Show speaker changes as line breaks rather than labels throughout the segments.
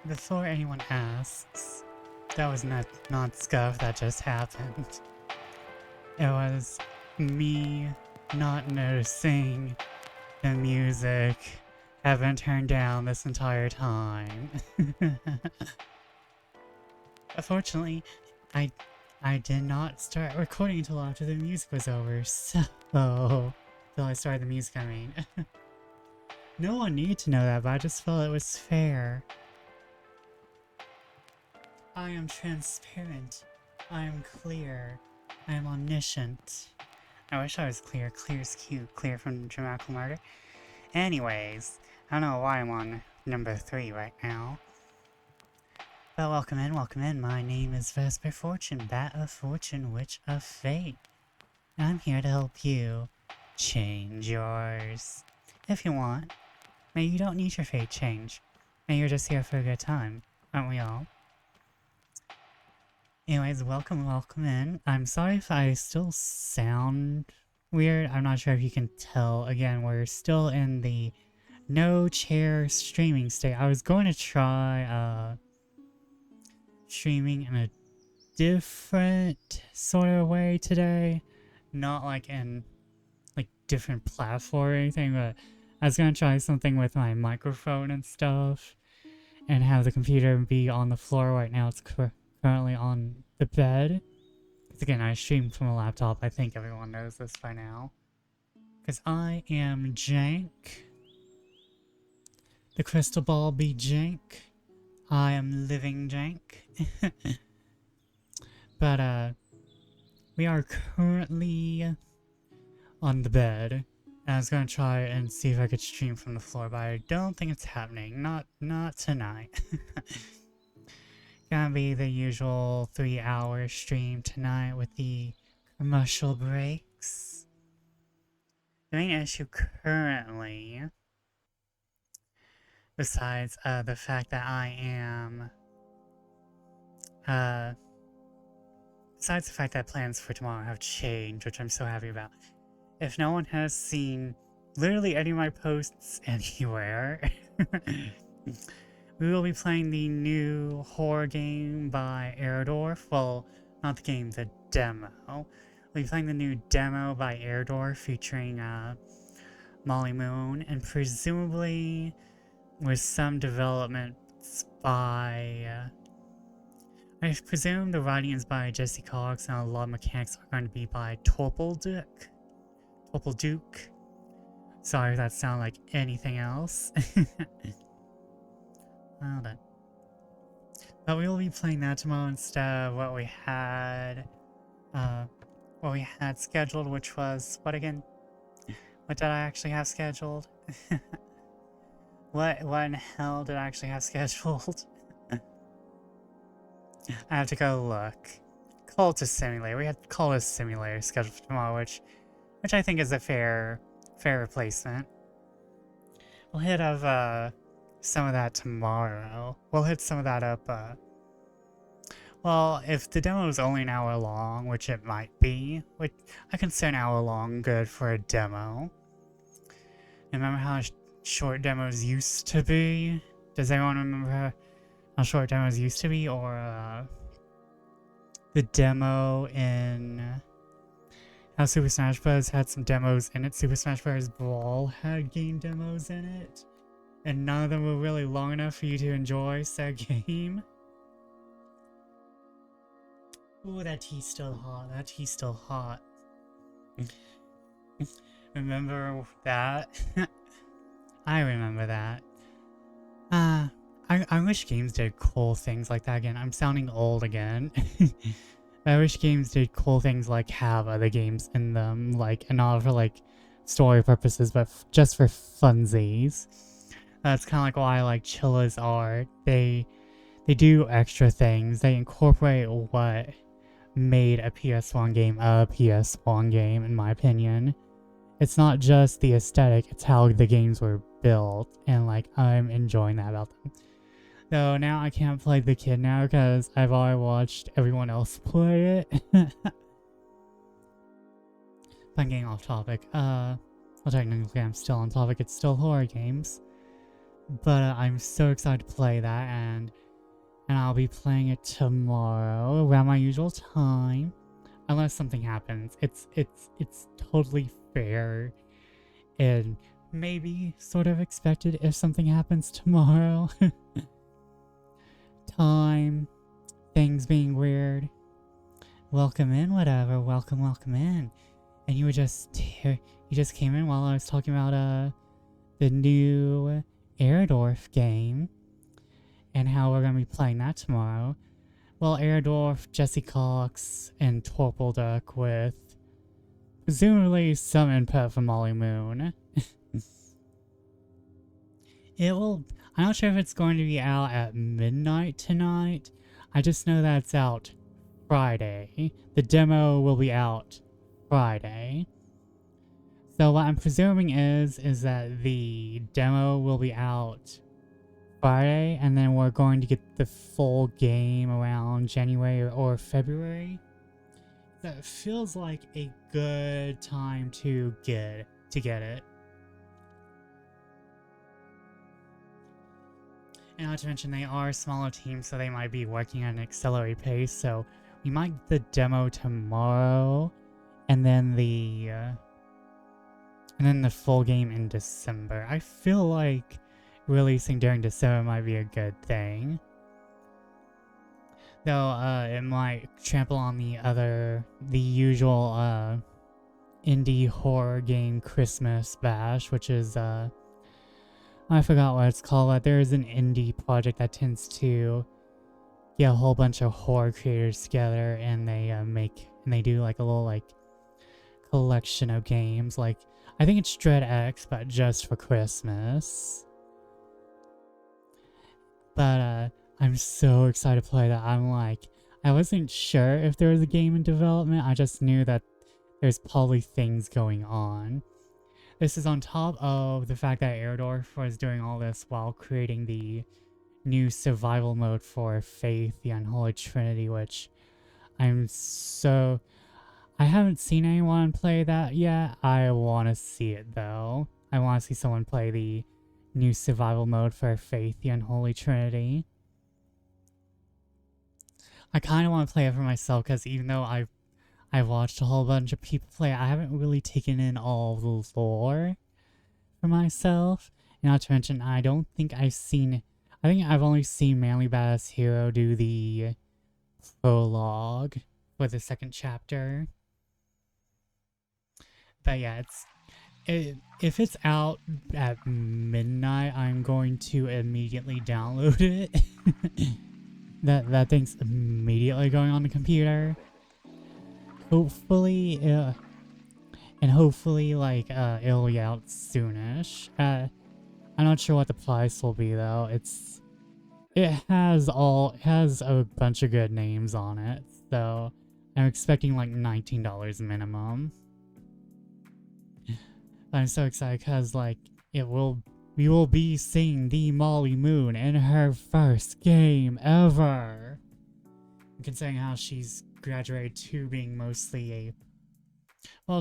before anyone asks, that was not scuff that just happened. It was me not noticing the music had been turned down this entire time. Unfortunately, I did not start recording until after the music was over, so till I started the music, I mean. No one needed to know that, but I just felt it was fair. I am transparent. I am clear. I am omniscient. I wish I was clear. Clear's cute. Clear from Dramatical Murder. Anyways, I don't know why I'm on number 3 right now. But welcome in. My name is Vesper Fortune, Bat of Fortune, Witch of Fate. And I'm here to help you change yours. If you want. Maybe you don't need your fate change. Maybe you're just here for a good time. Aren't we all? Anyways, welcome in. I'm sorry if I still sound weird. I'm not sure if you can tell. Again, we're still in the no chair streaming state. I was going to try streaming in a different sort of way today. Not like in like different platform or anything, but I was going to try something with my microphone and stuff and have the computer be on the floor. Right now it's currently on the bed. Because again, I stream from a laptop. I think everyone knows this by now. Because I am jank. The crystal ball be jank. I am living jank. But we are currently on the bed. I was gonna try and see if I could stream from the floor, but I don't think it's happening. Not tonight. Gonna be the usual 3-hour stream tonight with the commercial breaks. The main issue currently, besides the fact that I am, besides the fact that plans for tomorrow have changed, which I'm so happy about. If no one has seen literally any of my posts anywhere, we will be playing the new horror game by Airdorf. Well, not the game, the demo. We'll be playing the new demo by Airdorf featuring Molly Moon, and presumably with some developments by... I presume the writing is by Jesse Cox and a lot of mechanics are going to be by Torpelduke. Sorry if that sounded like anything else. Well done. But we will be playing that tomorrow instead of what we had scheduled, which was what again? What did I actually have scheduled? What in hell did I actually have scheduled? I have to go look. Cultist Simulator. We had Cultist Simulator scheduled for tomorrow, which I think is a fair replacement. We'll hit up some of that tomorrow. We'll hit some of that up. Well, if the demo is only an hour long, which it might be, which I consider an hour long good for a demo. Remember how short demos used to be? Does anyone remember how short demos used to be, or the demo in how Super Smash Bros. Had some demos in it? Super Smash Bros. Brawl had game demos in it, and none of them were really long enough for you to enjoy said game. Ooh, that tea's still hot. Remember that? I remember that. I wish games did cool things like that again. I'm sounding old again. I wish games did cool things like have other games in them, like, and not for like story purposes, but just for funsies. That's kind of like why I like Chilla's art. They do extra things. They incorporate what made a PS1 game a PS1 game, in my opinion. It's not just the aesthetic, it's how the games were built, and like I'm enjoying that about them. Though now I can't play the kid now because I've already watched everyone else play it. I'm getting off topic. Well, technically I'm still on topic. It's still horror games. But I'm so excited to play that, and I'll be playing it tomorrow around my usual time, unless something happens. It's totally fair and maybe sort of expected if something happens tomorrow. Time, things being weird. Welcome in, whatever. Welcome in. And you just came in while I was talking about the new Eredorf game and how we're gonna be playing that tomorrow. Well, Eredorf, Jesse Cox, and Torpelduck with presumably some input from Molly Moon. I'm not sure if it's going to be out at midnight tonight. I just know that it's out Friday. The demo will be out Friday. So what I'm presuming is that the demo will be out Friday, and then we're going to get the full game around January or February. That feels like a good time to get it. And not to mention, they are smaller teams, so they might be working at an accelerated pace. So we might get the demo tomorrow, and then the full game in December. I feel like releasing during December might be a good thing. Though it might trample on the usual indie horror game Christmas bash, which is I forgot what it's called, but there is an indie project that tends to get a whole bunch of horror creators together, and they do like a little like collection of games. Like I think it's Dread X, but just for Christmas. But I'm so excited to play that. I wasn't sure if there was a game in development. I just knew that there's probably things going on. This is on top of the fact that Eredorf was doing all this while creating the new survival mode for Faith, the Unholy Trinity, which I haven't seen anyone play that yet. I want to see it though. I want to see someone play the new survival mode for Faith, the Unholy Trinity. I kind of want to play it for myself, because even though I've watched a whole bunch of people play, I haven't really taken in all the lore for myself. And not to mention, I think I've only seen Manly Badass Hero do the prologue for the second chapter. But yeah, if it's out at midnight, I'm going to immediately download it. that thing's immediately going on the computer. Hopefully, like it'll be out soonish. I'm not sure what the price will be though. It has a bunch of good names on it, so I'm expecting like $19 minimum. I'm so excited because like we will be seeing the Molly Moon in her first game ever. Considering how she's graduated to being mostly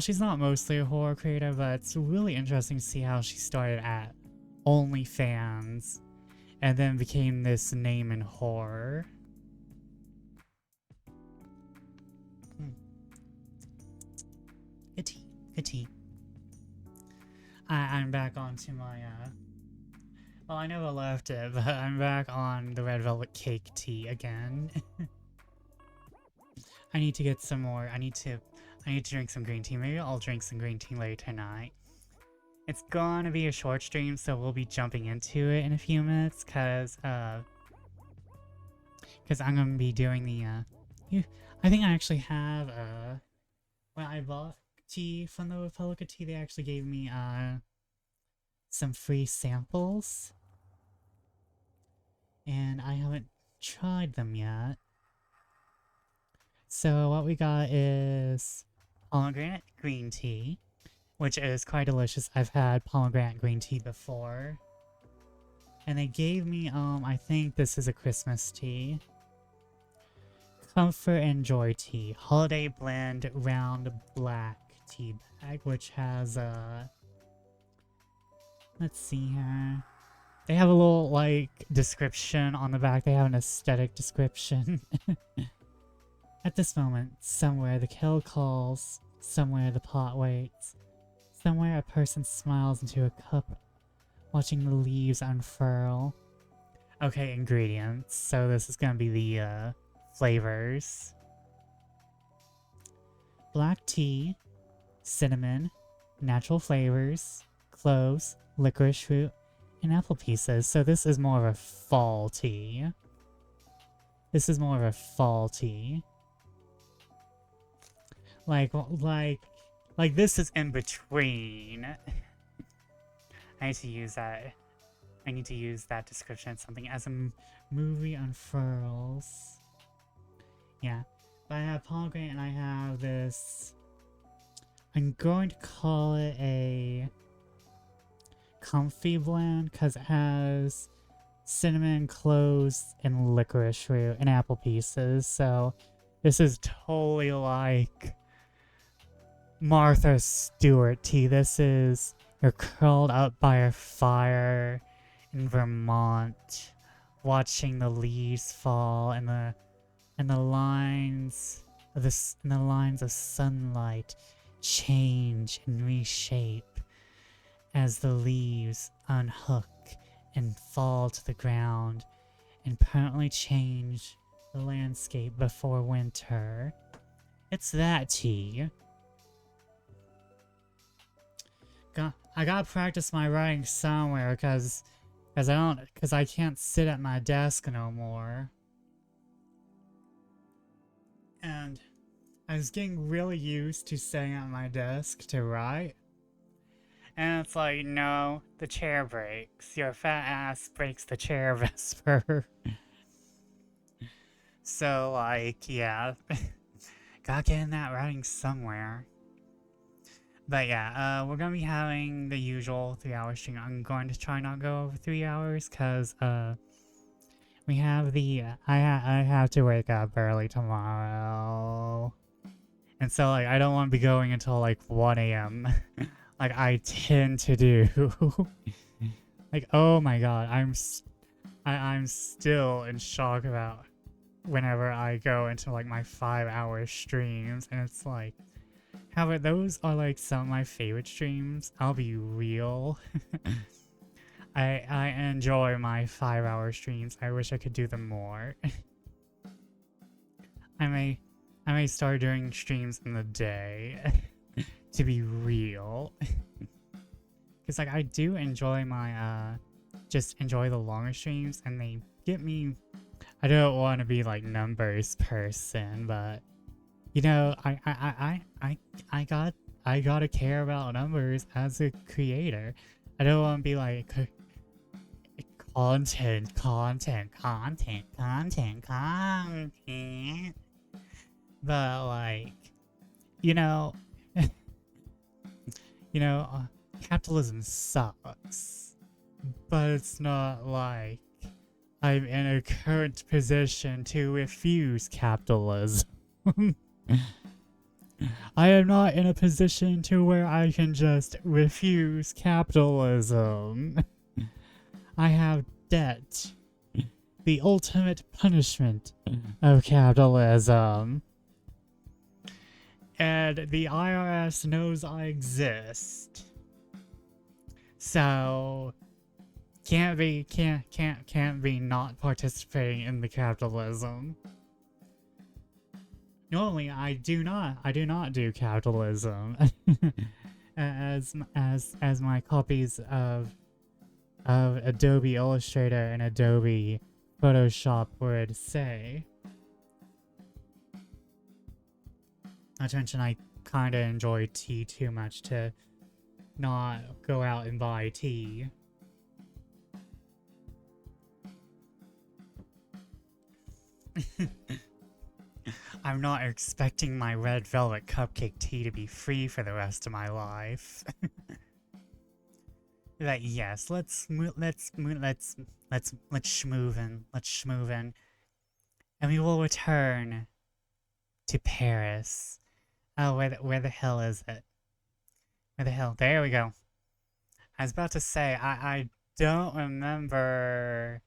she's not mostly a horror creator, but it's really interesting to see how she started at OnlyFans and then became this name in horror. Good tea. I'm back onto my well, I never left it, but I'm back on the red velvet cake tea again. I need to get some more. I need to drink some green tea. Maybe I'll drink some green tea later tonight. It's gonna be a short stream, so we'll be jumping into it in a few minutes, cause I'm gonna be doing the I think I actually have when I bought tea from the Republic of Tea, they actually gave me some free samples, and I haven't tried them yet. So what we got is pomegranate green tea, which is quite delicious. I've had pomegranate green tea before. And they gave me, I think this is a Christmas tea. Comfort and Joy tea. Holiday blend round black tea bag, which has, let's see here. They have a little, like, description on the back. They have an aesthetic description. At this moment, somewhere the kettle calls, somewhere the pot waits, somewhere a person smiles into a cup, watching the leaves unfurl. Okay, ingredients. So this is gonna be the, flavors. Black tea, cinnamon, natural flavors, cloves, licorice root, and apple pieces. So this is more of a fall tea. This is more of a fall tea. Like this is in between. I need to use that. I need to use that description as something as a movie unfurls. Yeah. But I have pomegranate and I have this. I'm going to call it a comfy blend because it has cinnamon, cloves, and licorice root and apple pieces. So this is totally like Martha Stewart tea. This is you're curled up by a fire in Vermont, watching the leaves fall and the lines of sunlight change and reshape as the leaves unhook and fall to the ground and permanently change the landscape before winter. It's that tea. I gotta practice my writing somewhere because I can't sit at my desk no more. And I was getting really used to sitting at my desk to write. And it's like, no, the chair breaks. Your fat ass breaks the chair, Vesper. So, like, yeah. Gotta get in that writing somewhere. But yeah, we're gonna be having the usual 3-hour stream. I'm going to try not go over 3 hours, cause, we have the, I have to wake up early tomorrow. And so, like, I don't want to be going until, like, 1 a.m. like I tend to do. Like, oh my god, I'm still in shock about whenever I go into, like, my 5-hour streams, and it's like, however, those are, like, some of my favorite streams. I'll be real. I enjoy my 5-hour streams. I wish I could do them more. I may start doing streams in the day. To be real. Because, like, I do enjoy my, just enjoy the longer streams, and they get me. I don't want to be, like, numbers person, but, you know, I gotta care about numbers as a creator. I don't want to be like content. But, like, you know, capitalism sucks. But it's not like I'm in a current position to refuse capitalism. I am not in a position to where I can just refuse capitalism. I have debt. The ultimate punishment of capitalism. And the IRS knows I exist. So can't be not participating in the capitalism. Normally I do not do capitalism. as my copies of Adobe Illustrator and Adobe Photoshop would say. Not to mention, I kinda enjoy tea too much to not go out and buy tea. I'm not expecting my red velvet cupcake tea to be free for the rest of my life. But yes, let's schmoovin', and we will return to Paris. Oh, where the hell is it? Where the hell? There we go. I was about to say, I don't remember.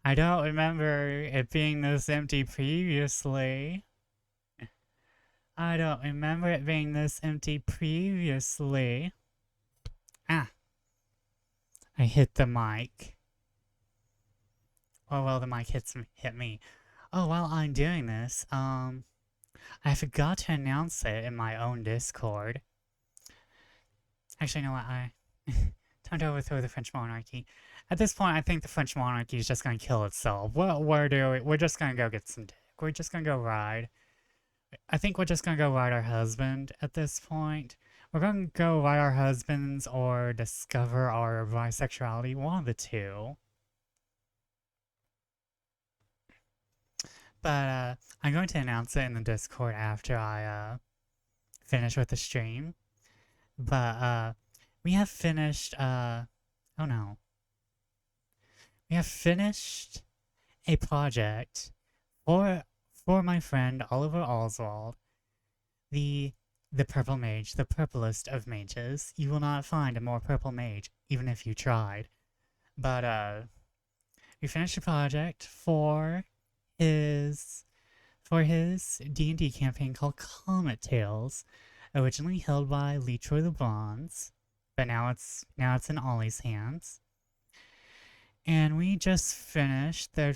I don't remember it being this empty previously. I don't remember it being this empty previously. Ah, I hit the mic. Oh well, the mic hit me. Oh, while I'm doing this, I forgot to announce it in my own Discord. Actually, you know what? Time to overthrow the French monarchy. At this point, I think the French monarchy is just gonna kill itself. Well, we're just gonna go get some dick. We're just gonna go ride. I think we're just gonna go ride our husband at this point. We're gonna go ride our husbands or discover our bisexuality. One of the two. But I'm going to announce it in the Discord after I finish with the stream. But we have finished oh no. We have finished a project for my friend Oliver Oswald, the purple mage, the purplest of mages. You will not find a more purple mage, even if you tried. But we finished a project for his D&D campaign called Comet Tales, originally held by Leetroy the Bronze, but now it's in Ollie's hands. And we just finished the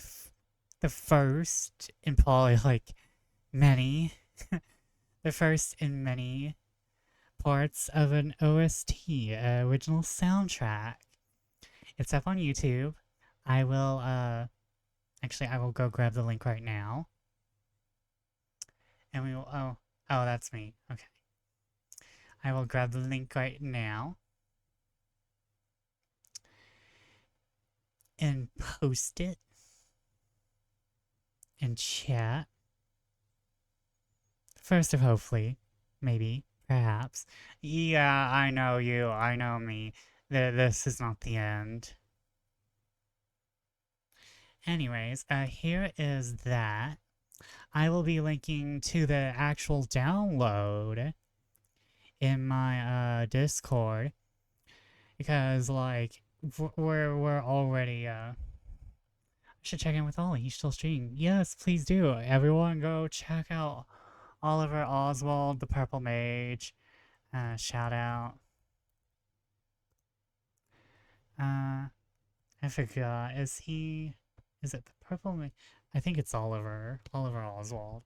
first in probably like many the first in many parts of an OST, original soundtrack. It's up on YouTube. I will actually I will go grab the link right now. And we will oh that's me. Okay. I will grab the link right now and post it in chat. First of hopefully, maybe, perhaps. Yeah, I know you, I know me. This is not the end. Anyways, here is that. I will be linking to the actual download in my Discord because like we're already I should check in with Ollie. He's still streaming. Yes, please do. Everyone go check out Oliver Oswald, the Purple Mage. Shout out. I forgot. Is it the Purple Mage? I think it's Oliver Oswald.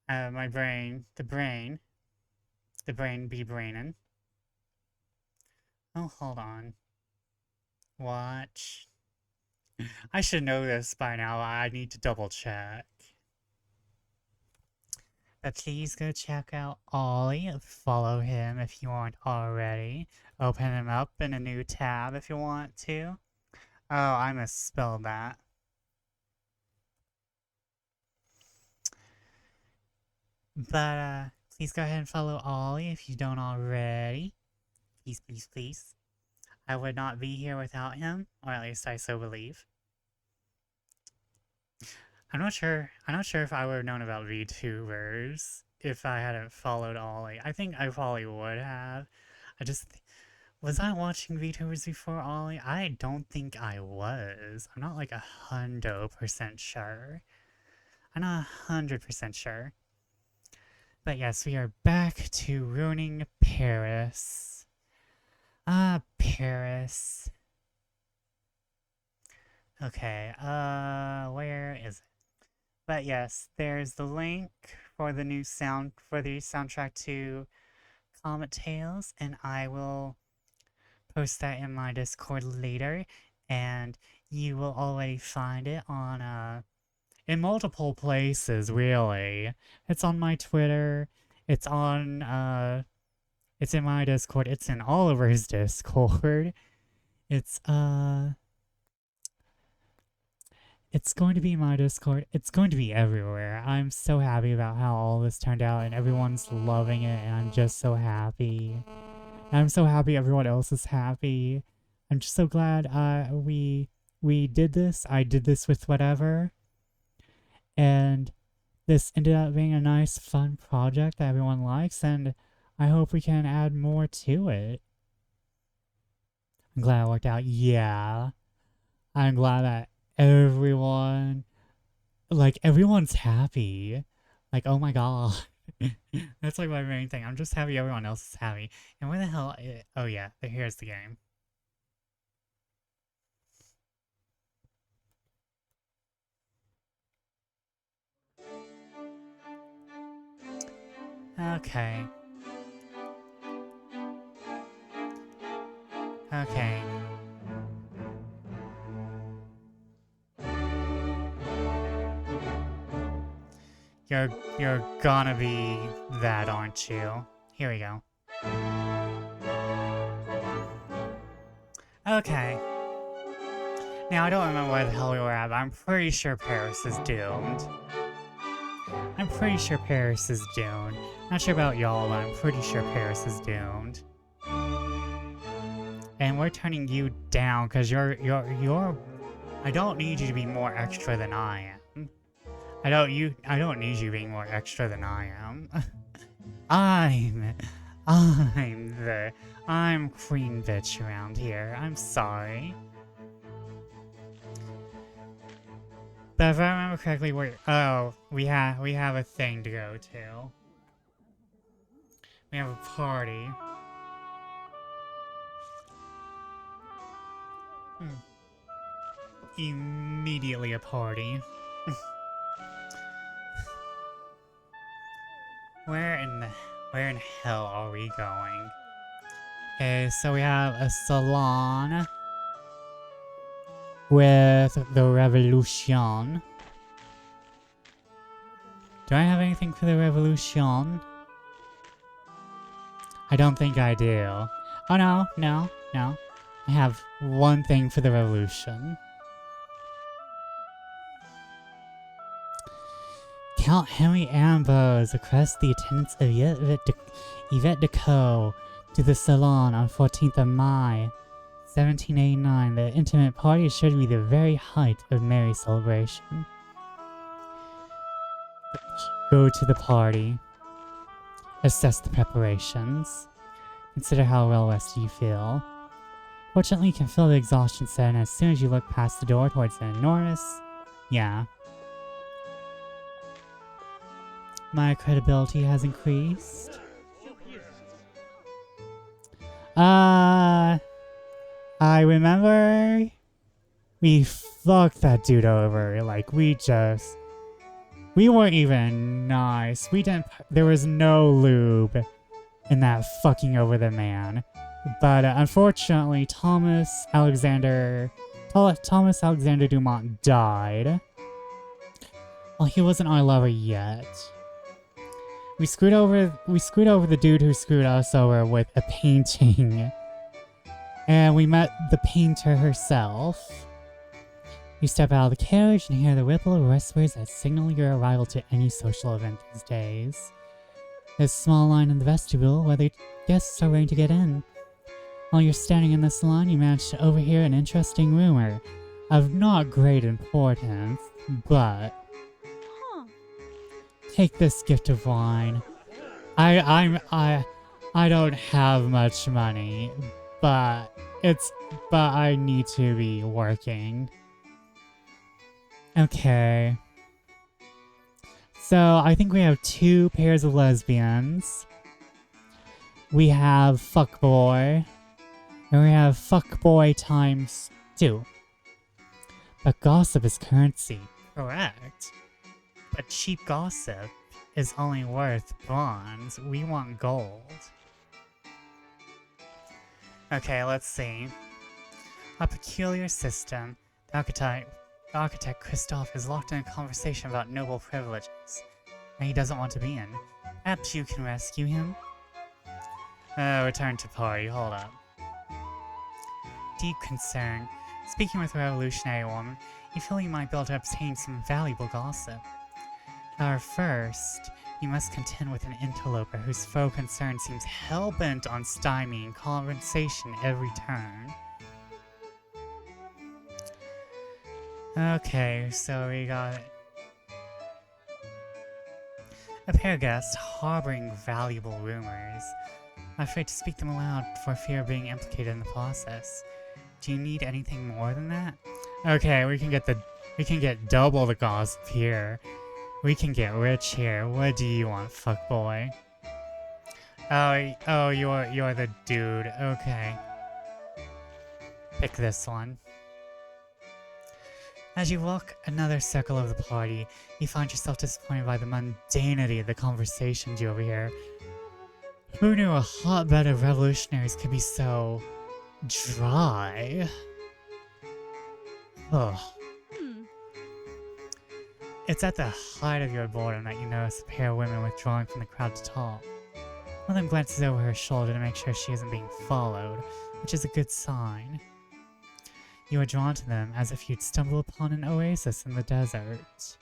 The brain be brainin'. Oh, hold on. Watch. I should know this by now. I need to double check. But please go check out Ollie. Follow him if you aren't already. Open him up in a new tab if you want to. Oh, I misspelled that. But please go ahead and follow Ollie if you don't already. Please, please, please. I would not be here without him, or at least I so believe. I'm not sure if I would have known about VTubers if I hadn't followed Ollie. I think I probably would have. Was I watching VTubers before Ollie? I don't think I was. I'm not like 100% sure. I'm not 100% sure. But yes, we are back to ruining Paris. Ah, Paris. Okay, where is it? But yes, there's the link for the new soundtrack to Comet Tales, and I will post that in my Discord later, and you will already find it on in multiple places, really. It's on my Twitter, it's on it's in my Discord, it's in Oliver's Discord. It's going to be my Discord. It's going to be everywhere. I'm so happy about how all this turned out and everyone's loving it and I'm just so happy. And I'm so happy everyone else is happy. I'm just so glad we did this. I did this with whatever. And this ended up being a nice fun project that everyone likes and I hope we can add more to it. I'm glad it worked out. Yeah. I'm glad that everyone, like, everyone's happy. Like, oh my god. That's like my main thing. I'm just happy everyone else is happy. And where the hell oh yeah, here's the game. Okay. Okay. You're gonna be that, aren't you? Here we go. Okay. Now, I don't remember where the hell we were at, but I'm pretty sure Paris is doomed. I'm pretty sure Paris is doomed. Not sure about y'all, but I'm pretty sure Paris is doomed. And we're turning you down, because you're... I don't need you to be more extra than I am. I don't need you being more extra than I am. I'm queen bitch around here. I'm sorry. But if I remember correctly, we have a thing to go to. We have a party. Immediately a party. Where in hell are we going? Okay, so we have a salon with the revolution. Do I have anything for the revolution? I don't think I do. Oh no, no, no. I have one thing for the revolution. Count Henry Ambrose requests the attendance of Yvette Decaux to the salon on 14th of May, 1789. The intimate party is sure to be the very height of merry celebration. Go to the party. Assess the preparations. Consider how well rested you feel. Fortunately, you can feel the exhaustion set in as soon as you look past the door towards an enormous... Yeah. My credibility has increased. I remember we fucked that dude over. Like, we weren't even nice. There was no lube in that fucking over the man. But unfortunately, Thomas Alexander Dumont died. Well, he wasn't our lover yet. We screwed over the dude who screwed us over with a painting. And we met the painter herself. You step out of the carriage and hear the ripple of whispers that signal your arrival to any social event these days. There's a small line in the vestibule where the guests are waiting to get in. While you're standing in this line, you manage to overhear an interesting rumor of not great importance, but... Take this gift of wine. I don't have much money, but I need to be working. Okay. So I think we have two pairs of lesbians. We have fuckboy, and we have fuckboy times 2. But gossip is currency. Correct. But cheap gossip is only worth bronze. We want gold. Okay, let's see. A peculiar system. The architect Christophe is locked in a conversation about noble privileges that he doesn't want to be in. Perhaps you can rescue him? Return to party, hold up. Deep concern. Speaking with a revolutionary woman, you feel you might be able to obtain some valuable gossip. However, first, you must contend with an interloper whose faux concern seems hell-bent on stymieing conversation every turn. Okay, so we got a pair of guests harboring valuable rumors. I'm afraid to speak them aloud for fear of being implicated in the process. Do you need anything more than that? Okay, we can get double the gossip here. We can get rich here. What do you want, fuckboy? Oh, you're the dude. Okay. Pick this one. As you walk another circle of the party, you find yourself disappointed by the mundanity of the conversations you overhear. Who knew a hotbed of revolutionaries could be so dry? Ugh. It's at the height of your boredom that you notice a pair of women withdrawing from the crowd to talk. One of them glances over her shoulder to make sure she isn't being followed, which is a good sign. You are drawn to them as if you'd stumble upon an oasis in the desert.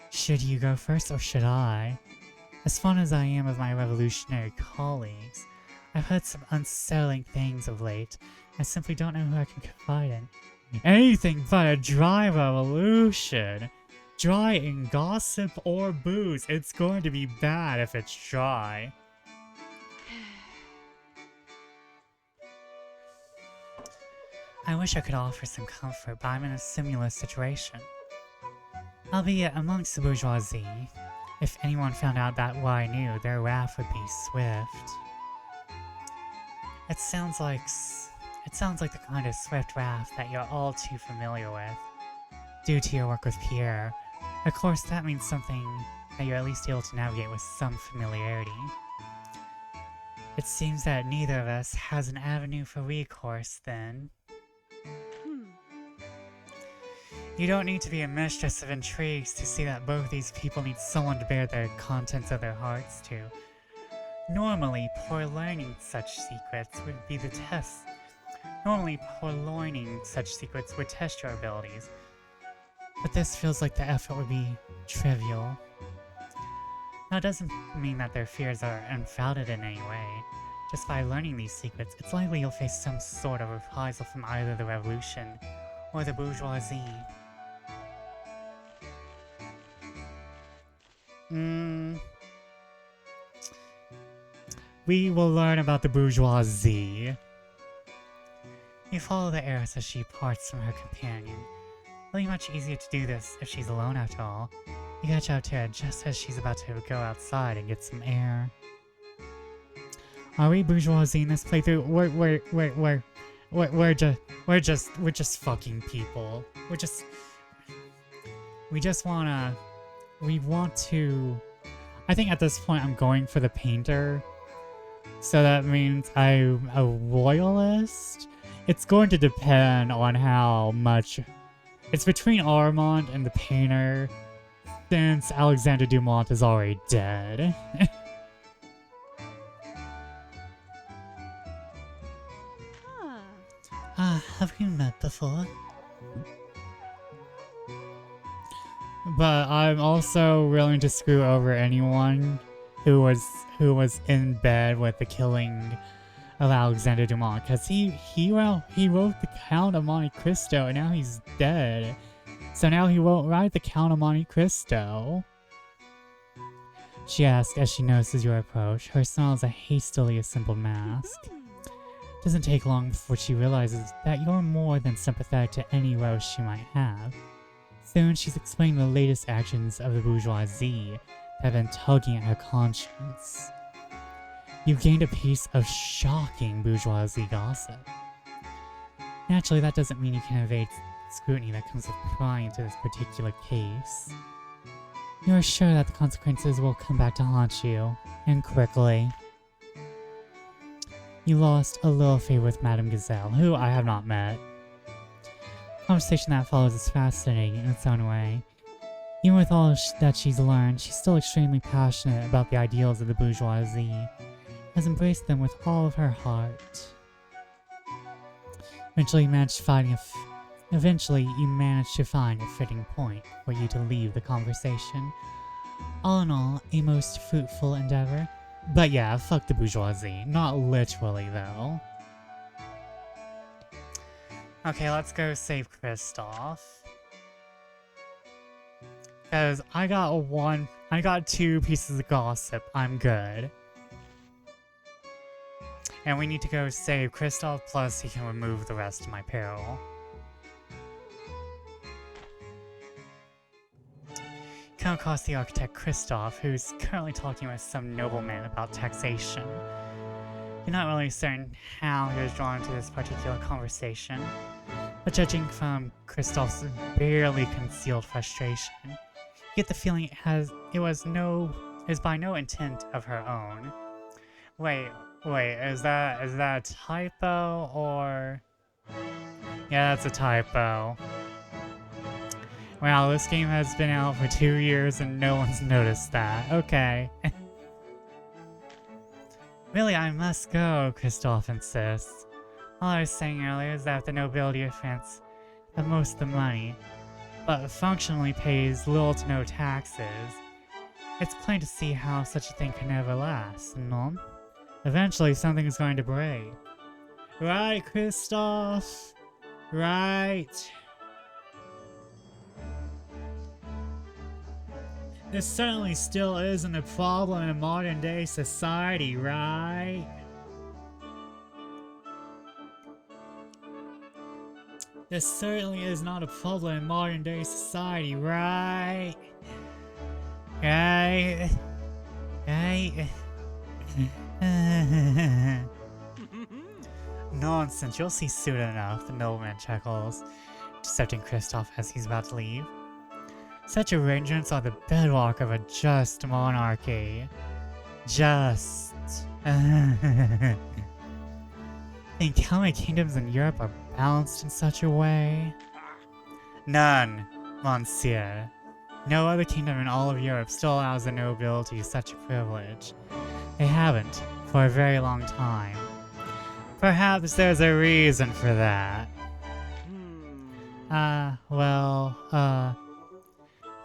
Should you go first or should I? As fond as I am of my revolutionary colleagues, I've heard some unsettling things of late. I simply don't know who I can confide in. Anything but a dry revolution. Dry in gossip or booze. It's going to be bad if it's dry. I wish I could offer some comfort, but I'm in a similar situation. Albeit amongst the bourgeoisie, if anyone found out that what I knew, their wrath would be swift. It sounds like the kind of swift wrath that you're all too familiar with, due to your work with Pierre. Of course, that means something that you're at least able to navigate with some familiarity. It seems that neither of us has an avenue for recourse, then. You don't need to be a mistress of intrigues to see that both these people need someone to bear the contents of their hearts to. Normally, purloining such secrets would be the test. Normally, purloining such secrets would test your abilities. But this feels like the effort would be trivial. That doesn't mean that their fears are unfounded in any way. Just by learning these secrets, it's likely you'll face some sort of reprisal from either the revolution or the bourgeoisie. We will learn about the bourgeoisie. You follow the heiress as she parts from her companion. It'll be much easier to do this if she's alone after all. You catch out to her just as she's about to go outside and get some air. Are we bourgeoisie in this playthrough? We're just fucking people. We want to. I think at this point I'm going for the painter. So that means I'm a royalist? It's going to depend on how much. It's between Armand and the painter, since Alexander Dumont is already dead. Have we met before? But I'm also willing to screw over anyone who was in bed with the killing of Alexander Dumont, because he wrote the Count of Monte Cristo and now he's dead. So now he won't write the Count of Monte Cristo. She asks as she notices your approach. Her smile is a hastily assembled mask. It doesn't take long before she realizes that you're more than sympathetic to any woes she might have. Soon she's explaining the latest actions of the bourgeoisie that have been tugging at her conscience. You've gained a piece of shocking bourgeoisie gossip. Naturally, that doesn't mean you can evade scrutiny that comes with prying into this particular case. You are sure that the consequences will come back to haunt you, and quickly. You lost a little favor with Madame Gazelle, who I have not met. The conversation that follows is fascinating in its own way. Even with all that she's learned, she's still extremely passionate about the ideals of the bourgeoisie, has embraced them with all of her heart. Eventually, you manage to find a fitting point for you to leave the conversation. All in all, a most fruitful endeavor. But yeah, fuck the bourgeoisie. Not literally, though. Okay, let's go save Kristoff. Because I got 2 pieces of gossip. I'm good. And we need to go save Kristoff, plus he can remove the rest of my peril. Come across the architect Kristoff, who's currently talking with some nobleman about taxation. You're not really certain how he was drawn into this particular conversation, but judging from Kristoff's barely concealed frustration, you get the feeling it was by no intent of her own. Wait, is that a typo or? Yeah, that's a typo. Wow, this game has been out for 2 years and no one's noticed that. Okay. Really, I must go, Kristoff insists. All I was saying earlier is that the nobility of France have most of the money, but functionally pays little to no taxes. It's plain to see how such a thing can never last, no? Eventually, something is going to break. Right, Kristoff? Right. This certainly still isn't a problem in modern day society, right? This certainly is not a problem in modern day society, right? Right? Right? Nonsense, you'll see soon enough, the nobleman chuckles, intercepting Kristoff as he's about to leave. Such arrangements are the bedrock of a just monarchy. Just. Think how many kingdoms in Europe are balanced in such a way? None, monsieur. No other kingdom in all of Europe still allows the nobility such a privilege. They haven't, for a very long time. Perhaps there's a reason for that.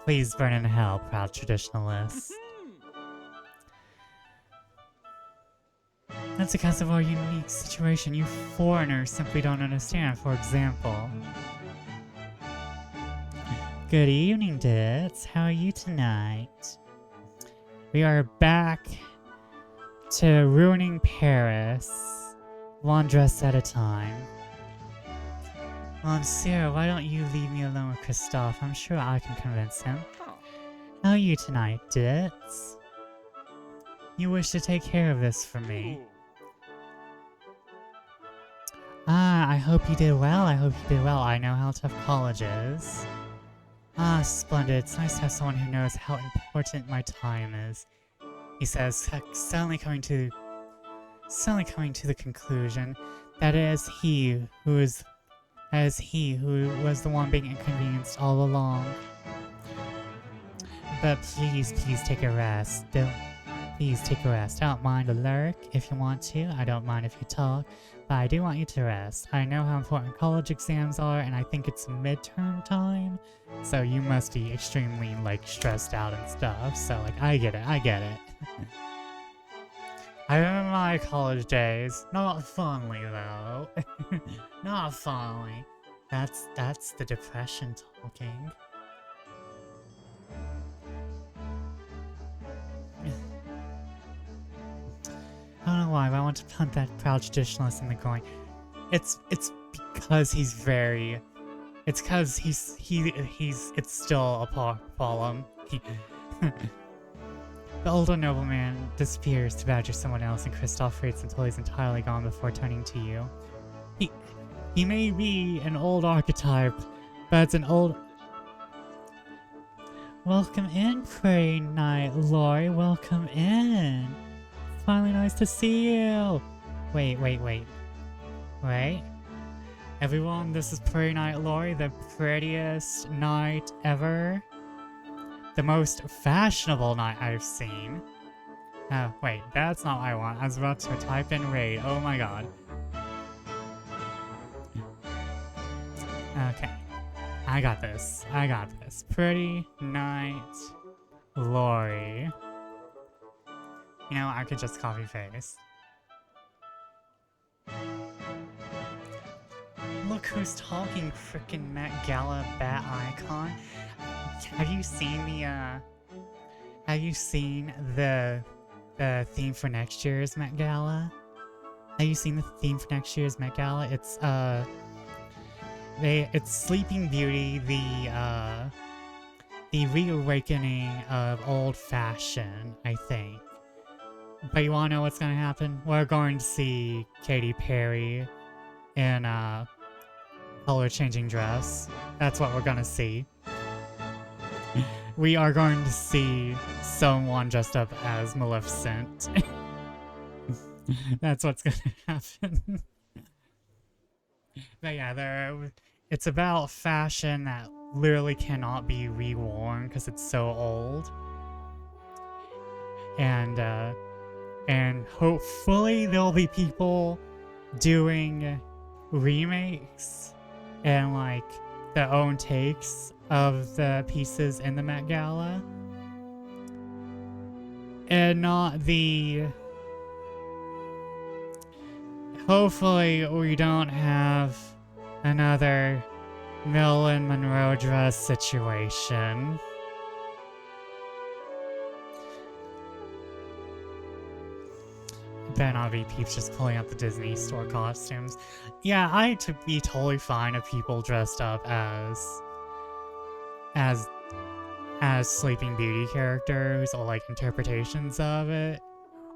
Please burn in hell, proud traditionalists. That's because of our unique situation you foreigners simply don't understand, for example. Good evening, Dits. How are you tonight? We are back to ruining Paris, one dress at a time. Monsieur, why don't you leave me alone with Kristoff? I'm sure I can convince him. How are you tonight, Dits? You wish to take care of this for me. Ah, I hope you did well. I know how tough college is. Ah, splendid. It's nice to have someone who knows how important my time is. He says, suddenly coming to the conclusion that it is he who was the one being inconvenienced all along. But please take a rest. Please take a rest. I don't mind a lurk if you want to. I don't mind if you talk. But I do want you to rest. I know how important college exams are, and I think it's midterm time. So you must be extremely, stressed out and stuff. So, I get it. I remember my college days. Not fondly, though. Not fondly. That's the depression talking. I don't know why, but I want to punt that proud traditionalist in the groin. It's because he's very... It's because it's still a problem. The older nobleman disappears to badger someone else, and Kristoff waits until he's entirely gone before turning to you. He may be an old archetype, but it's an old... Welcome in, Pretty Night Lori. Welcome in. Finally nice to see you. Wait. Everyone, this is Pretty Night Lori, the prettiest knight ever. The most fashionable knight I've seen. Oh, wait, that's not what I want. I was about to type in raid. Oh my god. Okay. I got this. Pretty Night Lori. You know, I could just copy paste. Look who's talking, frickin' Met Gala bat icon. Have you seen the theme for next year's Met Gala? Have you seen the theme for next year's Met Gala? It's Sleeping Beauty, the reawakening of old fashion, I think. But you wanna know what's gonna happen? We're going to see Katy Perry in a color-changing dress. That's what we're gonna see. We are going to see someone dressed up as Maleficent. That's what's gonna happen. But yeah, it's about fashion that literally cannot be reworn because it's so old. And hopefully there'll be people doing remakes and like their own takes of the pieces in the Met Gala. And not the... Hopefully we don't have another Marilyn Monroe dress situation. Better not be peeps just pulling out the Disney store costumes. Yeah, I'd be totally fine if people dressed up as Sleeping Beauty characters or like interpretations of it.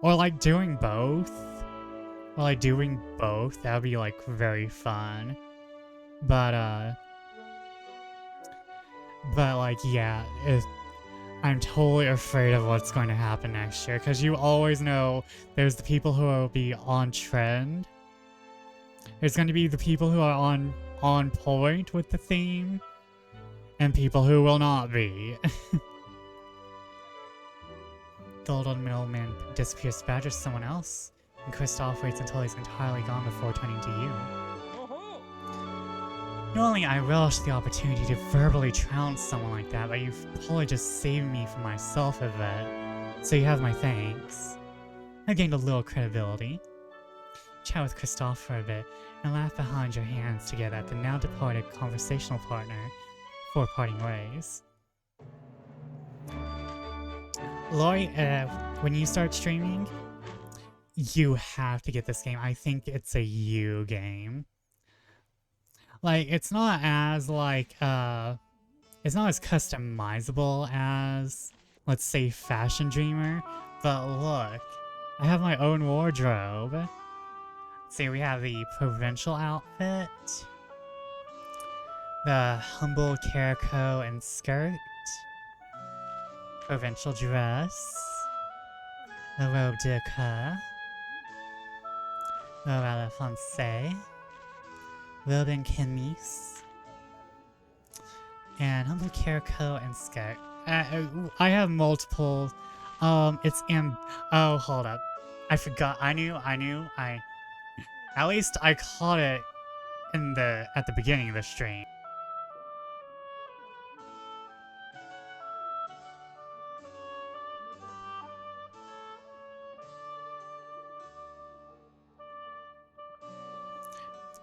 Or like doing both. That would be like very fun. But like yeah, I'm totally afraid of what's going to happen next year, because you always know there's the people who will be on trend. There's going to be the people who are on point with the theme, and people who will not be. Golden middleman disappears to badger someone else, and Kristoff waits until he's entirely gone before turning to you. Normally I relish the opportunity to verbally trounce someone like that, but you've probably just saved me from myself a bit, so you have my thanks. I gained a little credibility. Chat with Kristoff for a bit, and laugh behind your hands together at the now departed conversational partner before parting ways. Lori, when you start streaming, you have to get this game. I think it's a you game. Like, it's not as, like, it's not as customizable as, let's say, Fashion Dreamer, but look, I have my own wardrobe. Let's see, we have the provincial outfit, the humble caraco and skirt, provincial dress, the robe de coeur, robe à la fiancé, robe and chemise, and humble caraco and skirt. I have multiple. Oh, hold up. I forgot. At least I caught it at the beginning of the stream.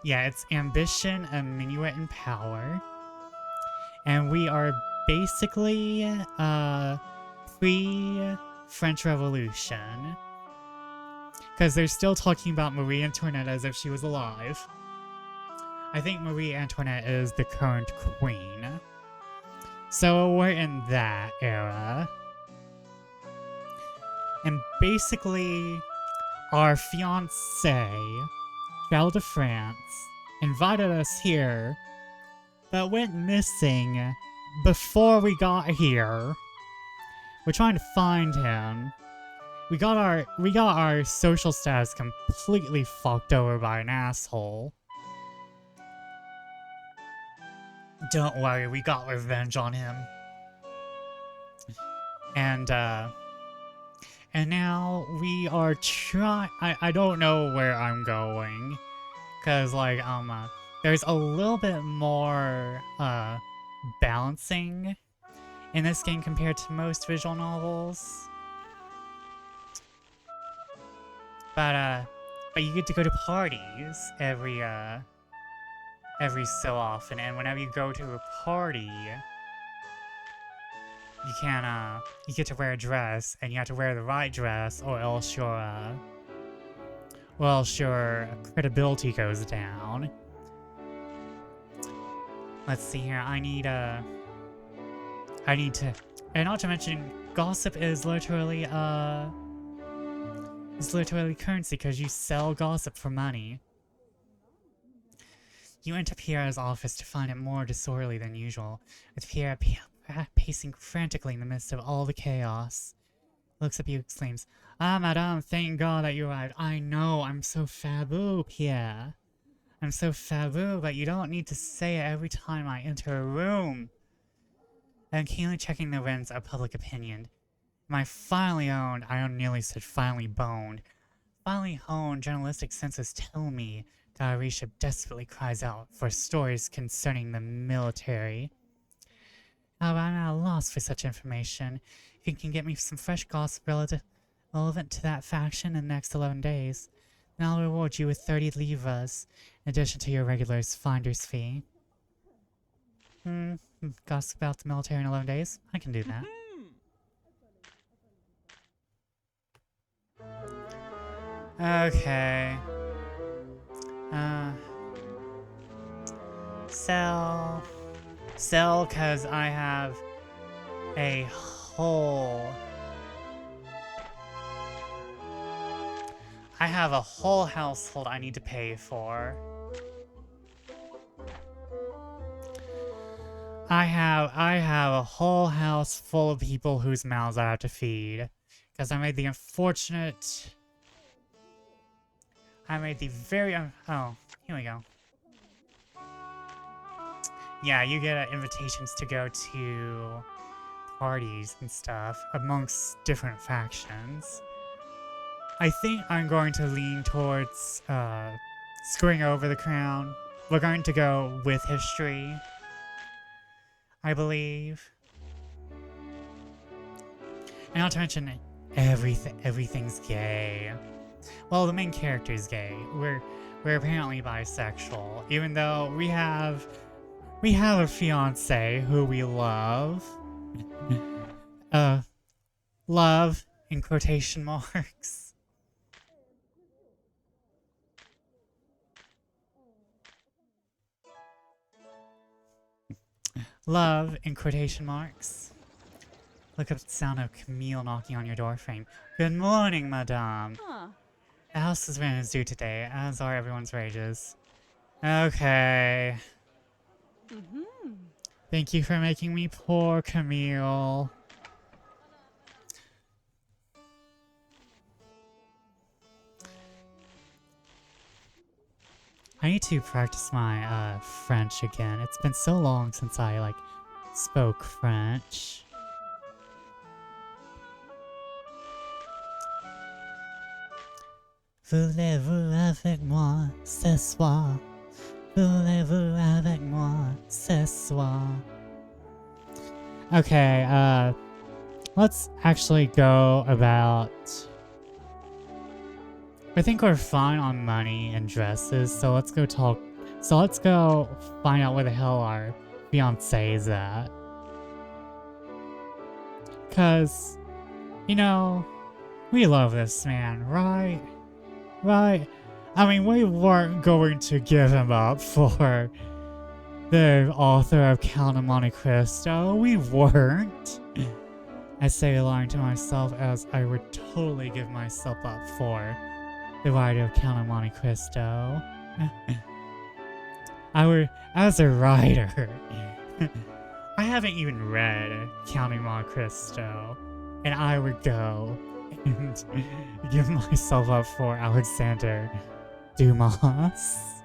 Yeah, it's Ambition, a Minuet, and Power. And we are basically, pre-French Revolution. Because they're still talking about Marie Antoinette as if she was alive. I think Marie Antoinette is the current queen. So we're in that era. And basically, our fiancé, traveled to France, invited us here, but went missing before we got here. We're trying to find him. We got our social status completely fucked over by an asshole. Don't worry, we got revenge on him. And now we are I don't know where I'm going. Cause like, there's a little bit more, balancing in this game compared to most visual novels. But you get to go to parties every so often, and whenever you go to a party, you get to wear a dress, and you have to wear the right dress, or else well, sure, credibility goes down. Let's see here. I need to, and not to mention, gossip is literally currency because you sell gossip for money. You enter Pierre's office to find it more disorderly than usual, with Pierre pacing frantically in the midst of all the chaos. Looks up you, exclaims, "Ah, madame, thank God that you arrived. I know, I'm so fabulous, Pierre. I'm so fabulous, but you don't need to say it every time I enter a room." I'm keenly checking the winds of public opinion. My finely owned, I nearly said finely boned, finely honed journalistic senses tell me that our readership desperately cries out for stories concerning the military. However, I'm at a loss for such information. If you can get me some fresh gossip relevant to that faction in the next 11 days, then I'll reward you with 30 livres, in addition to your regular finder's fee. Gossip about the military in 11 days? I can do that. Okay. Sell, cause I have a whole household I need to pay for. I have a whole house full of people whose mouths I have to feed. Cause I made the unfortunate... oh, here we go. Yeah, you get invitations to go to parties and stuff amongst different factions. I think I'm going to lean towards screwing over the crown. We're going to go with history, I believe. And not to mention, everything's gay. Well, the main character's gay. We're apparently bisexual, even though we have a fiance who we love. Love in quotation marks. Love in quotation marks. Look up the sound of Camille knocking on your doorframe. Good morning, madame. Huh. The house is rent is due today, as are everyone's wages. Okay. Thank you for making me poor, Camille. I need to practice my French again. It's been so long since I spoke French. Voulez-vous avec moi ce soir? Voulez-vous avec moi ce soir? Okay, let's actually go about... I think we're fine on money and dresses, so let's go find out where the hell our fiancé is at. Cause, you know, we love this man, right? Right? I mean, we weren't going to give him up for the author of Count of Monte Cristo. We weren't. I say lying to myself as I would totally give myself up for the writer of Count of Monte Cristo. As a writer, I haven't even read Count of Monte Cristo, and I would go and give myself up for Alexander Dumas.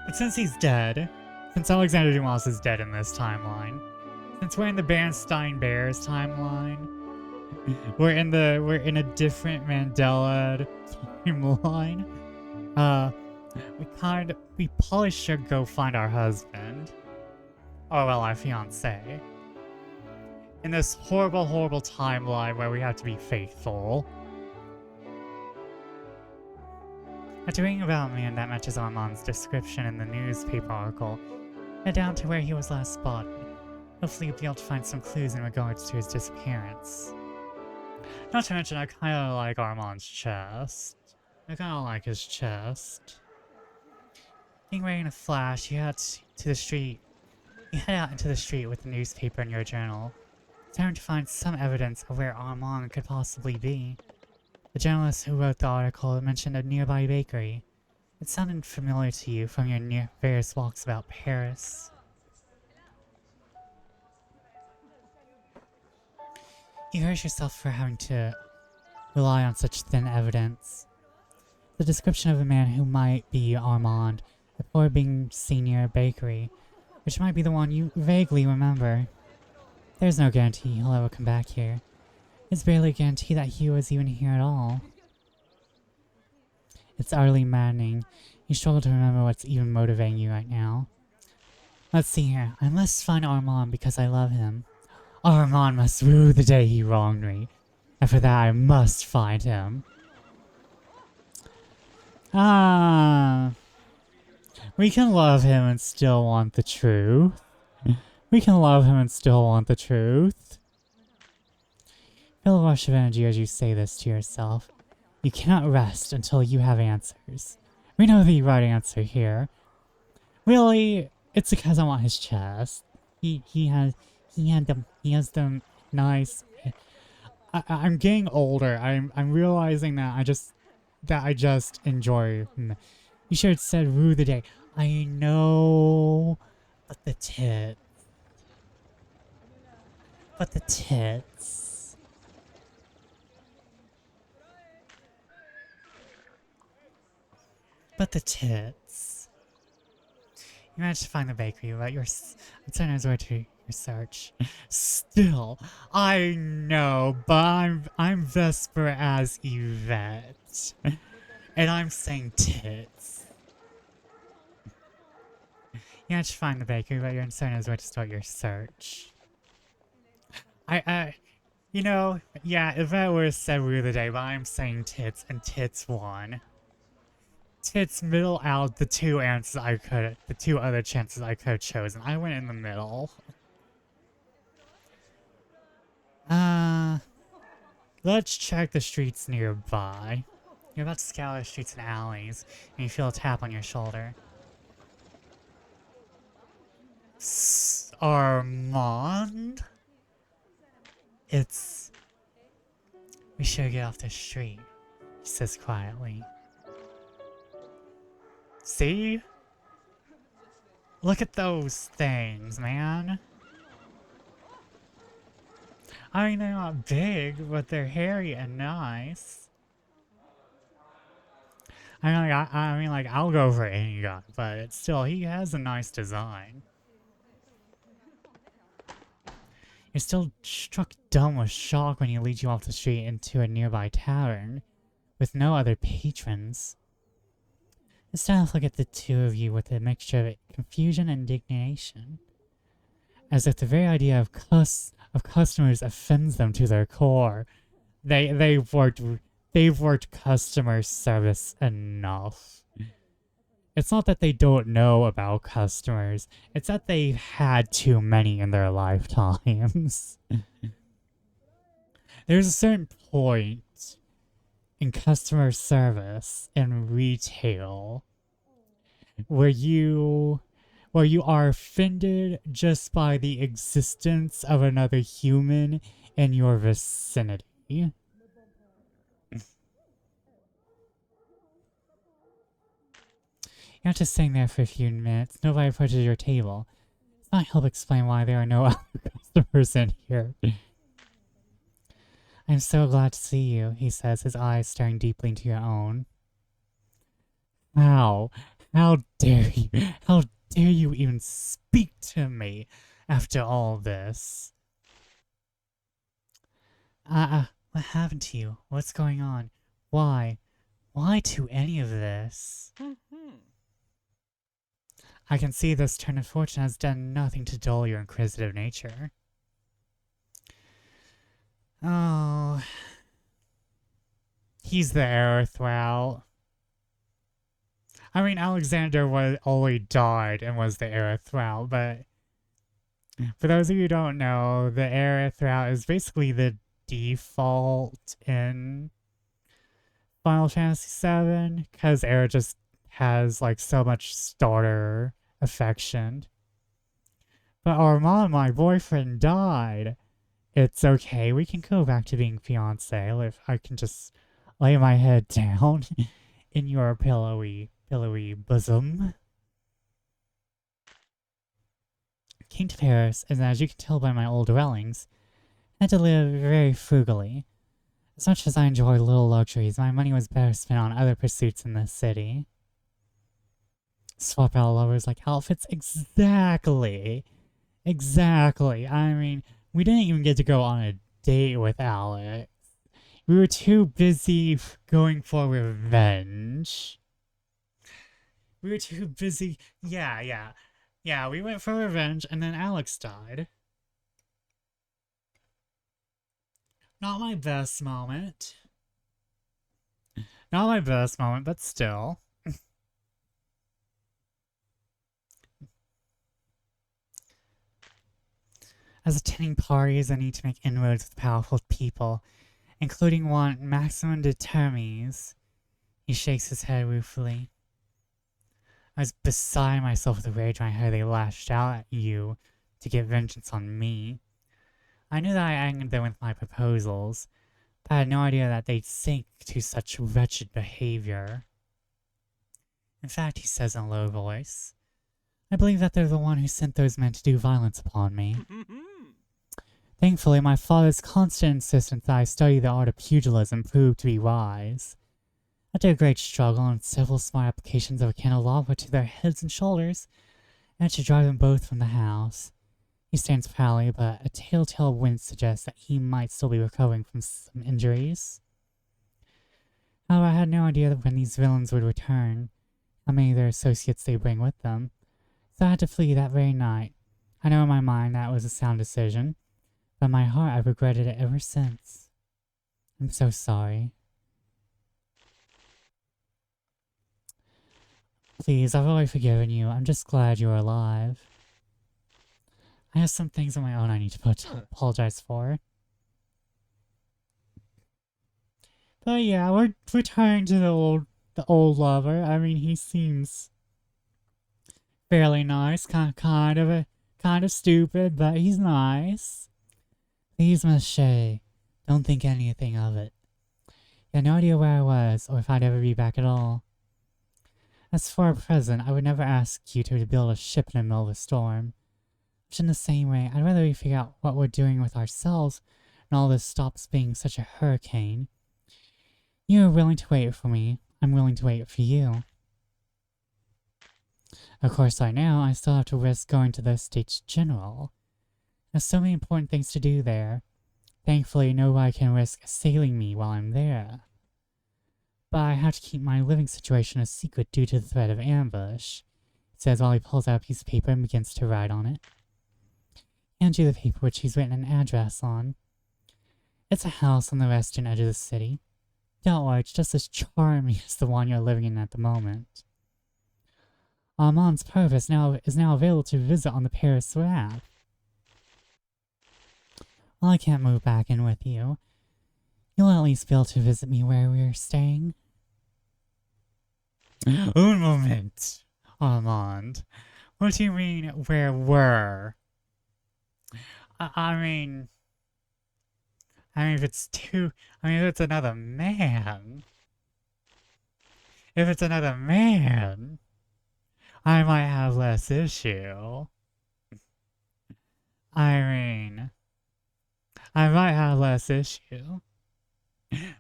But since he's dead, since Alexander Dumas is dead in this timeline, since we're in the Bernstein Bears timeline, we're in a different Mandela timeline. We probably should go find our husband. Oh well, our fiancé. In this horrible, horrible timeline where we have to be faithful. After reading about a man that matches Armand's description in the newspaper article, head down to where he was last spotted. Hopefully you'll be able to find some clues in regards to his disappearance. Not to mention, I kind of like Armand's chest. I kind of like his chest. Being ready in a flash, you head to the street. You head out into the street with the newspaper in your journal, determined to find some evidence of where Armand could possibly be. The journalist who wrote the article mentioned a nearby bakery. It sounded familiar to you from your various walks about Paris. You curse yourself for having to rely on such thin evidence. The description of a man who might be Armand before being seen near a bakery, which might be the one you vaguely remember. There's no guarantee he'll ever come back here. It's barely a guarantee that he was even here at all. It's utterly maddening. You struggle to remember what's even motivating you right now. Let's see here. I must find Armand because I love him. Armand must rue the day he wronged me. And for that I must find him. We can love him and still want the truth. We can love him and still want the truth. Feel a rush of energy as you say this to yourself. You cannot rest until you have answers. We know the right answer here. Really, it's because I want his chest. He has them nice. I'm getting older. I'm realizing that I just enjoy him. You should have said rue the day. I know, but the tits. But the tits. But the tits. You managed to find the bakery, but your antennas were to your search. Still, I know, but I'm Vesper as Yvette. And I'm saying tits. You managed to find the bakery, but your antennas were to start your search. You know, yeah, Yvette would have said rue the day, but I'm saying tits, and tits won. Tits middle out the two answers the two other chances I could have chosen. I went in the middle. Let's check the streets nearby. You're about to scour the streets and alleys, and you feel a tap on your shoulder. Armand? We should get off the street, he says quietly. See? Look at those things, man. I mean, they're not big, but they're hairy and nice. I mean, like, I'll go for any guy, but still, he has a nice design. You're still struck dumb with shock when he leads you off the street into a nearby tavern, with no other patrons. The staff look at the two of you with a mixture of confusion and indignation, as if the very idea of customers offends them to their core. They've worked customer service enough. It's not that they don't know about customers, it's that they've had too many in their lifetimes. There's a certain point in customer service and retail where you are offended just by the existence of another human in your vicinity. You're not just sitting there for a few minutes. Nobody approaches your table. It's not help explain why there are no other customers in here. I'm so glad to see you, he says, his eyes staring deeply into your own. How? How dare you? How dare you even speak to me after all this? What happened to you? What's going on? Why? Why do any of this? I can see this turn of fortune has done nothing to dull your inquisitive nature. Oh. He's the Erythral. I mean, Alexander only died and was the Erythral, but for those of you who don't know, the Erythral is basically the default in Final Fantasy VII, because Era just has like so much starter affection. But Armand, my boyfriend, died. It's okay. We can go back to being fiance if I can just lay my head down in your pillowy bosom. Came to Paris, and as you can tell by my old dwellings, I had to live very frugally. As much as I enjoyed little luxuries, my money was better spent on other pursuits in the city. Swap out lovers like outfits? Exactly. Exactly. I mean, we didn't even get to go on a date with Alex. We were too busy going for revenge. We were too busy. Yeah. Yeah, we went for revenge and then Alex died. Not my best moment. Not my best moment, but still. As attending parties, I need to make inroads with powerful people, including one Maximum Determines. He shakes his head ruefully. I was beside myself with rage when I heard they lashed out at you to get vengeance on me. I knew that I angered them with my proposals, but I had no idea that they'd sink to such wretched behavior. In fact, he says in a low voice, I believe that they're the one who sent those men to do violence upon me. Thankfully, my father's constant insistence that I study the art of pugilism proved to be wise. After a great struggle and several smart applications of a candelabra to their heads and shoulders, I had to drive them both from the house. He stands proudly, but a telltale wince suggests that he might still be recovering from some injuries. However, I had no idea that when these villains would return, how many of their associates they bring with them, so I had to flee that very night. I know in my mind that was a sound decision, but in my heart I've regretted it ever since. I'm so sorry. Please, I've already forgiven you. I'm just glad you're alive. I have some things of my own I need to apologize for. But yeah, we're returning to the old lover. I mean, he seems fairly nice, kind of stupid, but he's nice. Please, Miss Shea, don't think anything of it. You had no idea where I was, or if I'd ever be back at all. As for a present, I would never ask you to build a ship in the middle of a storm. Much in the same way, I'd rather we figure out what we're doing with ourselves and all this stops being such a hurricane. You are willing to wait for me. I'm willing to wait for you. Of course, right now, I still have to risk going to the States General. There's so many important things to do there. Thankfully, nobody can risk assailing me while I'm there. But I have to keep my living situation a secret due to the threat of ambush, he says while he pulls out a piece of paper and begins to write on it. Hand you the paper which he's written an address on. It's a house on the western edge of the city. Don't worry, it's just as charming as the one you're living in at the moment. Armand's purpose is now available to visit on the Paris map. Well, I can't move back in with you. You'll at least be able to visit me where we're staying. Un moment, Armand. What do you mean, where we're? I mean, if it's if it's another man. If it's another man, I might have less issue. I mean, I might have less issue.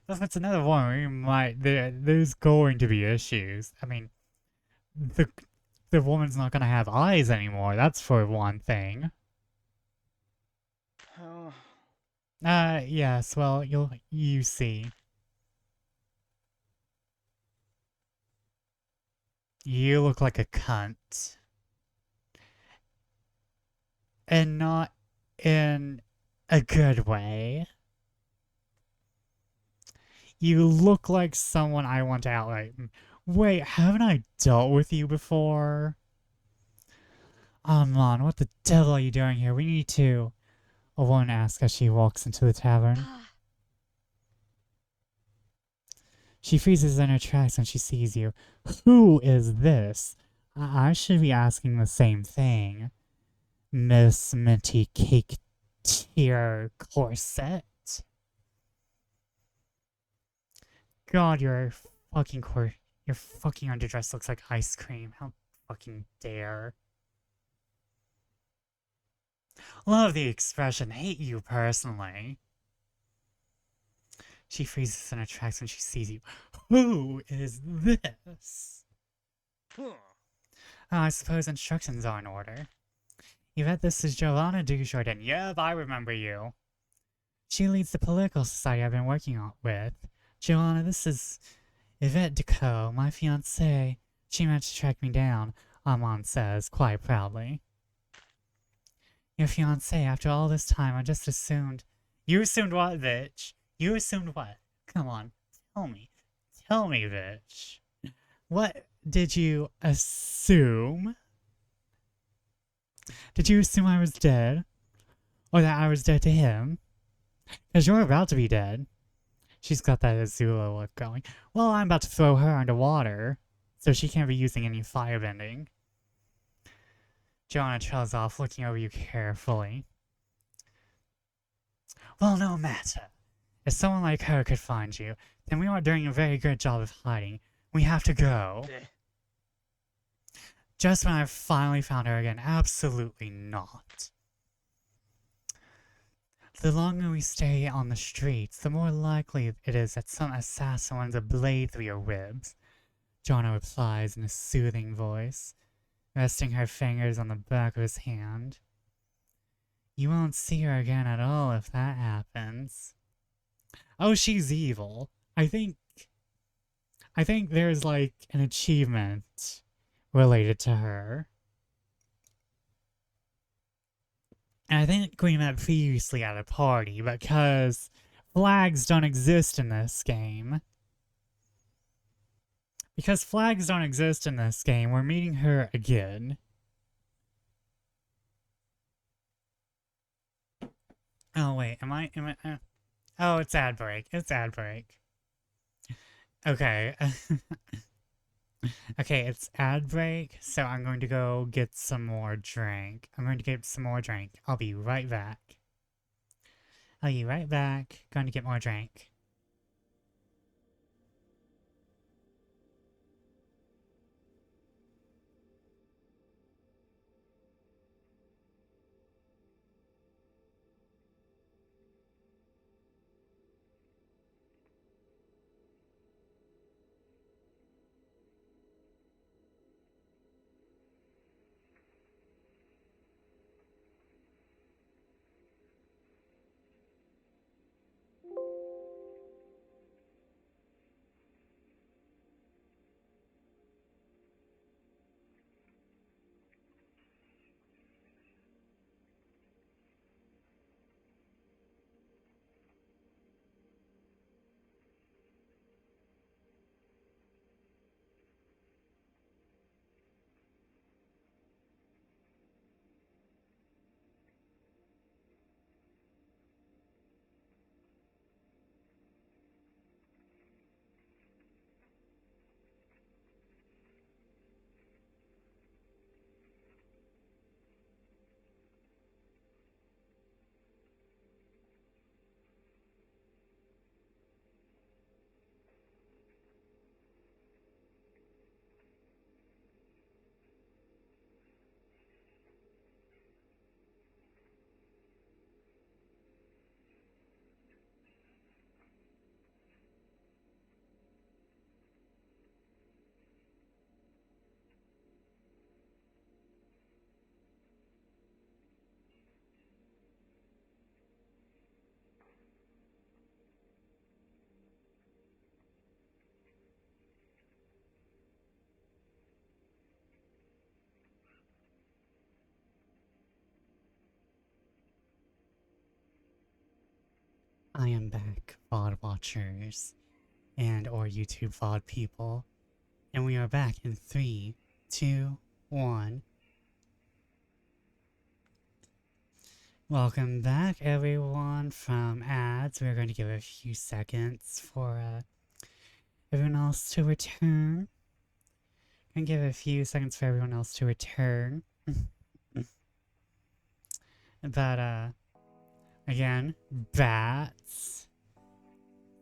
But if it's another one, there's going to be issues. I mean, the woman's not gonna have eyes anymore, that's for one thing. Yes, well, you see. You look like a cunt. And not in a good way. You look like someone I want to outright. Wait, haven't I dealt with you before? Amon, what the devil are you doing here? We need to. A woman asks as she walks into the tavern. She freezes in her tracks when she sees you. Who is this? I should be asking the same thing. Miss Minty Cake Tier Corset? God, your fucking underdress looks like ice cream. How fucking dare. Love the expression, hate you personally. She freezes in her tracks when she sees you. Who is this? Oh, I suppose instructions are in order. Yvette, this is Joanna Dujardin. Yep, I remember you. She leads the political society I've been working with. Joanna, this is Yvette Decaux, my fiancée. She managed to track me down, Armand says, quite proudly. Your fiancé, after all this time, I just assumed. You assumed what, bitch? You assumed what? Come on, tell me. Tell me, bitch. What did you assume? Did you assume I was dead? Or that I was dead to him? Because you're about to be dead. She's got that Azula look going. Well, I'm about to throw her underwater, so she can't be using any firebending. Joanna trails off, looking over you carefully. Well, no matter. If someone like her could find you, then we aren't doing a very good job of hiding. We have to go. Just when I finally found her again, absolutely not. The longer we stay on the streets, the more likely it is that some assassin runs a blade through your ribs, Joanna replies in a soothing voice, resting her fingers on the back of his hand. You won't see her again at all if that happens. Oh, she's evil. I think there's like an achievement related to her. And I think we met previously at a party because flags don't exist in this game. Because flags don't exist in this game, we're meeting her again. Oh wait, am I oh, it's ad break. It's ad break. Okay. Okay, it's ad break, so I'm going to go get some more drink. I'll be right back. Going to get more drink. I am back, VOD watchers, and or YouTube VOD people, and we are back in 3, 2, 1. Welcome back, everyone, from ads. We're going to give a few seconds for everyone else to return. Gonna give it a few seconds for everyone else to return. But, again, bats.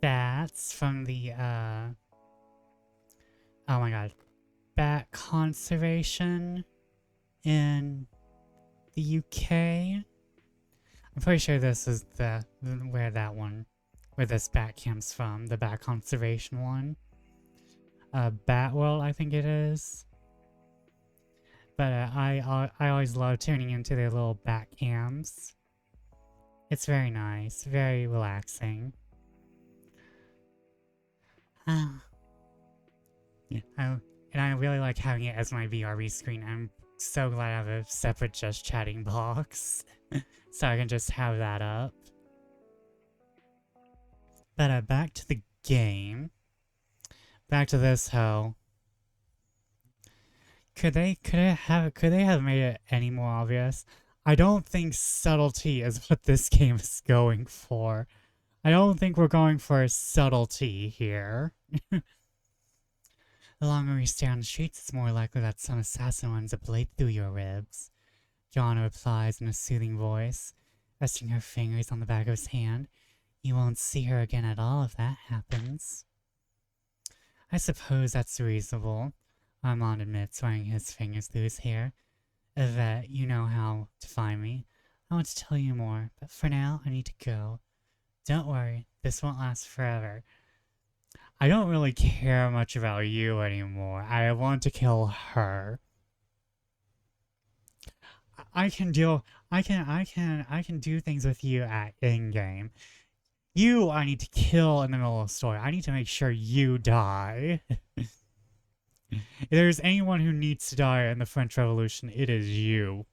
Bats from the, oh my god. Bat conservation in the UK. I'm pretty sure this is where this bat camp's from, the bat conservation one. Bat World, I think it is. But I always love tuning into their little bat cams. It's very nice, very relaxing. Yeah, and I really like having it as my VRV screen. I'm so glad I have a separate just chatting box, so I can just have that up. But back to the game. Back to this hoe. Could they have made it any more obvious? I don't think subtlety is what this game is going for. I don't think we're going for subtlety here. The longer we stay on the streets, it's more likely that some assassin runs a blade through your ribs. Joanna replies in a soothing voice, resting her fingers on the back of his hand. You won't see her again at all if that happens. I suppose that's reasonable, Armand admits, running his fingers through his hair. Yvette, you know how to find me. I want to tell you more, but for now, I need to go. Don't worry, this won't last forever. I don't really care much about you anymore. I want to kill her. I can do things with you at in-game. You, I need to kill in the middle of the story. I need to make sure you die. If there's anyone who needs to die in the French Revolution, it is you.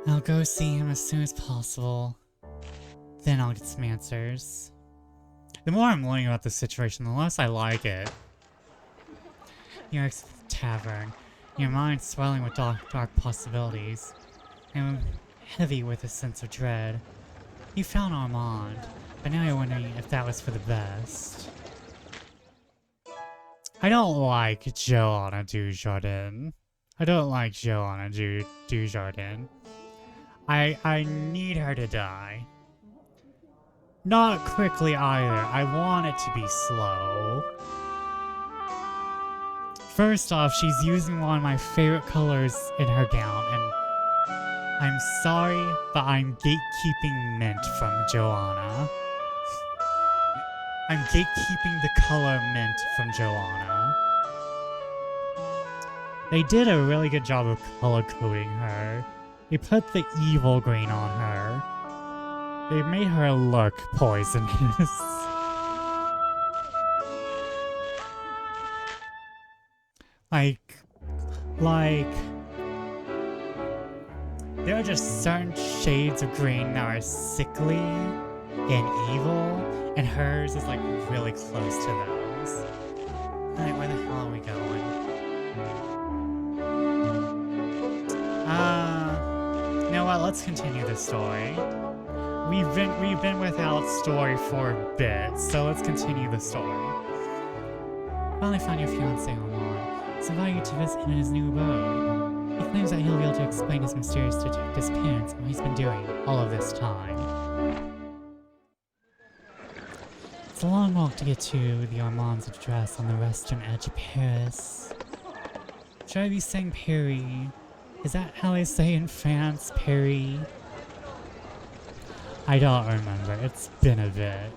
I'll go see him as soon as possible. Then I'll get some answers. The more I'm learning about this situation, the less I like it. You exit the tavern, your mind swelling with dark possibilities, and heavy with a sense of dread. You found Armand, but now you're wondering if that was for the best. I don't like Joanna Dujardin. I don't like Joanna Dujardin. I need her to die. Not quickly either. I want it to be slow. First off, she's using one of my favorite colors in her gown, and I'm sorry, but I'm gatekeeping mint from Joanna. I'm gatekeeping the color mint from Joanna. They did a really good job of color coding her. They put the evil green on her. They made her look poisonous. Like, there are just certain shades of green that are sickly and evil, and hers is like really close to those. Alright, where the hell are we going? You know what? Let's continue the story. We've been without story for a bit, so let's continue the story. Finally found your fiancé, Armand. So invite you to visit him in his new abode. He claims that he'll be able to explain his mysterious disappearance and what he's been doing all of this time. It's a long walk to get to the Armand's address on the western edge of Paris. Should I be saying Paris? Is that how they say in France, Paris? I don't remember. It's been a bit.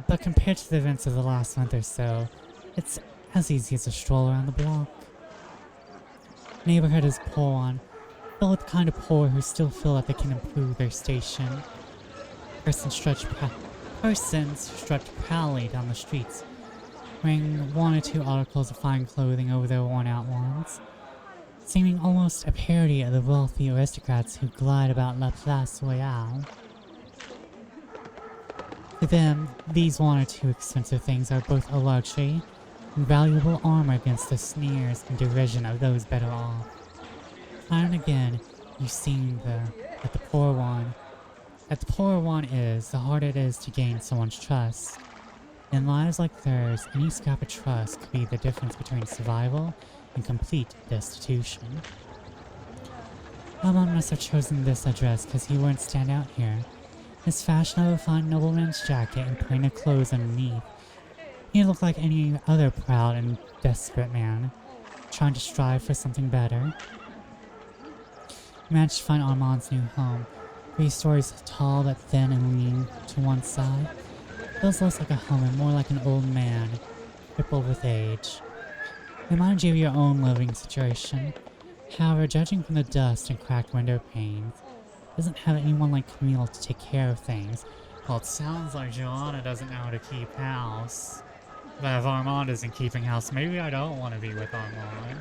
But compared to the events of the last month or so, it's as easy as a stroll around the block. The neighborhood is poor one, filled with the kind of poor who still feel that they can improve their station. Persons strut proudly down the streets, wearing one or two articles of fine clothing over their worn-out ones, seeming almost a parody of the wealthy aristocrats who glide about La Place Royale. To them, these one or two expensive things are both a luxury and valuable armor against the sneers and derision of those better off. Time and again, You've seen that the poor one is, the harder it is to gain someone's trust. In lives like theirs, any scrap of trust could be the difference between survival and complete destitution. Armand must have chosen this address because he wouldn't stand out here. His fashionable fine nobleman's jacket and plain of clothes underneath. He looked like any other proud and desperate man, trying to strive for something better. He managed to find Armand's new home. 3 stories tall but thin and lean to one side. It feels less like a home and more like an old man, crippled with age. It reminds you of your own living situation. However, judging from the dust and cracked window panes, it doesn't have anyone like Camille to take care of things. Well, it sounds like Joanna doesn't know how to keep house. But if Armand isn't keeping house, maybe I don't want to be with Armand.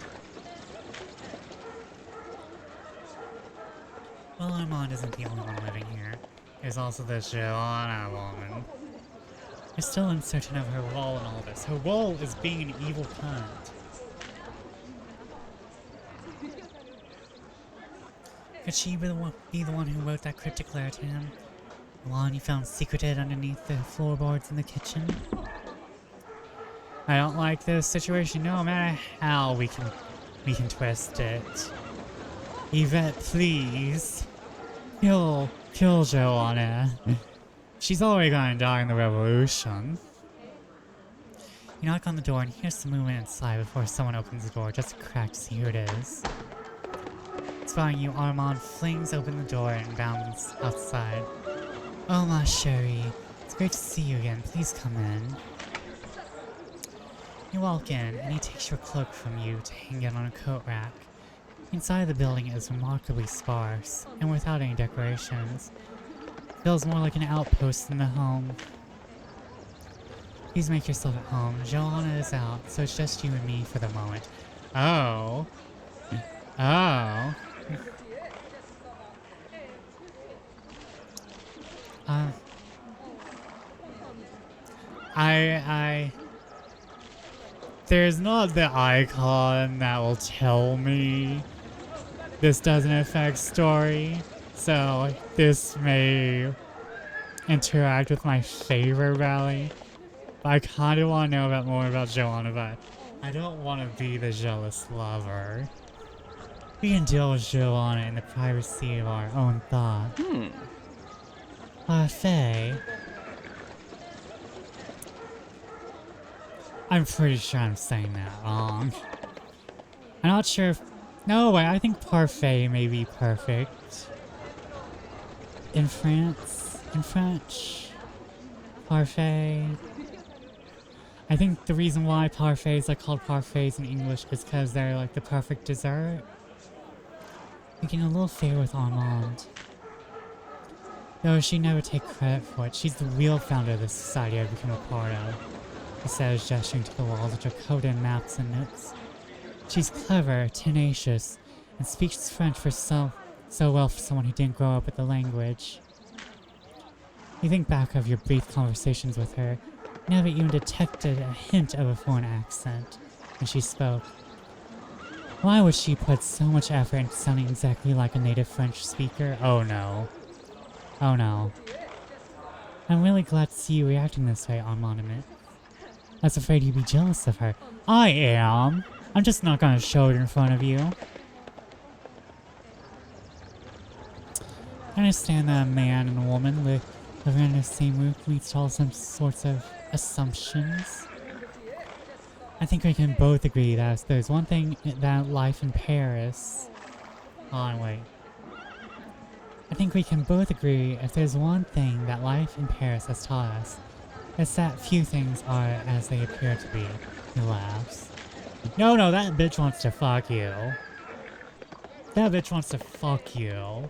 Well, Armand isn't the only one living here. There's also this Joanna woman. We're still uncertain of her role in all this. Her role is being an evil cunt. Could she be the one who wrote that cryptic letter to him? The one you found secreted underneath the floorboards in the kitchen? I don't like this situation no matter how we can twist it. Yvette, please. Kill Joanna. She's already gonna die in the revolution. You knock on the door and hear some movement inside before someone opens the door, just a crack to see who it is. Spying you, Armand flings open the door and bounds outside. Oh, ma chérie. It's great to see you again. Please come in. You walk in, and he takes your cloak from you to hang it on a coat rack. Inside the building is remarkably sparse, and without any decorations. It feels more like an outpost than a home. Please make yourself at home. Joanna is out, so it's just you and me for the moment. Oh. Oh. There's not the icon that will tell me this doesn't affect story, so this may interact with my favorite rally. But I kind of want to know more about Joanna, but I don't want to be the jealous lover. We can deal with Joanna in the privacy of our own thoughts. Faye. I'm pretty sure I'm saying that wrong. I'm not sure if... No, wait, I think parfait may be perfect. In France? In French? Parfait? I think the reason why parfaits are called parfaits in English is because they're like the perfect dessert. We're getting a little fair with Armand. Though she never take credit for it, she's the real founder of the society I've become a part of. He says, gesturing to the walls which are covered in maps and notes. She's clever, tenacious, and speaks French so well for someone who didn't grow up with the language. You think back of your brief conversations with her, you never even detected a hint of a foreign accent when she spoke. Why would she put so much effort into sounding exactly like a native French speaker? Oh no. Oh no. I'm really glad to see you reacting this way, Armand. I was afraid you'd be jealous of her. I am! I'm just not gonna show it in front of you. I understand that a man and a woman living under the same roof leads to all some sorts of assumptions. I think we can both agree that if there's one thing that life in Paris... Hold on, wait. I think we can both agree if there's one thing that life in Paris has taught us, it's that few things are as they appear to be. He laughs. No, that bitch wants to fuck you. That bitch wants to fuck you.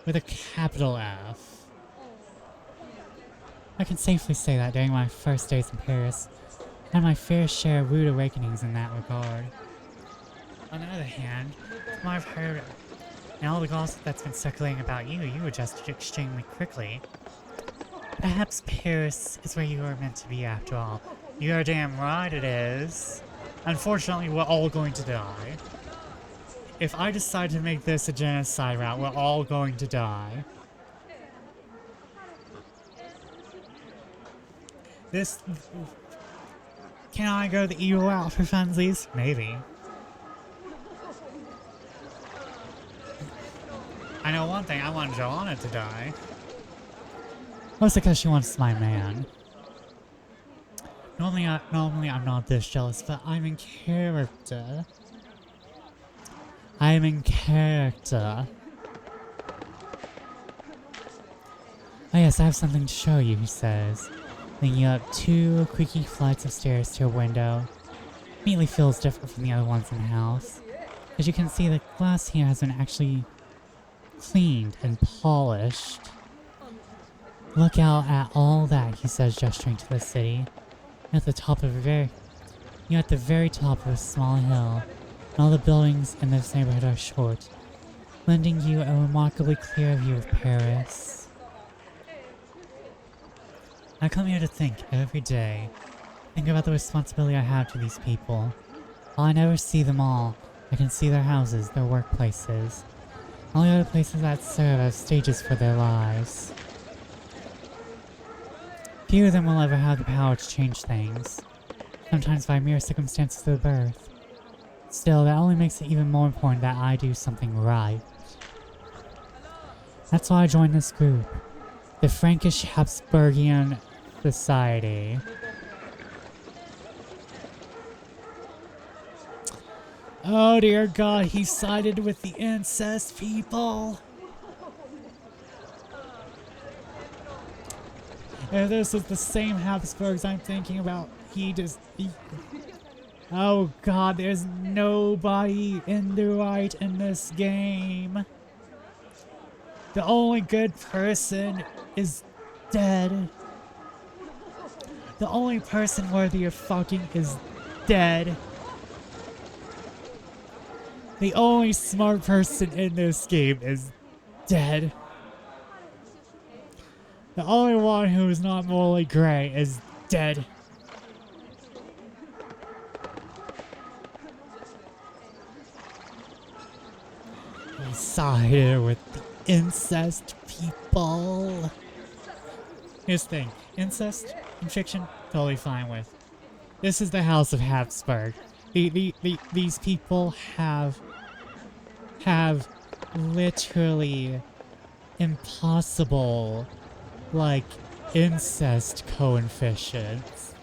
With a capital F. I can safely say that during my first days in Paris, I had my fair share of rude awakenings in that regard. On the other hand, from what I've heard, and all the gossip that's been circulating about you, you adjusted extremely quickly. Perhaps Paris is where you are meant to be after all. You're damn right it is. Unfortunately, we're all going to die. If I decide to make this a genocide route, we're all going to die. This... Can I go the evil route for funsies? Maybe. I know one thing, I want Joanna to die. Mostly because she wants my man. Normally I'm not this jealous, but I'm in character. I'm in character. Oh yes, I have something to show you, he says, leading you up 2 creaky flights of stairs to a window. Immediately feels different from the other ones in the house. As you can see, the glass here has been actually cleaned and polished. Look out at all that, he says, gesturing to the city. You're at the very top of a small hill, and all the buildings in this neighborhood are short, lending you a remarkably clear view of Paris. I come here to think every day, think about the responsibility I have to these people. While I never see them all, I can see their houses, their workplaces, all the other places that serve as stages for their lives. Few of them will ever have the power to change things, sometimes by mere circumstances of their birth. Still, that only makes it even more important that I do something right. That's why I joined this group, the Frankish Habsburgian Society. Oh dear God, he sided with the incest people! If this is the same Habsburgs I'm thinking about, oh God, there's nobody in the right in this game. The only good person is dead. The only person worthy of fucking is dead. The only smart person in this game is dead. The only one who is not morally gray is dead. He sided with the incest people. Here's the thing. Incest in fiction, totally fine with. This is the House of Habsburg. These people have literally impossible, like, incest coefficients.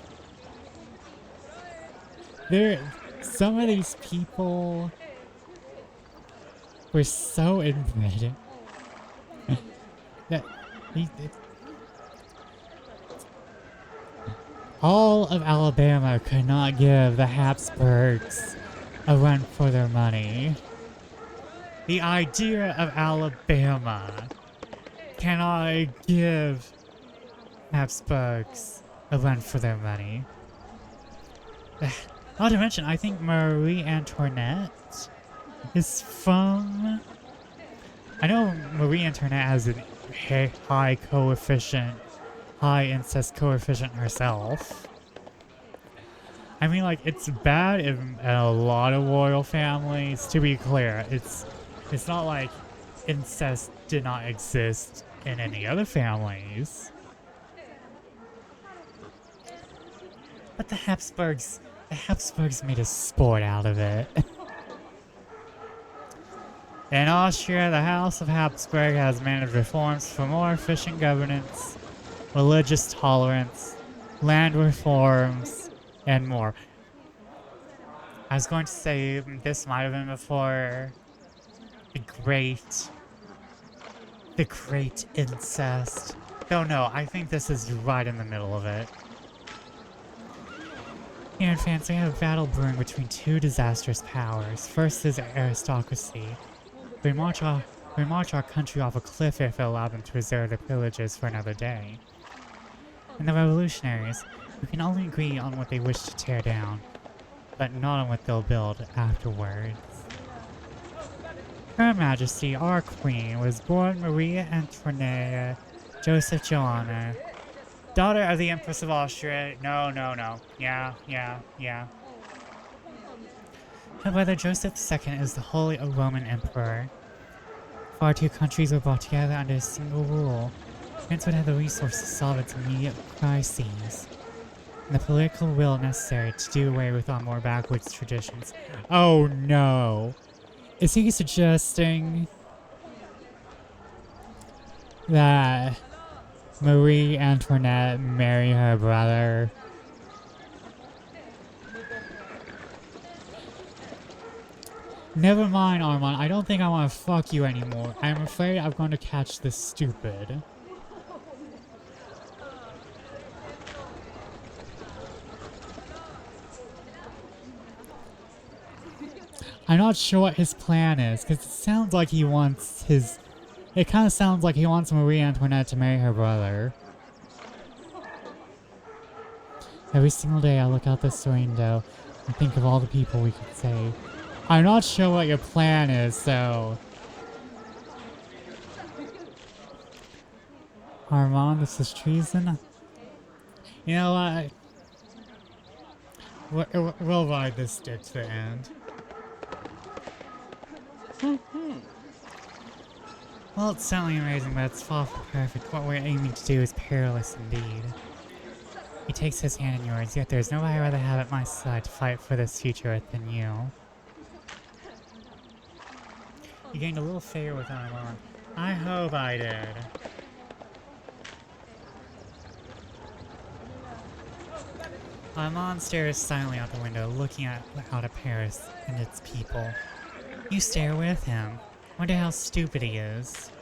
Some of these people were so inbred that all of Alabama could not give the Habsburgs a run for their money. The idea of Alabama cannot give Habsburgs a run for their money. Not to mention, I think Marie Antoinette is from... I know Marie Antoinette has a high coefficient, high incest coefficient herself. I mean, like, it's bad in a lot of royal families. To be clear, it's not like incest did not exist in any other families. But the Habsburgs made a sport out of it. In Austria, the House of Habsburg has managed reforms for more efficient governance, religious tolerance, land reforms, and more. I was going to say this might have been before the great incest. Don't know, I think this is right in the middle of it. Here in France, we have a battle brewing between 2 disastrous powers. First is aristocracy. We march our country off a cliff if it allowed them to reserve their privileges for another day. And the revolutionaries, who can only agree on what they wish to tear down, but not on what they'll build afterwards. Her Majesty, our Queen, was born Maria Antoinette Joseph Joanna, daughter of the Empress of Austria. No. Yeah. Her brother Joseph II is the Holy Roman Emperor. Far two countries were brought together under a single rule. France would have the resources to solve its immediate crises, and the political will necessary to do away with our more backwards traditions. Oh no! Is he suggesting that Marie Antoinette marry her brother? Never mind, Armand. I don't think I want to fuck you anymore. I'm afraid I'm going to catch this stupid. I'm not sure what his plan is, because it sounds like he wants his... It kind of sounds like he wants Marie Antoinette to marry her brother. Every single day I look out this window and think of all the people we could save. I'm not sure what your plan is, so... Armand, this is treason? You know what? We'll ride this dick to the end. Well, it's certainly amazing, but it's far from perfect. What we're aiming to do is perilous indeed. He takes his hand in yours, yet there's nobody I'd rather have at my side to fight for this future than you. You gained a little favor with Armand. I hope I did. Armand stares silently out the window, looking out at Paris and its people. You stare with him. Wonder how stupid he is.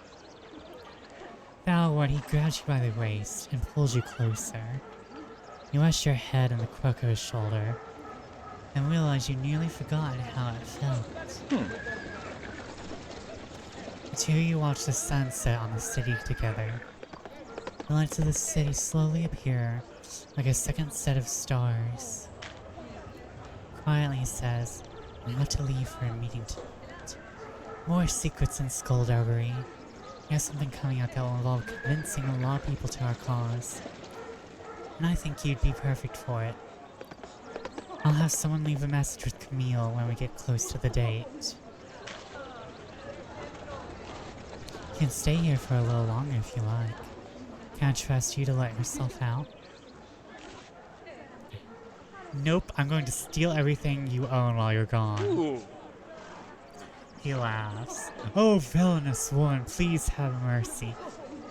Without a word, he grabs you by the waist and pulls you closer. You rest your head on the crook of his shoulder and realize you nearly forgotten how it felt. The two of you watch the sunset on the city together. The lights of the city slowly appear like a second set of stars. Quietly he says, "I'm about to leave for a meeting tonight. More secrets and skullduggery. We have something coming up that will involve convincing a lot of people to our cause. And I think you'd be perfect for it. I'll have someone leave a message with Camille when we get close to the date. You can stay here for a little longer if you like. Can I trust you to let yourself out?" Nope, I'm going to steal everything you own while you're gone. Ooh. He laughs. "Oh, villainous woman, please have mercy.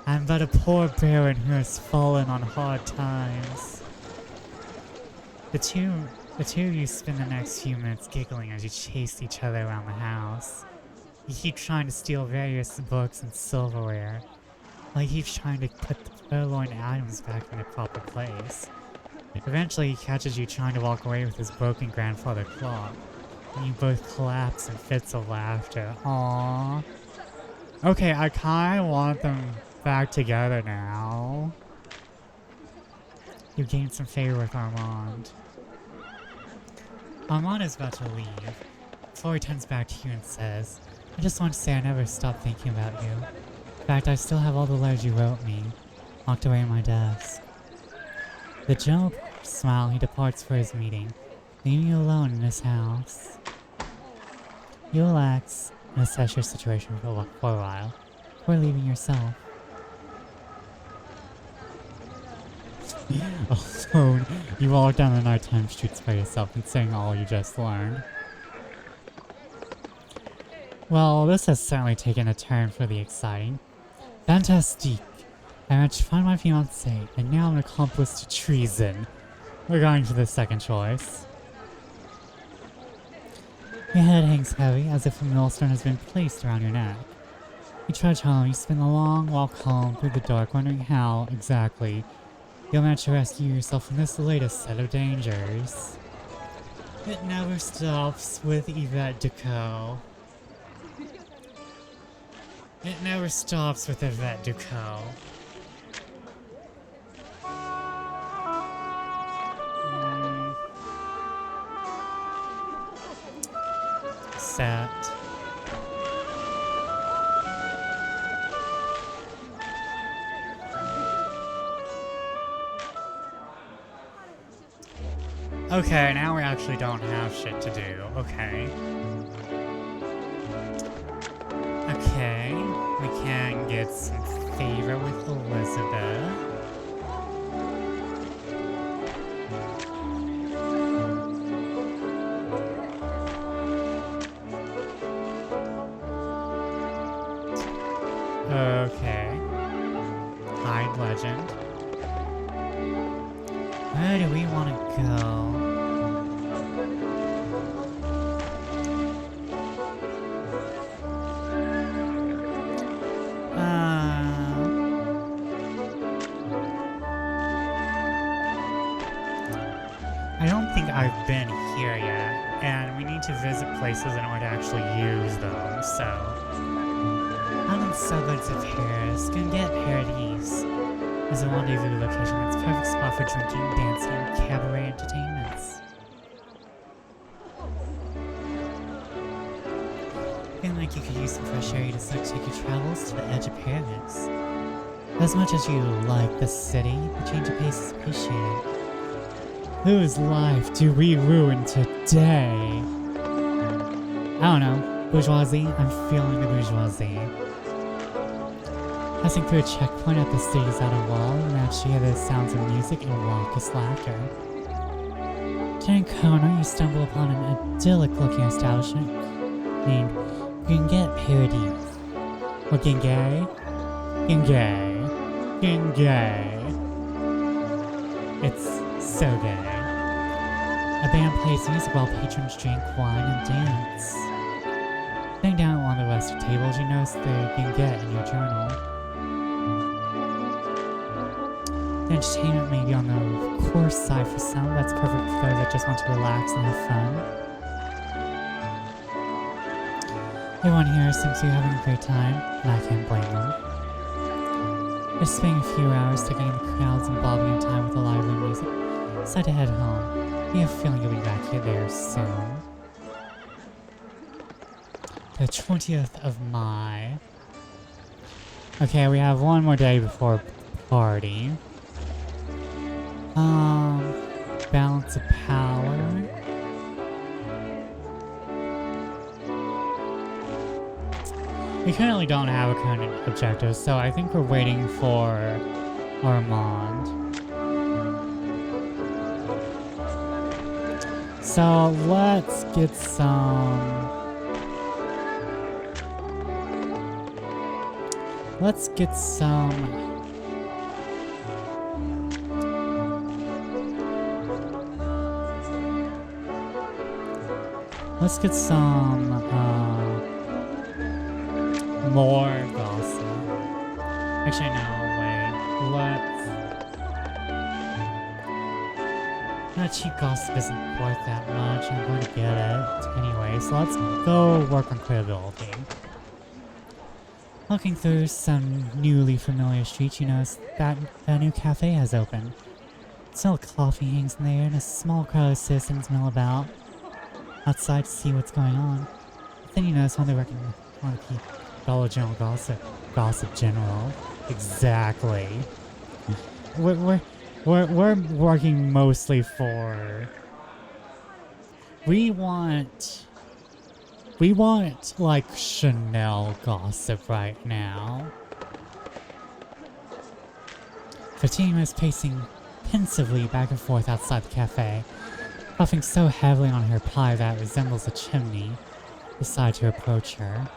I'm but a poor baron who has fallen on hard times." The two of you spend the next few minutes giggling as you chase each other around the house. You keep trying to steal various books and silverware, while he keeps trying to put the purloined items back in their proper place. Eventually, he catches you trying to walk away with his broken grandfather clock, and you both collapse in fits of laughter. Aww. Okay, I kinda want them back together now. You gained some favor with Armand. Armand is about to leave, before he turns back to you and says, "I just want to say I never stopped thinking about you. In fact, I still have all the letters you wrote me, locked away in my desk." With a gentle smile, he departs for his meeting, leaving you alone in his house. You relax and assess your situation for a while, before leaving yourself. Alone, you walk down the nighttime streets by yourself and saying all you just learned. Well, this has certainly taken a turn for the exciting. Fantastique! I managed to find my fiancé, and now I'm an accomplice to treason. We're going for the second choice. Your head hangs heavy, as if a millstone has been placed around your neck. You trudge home, you spend a long walk home through the dark, wondering how, exactly, you'll manage to rescue yourself from this latest set of dangers. It never stops with Yvette Ducot. It never stops with Yvette Ducot. Set. Okay, now we actually don't have shit to do. Okay. Okay, we can get some favor with Elizabeth. Okay. Hide legend. Where do we want to go? I don't think I've been here yet, and we need to visit places in order to actually use them, so... Out in the suburbs of Paris, Gunget Paradise is a rendezvous location that's a perfect spot for drinking, dancing, and cabaret entertainments. Feeling like you could use some fresh air to take your travels to the edge of Paris. As much as you like the city, the change of pace is appreciated. Whose life do we ruin today? I don't know. Bourgeoisie? I'm feeling the bourgeoisie. Passing through a checkpoint at the city's outer wall, you naturally hear the sounds of music and raucous laughter. Turning a corner, you stumble upon an idyllic-looking establishment named Gunget Paradise. Or Gingay? Gingay. It's so good. A band plays music while patrons drink wine and dance. Sitting down at one of the rest of tables, you notice the Gunget in your journal. The entertainment may be on the coarse side for some, that's perfect for those that just want to relax and have fun. Everyone here seems to be having a great time, and I can't blame them. They're spending a few hours taking in the crowds and bobbing in time with the lively music. Decide to head home. You have a feeling you'll be back here there soon. The 20th of May. Okay, we have one more day before party. Balance of power. We currently don't have a current objective, so I think we're waiting for Armand. So let's get some... Let's get some... more gossip. Actually, no, wait. Cheap gossip isn't worth that much. I'm going to get it anyway, so let's go work on credibility. Looking through some newly familiar streets, you notice that a new cafe has opened. A smell of coffee hangs in the air, and a small crowd of citizens mill about outside to see what's going on. But then you notice one of the Dollar General Gossip General. Exactly. We're working mostly for... We want like Chanel gossip right now. Fatima is pacing pensively back and forth outside the cafe, puffing so heavily on her pie that it resembles a chimney. Decide to approach her.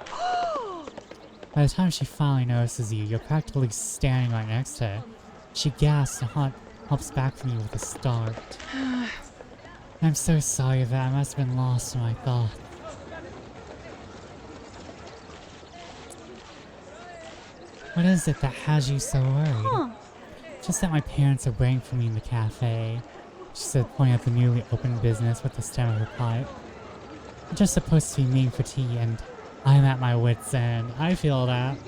By the time she finally notices you, you're practically standing right next to her. She gasps and hops back from you with a start. I'm so sorry that I must have been lost in my thoughts. What is it that has you so worried? Just that my parents are waiting for me in the cafe, she said, pointing at the newly opened business with the stem of her pipe. I'm just supposed to be meeting for tea, and I'm at my wit's end. I feel that.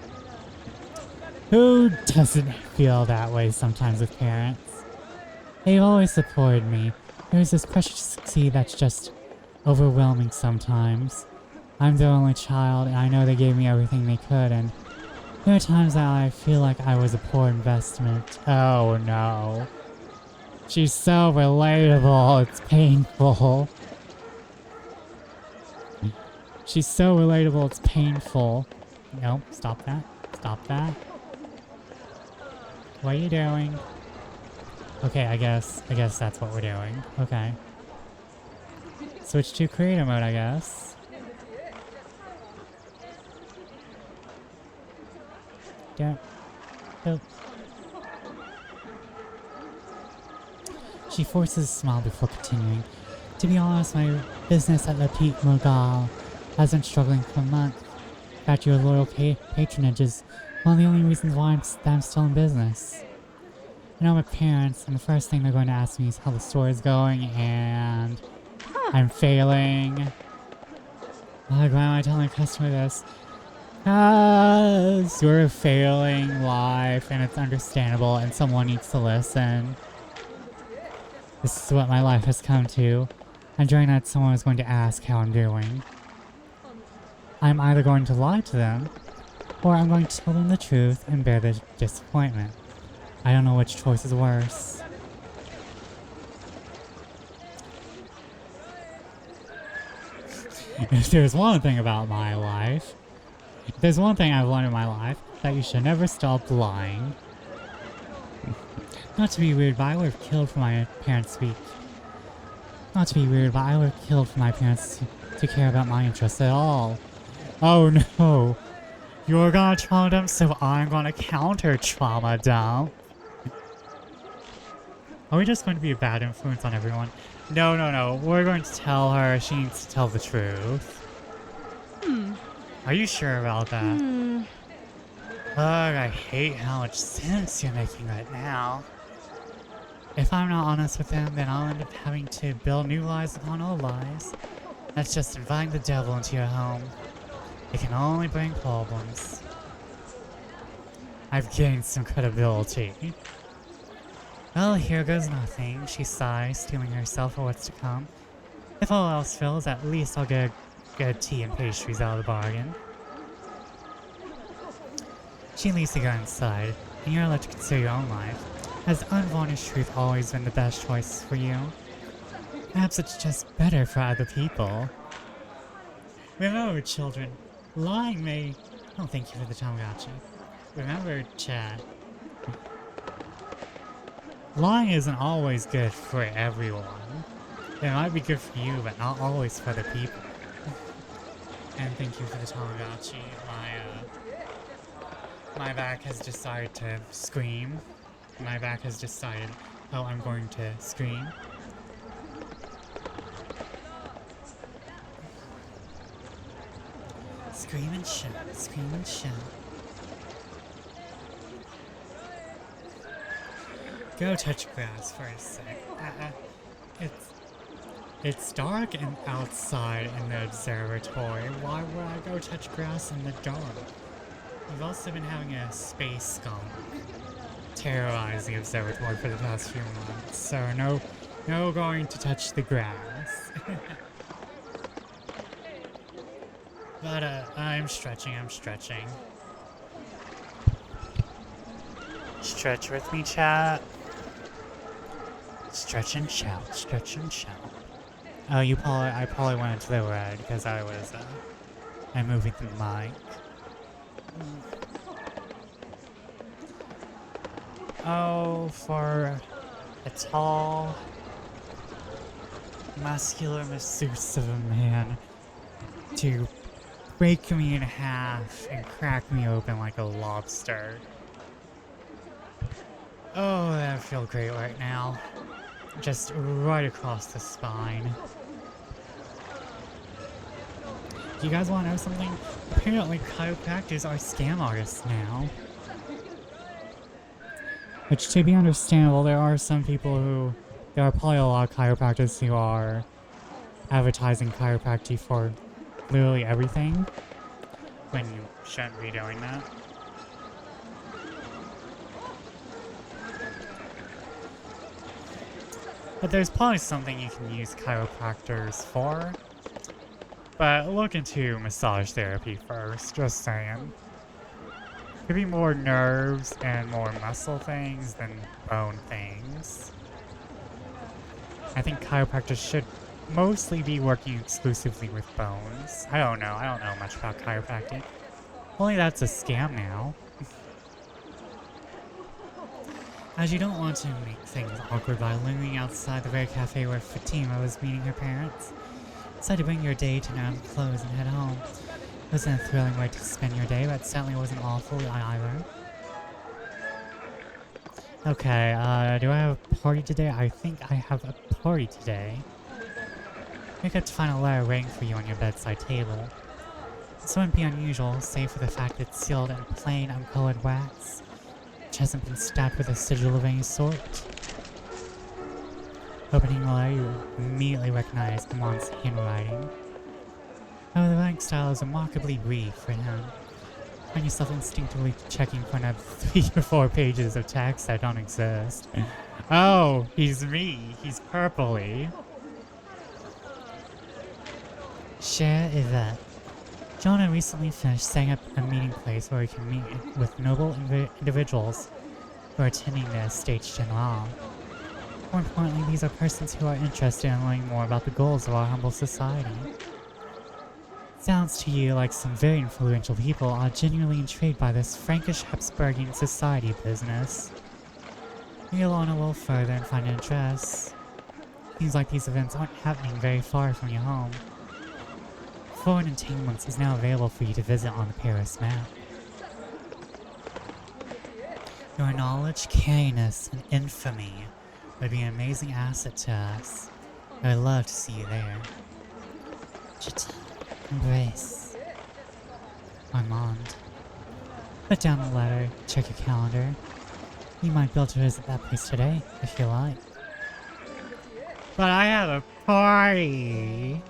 Who doesn't feel that way sometimes with parents? They've always supported me. There's this pressure to succeed that's just overwhelming sometimes. I'm their only child, and I know they gave me everything they could, and there are times that I feel like I was a poor investment. Oh no. She's so relatable, it's painful. She's so relatable, it's painful. Nope, stop that. Stop that. What are you doing? Okay, I guess that's what we're doing. Okay. Switch to creator mode, I guess. Yeah. Oh. She forces a smile before continuing. To be honest, my business at La Petite Mogale has been struggling for months. In fact, your loyal patronage is one of the only reasons why I'm still in business. I know my parents, and the first thing they're going to ask me is how the store is going, and I'm failing. Like, why am I telling a customer this? Because you're a failing life, and it's understandable, and someone needs to listen. This is what my life has come to. And during that, someone is going to ask how I'm doing. I'm either going to lie to them, or I'm going to tell them the truth and bear the disappointment. I don't know which choice is worse. If there's one thing about my life, if there's one thing I've learned in my life, that you should never stop lying. Not to be weird, but I would have killed for my parents' speech. Not to be weird, but I would have killed for my parents to care about my interests at all. Oh no! You're gonna trauma dump, so I'm gonna counter trauma dump. Are we just going to be a bad influence on everyone? No, no, no. We're going to tell her she needs to tell the truth. Are you sure about that? Ugh, I hate how much sense you're making right now. If I'm not honest with them, then I'll end up having to build new lies upon old lies. That's just inviting the devil into your home. It can only bring problems. I've gained some credibility. Well, here goes nothing, she sighs, steeling herself for what's to come. If all else fails, at least I'll get good tea and pastries out of the bargain. She leaves to go inside, and you're allowed to consider your own life. Has unvarnished truth always been the best choice for you? Perhaps it's just better for other people. Remember, children, lying may... Oh, thank you for the Tamagotchi. Remember, chat. Lying isn't always good for everyone. It might be good for you, but not always for other people. And thank you for the Tamagotchi. My back has decided to scream. My back has decided, oh, I'm going to scream. Scream and shout, scream and shout. Go touch grass for a sec. It's dark and outside in the observatory. Why would I go touch grass in the dark? We've also been having a space skunk terrorize the observatory for the past few months, so no going to touch the grass. But I'm stretching. Stretch with me, chat. Stretch and shout, stretch and shout. Oh, I probably went into the red because I'm moving the mic. Oh, for a tall, muscular masseuse of a man to break me in half and crack me open like a lobster. Oh, that feels great right now. Just right across the spine. Do you guys want to know something? Apparently chiropractors are scam artists now. Which, to be understandable, there are probably a lot of chiropractors who are advertising chiropractic for literally everything, when you shouldn't be doing that. But there's probably something you can use chiropractors for. But look into massage therapy first, just saying. Could be more nerves and more muscle things than bone things. I think chiropractors should mostly be working exclusively with bones. I don't know much about chiropractic. Only that's a scam now. As you don't want to make things awkward by lingering outside the very cafe where Fatima was meeting her parents, decided to bring your day to down clothes and head home. It wasn't a thrilling way to spend your day, but certainly wasn't awful either. Okay, do I have a party today? I think I have a party today. Wake up to find a letter waiting for you on your bedside table. This wouldn't be unusual, save for the fact that it's sealed in plain, uncolored wax, which hasn't been stamped with a sigil of any sort. Opening the letter, you immediately recognize Amon's handwriting. However, the writing style is remarkably brief for him. Find yourself instinctively checking for another 3 or 4 pages of text that don't exist. Oh, he's me. He's purpley. Cher Yvette. Jonah recently finished setting up a meeting place where we can meet with noble individuals who are attending the Estates General. More importantly, these are persons who are interested in learning more about the goals of our humble society. Sounds to you like some very influential people are genuinely intrigued by this Frankish Habsburgian society business. You'll learn a little further and find an address. Seems like these events aren't happening very far from your home. Foreign Entanglements is now available for you to visit on the Paris map. Your knowledge, cariness, and infamy would be an amazing asset to us. I would love to see you there. Embrace. Armand. Put down the letter, check your calendar. You might be able to visit that place today, if you like. But I have a party!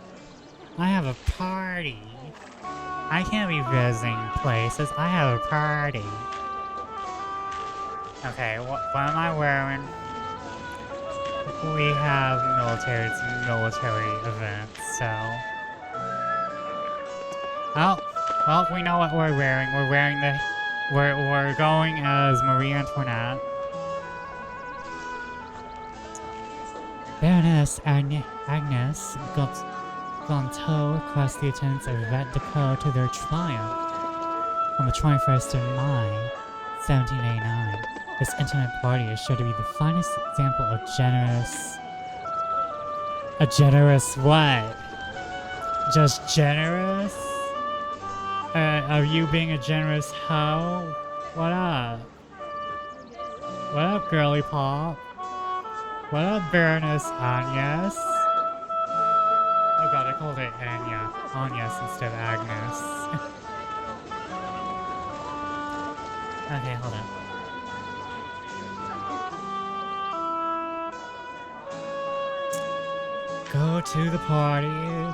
I have a party! I can't be visiting places, I have a party! Okay, what am I wearing? We have military events, so... Oh, well, we know what we're wearing. We're wearing the... We're going as Marie Antoinette. Baroness Agnes Gonteau requests the attendance of Yvette Decaux to their triumph on the 21st of May, 1789. This intimate party is sure to be the finest example of generous... A generous what? Just generous? Are you being a generous hoe? What up? What up, girly pop? What up, Baroness Agnes? Oh god, I called it Anya. Agnes instead of Agnes. Okay, hold on. Go to the party,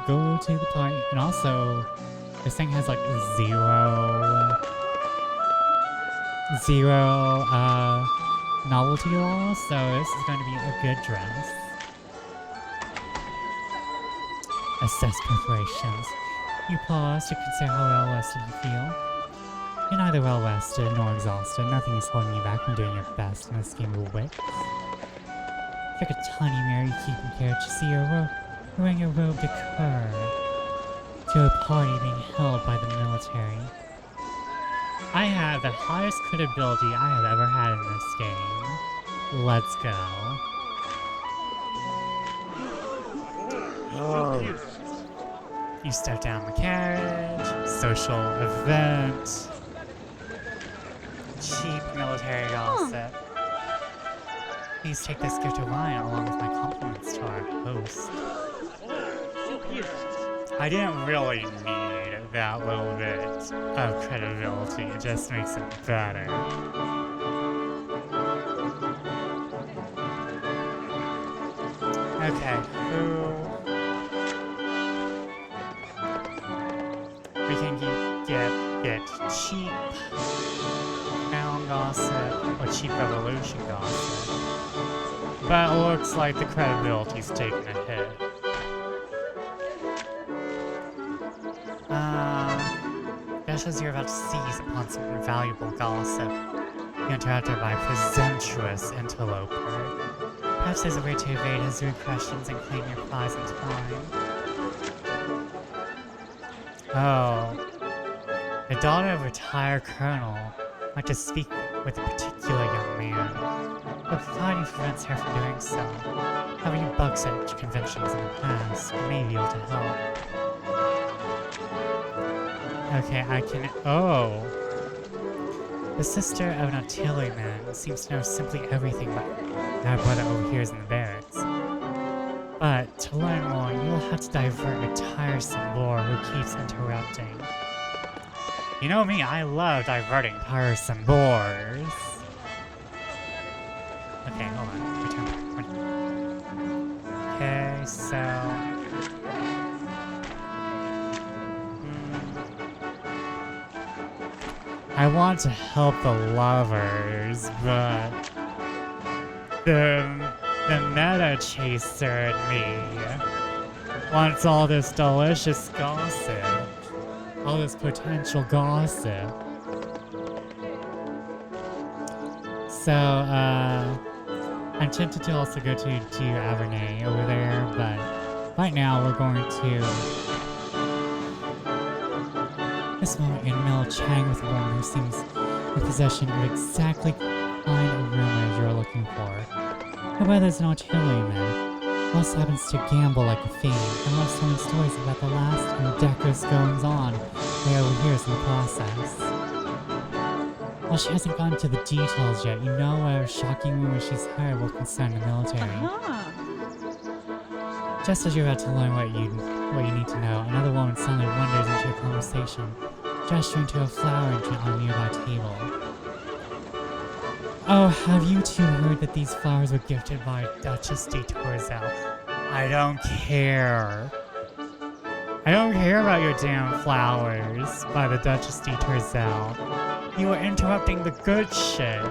go to the party. And also, this thing has like zero novelty law, so this is going to be a good dress. Assess preparations. You pause to consider how well rested you feel. You're neither well rested nor exhausted. Nothing is holding you back from doing your best in this game of wits. Like a tiny mirror you keep in care to see you're wearing your robe de coeur to a party being held by the military. I have the highest credibility I have ever had in this game. Let's go. Oh. You step down the carriage, social event, cheap military gossip. Please take this gift of wine along with my compliments to our host. I didn't really need that little bit of credibility, it just makes it better. Okay, we can get cheap town gossip or cheap revolution gossip. But it looks like the credibility's taking a hit. Just as you're about to seize upon some invaluable gossip, you're interrupted by a presumptuous interloper. Perhaps there's a way to evade his rude questions and claim your prize in time. Oh. The daughter of a retired colonel might just speak with a particular young man, but providing prevents her from doing so. Having you bucked at conventions in the past may be able to help. Okay, I can... Oh! The sister of an artilleryman seems to know simply everything but our brother overhears in the barracks. But to learn more, you will have to divert a tiresome bore who keeps interrupting. You know me, I love diverting tiresome bores. Okay, hold on. Return. Okay, so... I want to help the lovers, but... The meta chaser in me wants all this delicious gossip. All this potential gossip. So, I'm tempted to also go to Avernay over there, but right now we're going to... This moment in Mel chatting with a woman who seems in possession of exactly the kind of rumors you're looking for. Her brother's an artilleryman. Also happens to gamble like a fiend and loves telling stories about the last and decorous goings-on they overhears in the process. While she hasn't gotten to the details yet, you know what a shocking rumor she's heard will concern the military. Just as you're about to learn what you need to know, another woman suddenly wanders into a conversation, gesturing to a flower on a nearby table. Oh, have you two heard that these flowers were gifted by Duchess de Torzel? I don't care. I don't care about your damn flowers by the Duchess de Torzel. You are interrupting the good shit.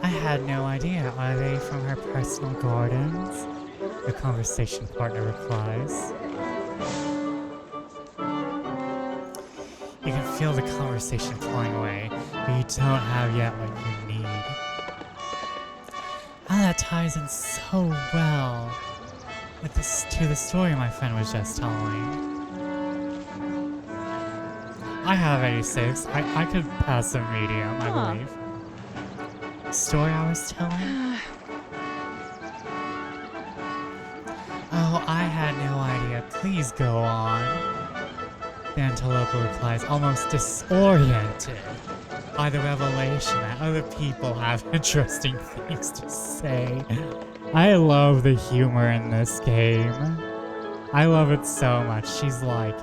I had no idea. Are they from her personal gardens? The conversation partner replies. You can feel the conversation flowing away, but you don't have yet what you need. Ah, that ties in so well with to the story my friend was just telling. I have 86. I could pass a medium, I believe. Story I was telling? Oh, I had no idea. Please go on. The antelope replies, almost disoriented by the revelation that other people have interesting things to say. I love the humor in this game. I love it so much. She's like,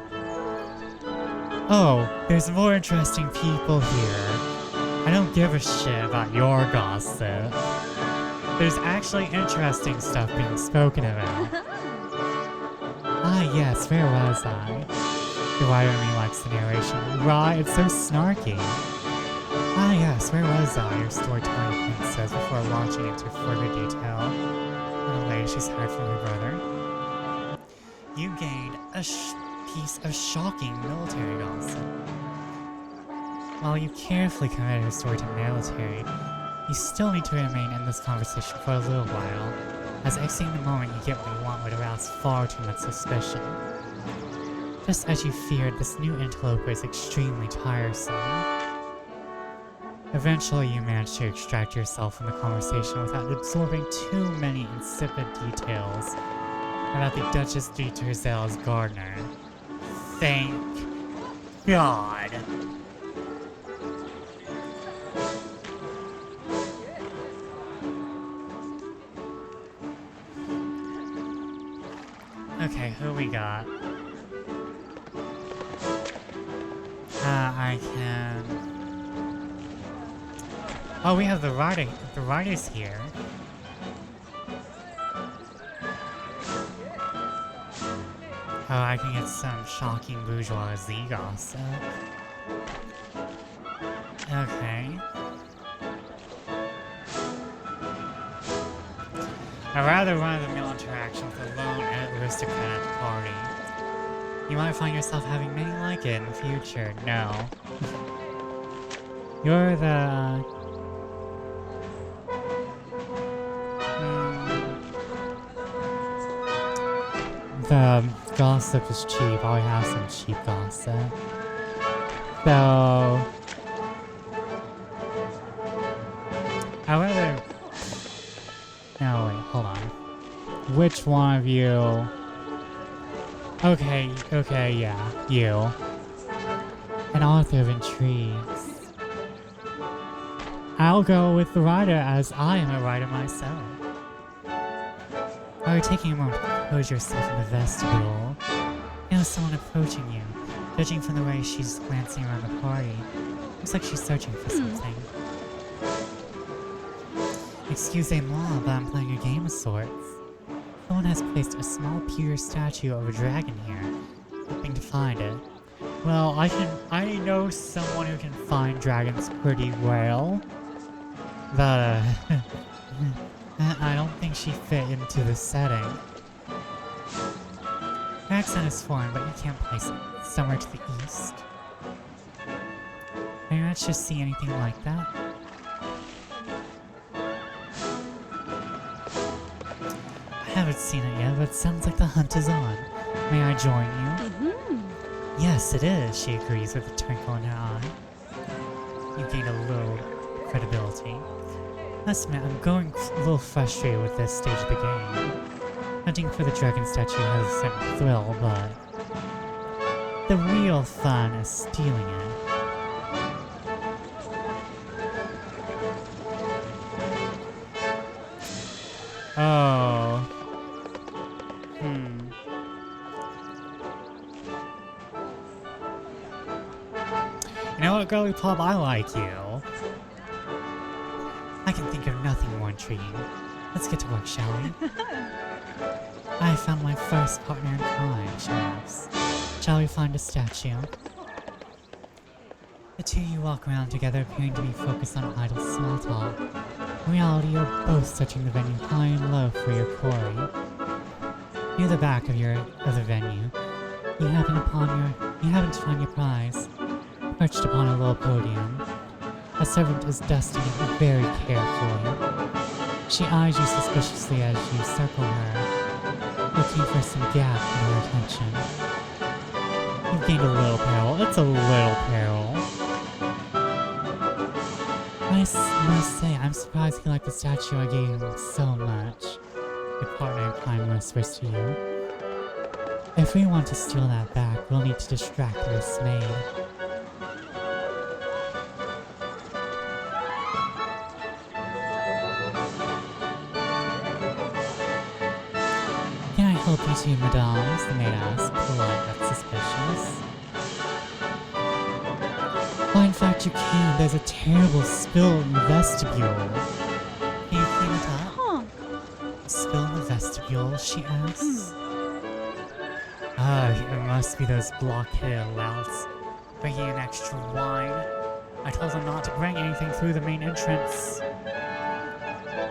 oh, there's more interesting people here. I don't give a shit about your gossip. There's actually interesting stuff being spoken about. Ah yes, where was I? The writer in me likes the narration. Right, it's so snarky. Ah yes, where was I? Your storytelling princess before launching into further detail. The lady she's hired from her brother. You gained a piece of shocking military gossip. While you carefully committed her story to the military, you still need to remain in this conversation for a little while, as exiting the moment you get what you want would arouse far too much suspicion. Just as you feared, this new interloper is extremely tiresome. Eventually, you manage to extract yourself from the conversation without absorbing too many insipid details about the Duchess de Torzel's gardener. Thank God. Okay, who we got? I can... Oh, we have the writers here. Oh, I can get some shocking bourgeoisie gossip. Okay. A rather run-of-the-mill interaction with a lone aristocrat at the party. You might find yourself having many like it in the future. No. You're the the gossip is cheap. I'll have some cheap gossip. So I rather. No, wait, hold on. Which one of you? Okay, yeah, you. An author of intrigues. I'll go with the writer, as I am a writer myself. While you're taking a moment to compose yourself in the vestibule, you know someone approaching you. Judging from the way she's glancing around the party, looks like she's searching for something. Excusez-moi, but I'm playing a game of sorts. Someone has placed a small pewter statue of a dragon here, hoping to find it. Well, I know someone who can find dragons pretty well, but I don't think she fit into the setting. Her accent is foreign, but you can't place it somewhere to the east. Have you managed to see anything like that? I haven't seen it yet, but it sounds like the hunt is on. May I join you? Yes, it is, she agrees with a twinkle in her eye. You gained a little credibility. Must admit, I'm going a little frustrated with this stage of the game. Hunting for the dragon statue has a certain thrill, but the real fun is stealing it. Oh. You know what, girly pop? I like you. I can think of nothing more intriguing. Let's get to work, shall we? I found my first partner in crime, she laughs. Shall we find a statue? The two of you walk around together, appearing to be focused on idle small talk. In reality, you're both searching the venue high and low for your quarry. Near the back of the venue, you happen to find your prize, perched upon a little podium. A servant is dusting it very carefully. She eyes you suspiciously as you circle her, looking for some gap in her attention. You've gained a little peril. It's a little peril. I must say, I'm surprised he liked the statue I gave him so much. Your partner in crime whispers to you. If we want to steal that back, we'll need to distract this maid. Can I help you two, madams? The maid asks, polite but suspicious. Oh, in fact you can. There's a terrible spill in the vestibule. Can you clean it up? A spill in the vestibule, she asks. It must be those blockheaded louts bringing in extra wine. I told them not to bring anything through the main entrance.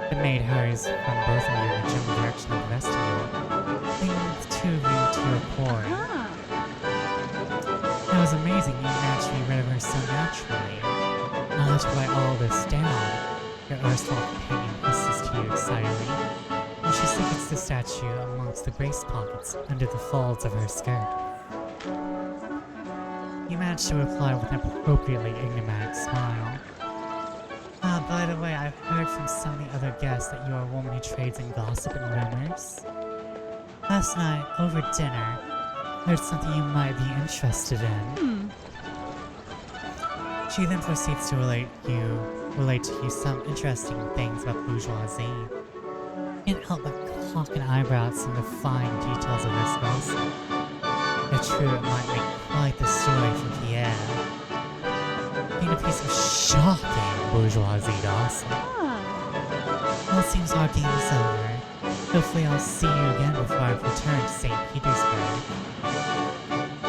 The maid hurries from both of you in the general direction of the vestibule, bringing the two of you to your quarry. That was amazing, you managed to be rid of her so naturally. I'll have to write all this down. Your erstwhile companion hisses to you excitedly, and she secrets the statue amongst the grace pockets under the folds of her skirt. You manage to reply with an appropriately enigmatic smile. By the way, I've heard from some of the other guests that you're a woman who trades in gossip and rumors. Last night, over dinner, I heard something you might be interested in. She then proceeds to relate to you some interesting things about bourgeoisie. Can't help but cock an eyebrow at some of the fine details of this gossip. If true, it might make quite the story for Pierre. Being a piece of shocking bourgeoisie gossip. Well, it seems our game is over. Hopefully I'll see you again before I return to St. Petersburg.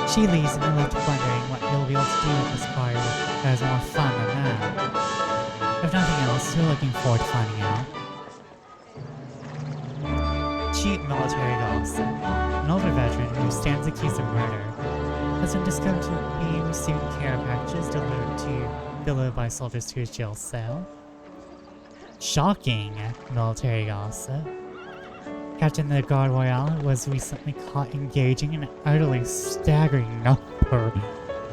She leaves and you're left wondering what you'll be able to do with this party that is more fun than that. If nothing else, you're looking forward to finding out. Cheap military gossip. An older veteran who stands accused of murder has been discovered to be receiving care packages delivered by soldiers to his jail cell. Shocking military gossip. Captain the Guard Royale was recently caught engaging in an utterly staggering number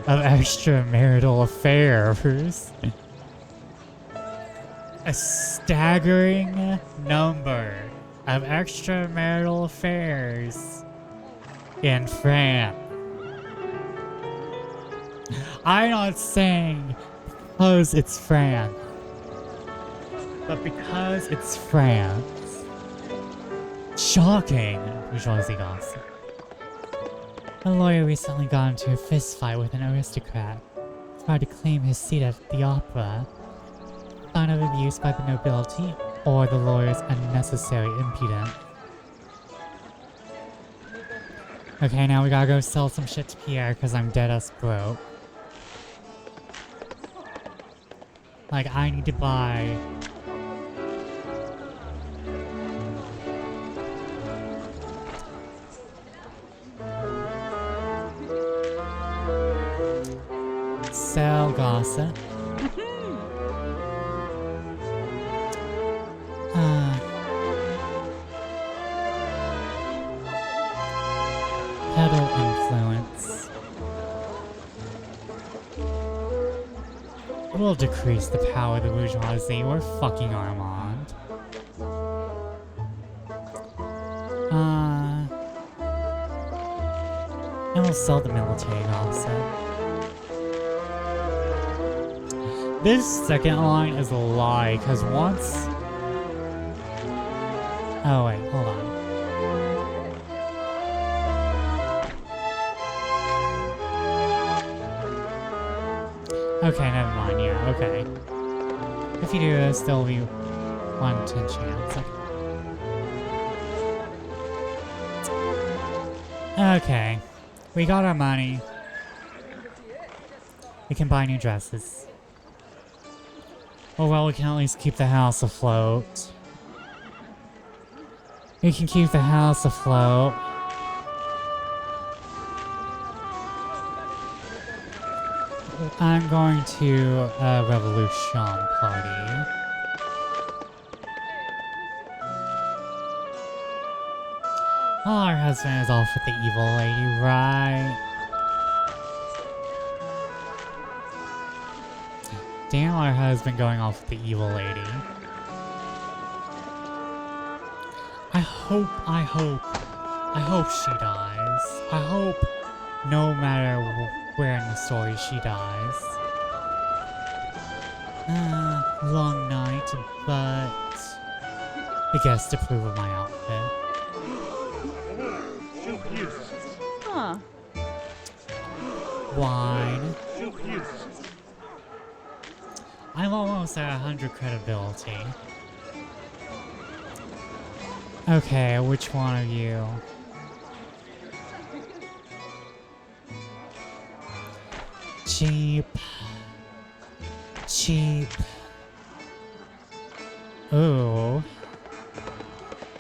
of extramarital affairs. A staggering number of extramarital affairs in France. I'm not saying because it's France, but because it's France. Shocking, bourgeoisie gossip. A lawyer recently got into a fistfight with an aristocrat, tried to claim his seat at the opera. Sign of abuse by the nobility, or the lawyer's unnecessary impudence. Okay, now we gotta go sell some shit to Pierre because I'm dead as broke. Like, I need to buy... Sell gossip. Pedal influence. We'll decrease the power of the bourgeoisie. We're fucking Armand. And we'll sell the military gossip. This second line is a lie, because once... Oh wait, hold on. Okay, never mind, yeah, okay. If you do, there'll still be 1 in 10 chance. Okay. We got our money. We can buy new dresses. Oh well, we can at least keep the house afloat. We can keep the house afloat. I'm going to a revolution party. Oh, our husband is off with the evil lady, right? Damn, our husband going off with the evil lady. I hope she dies. I hope no matter where in the story she dies. Long night, but the guests approve of my outfit.
Huh.
Wine. I'm almost at 100 credibility. Okay, which one of you? Cheap. Cheap. Ooh.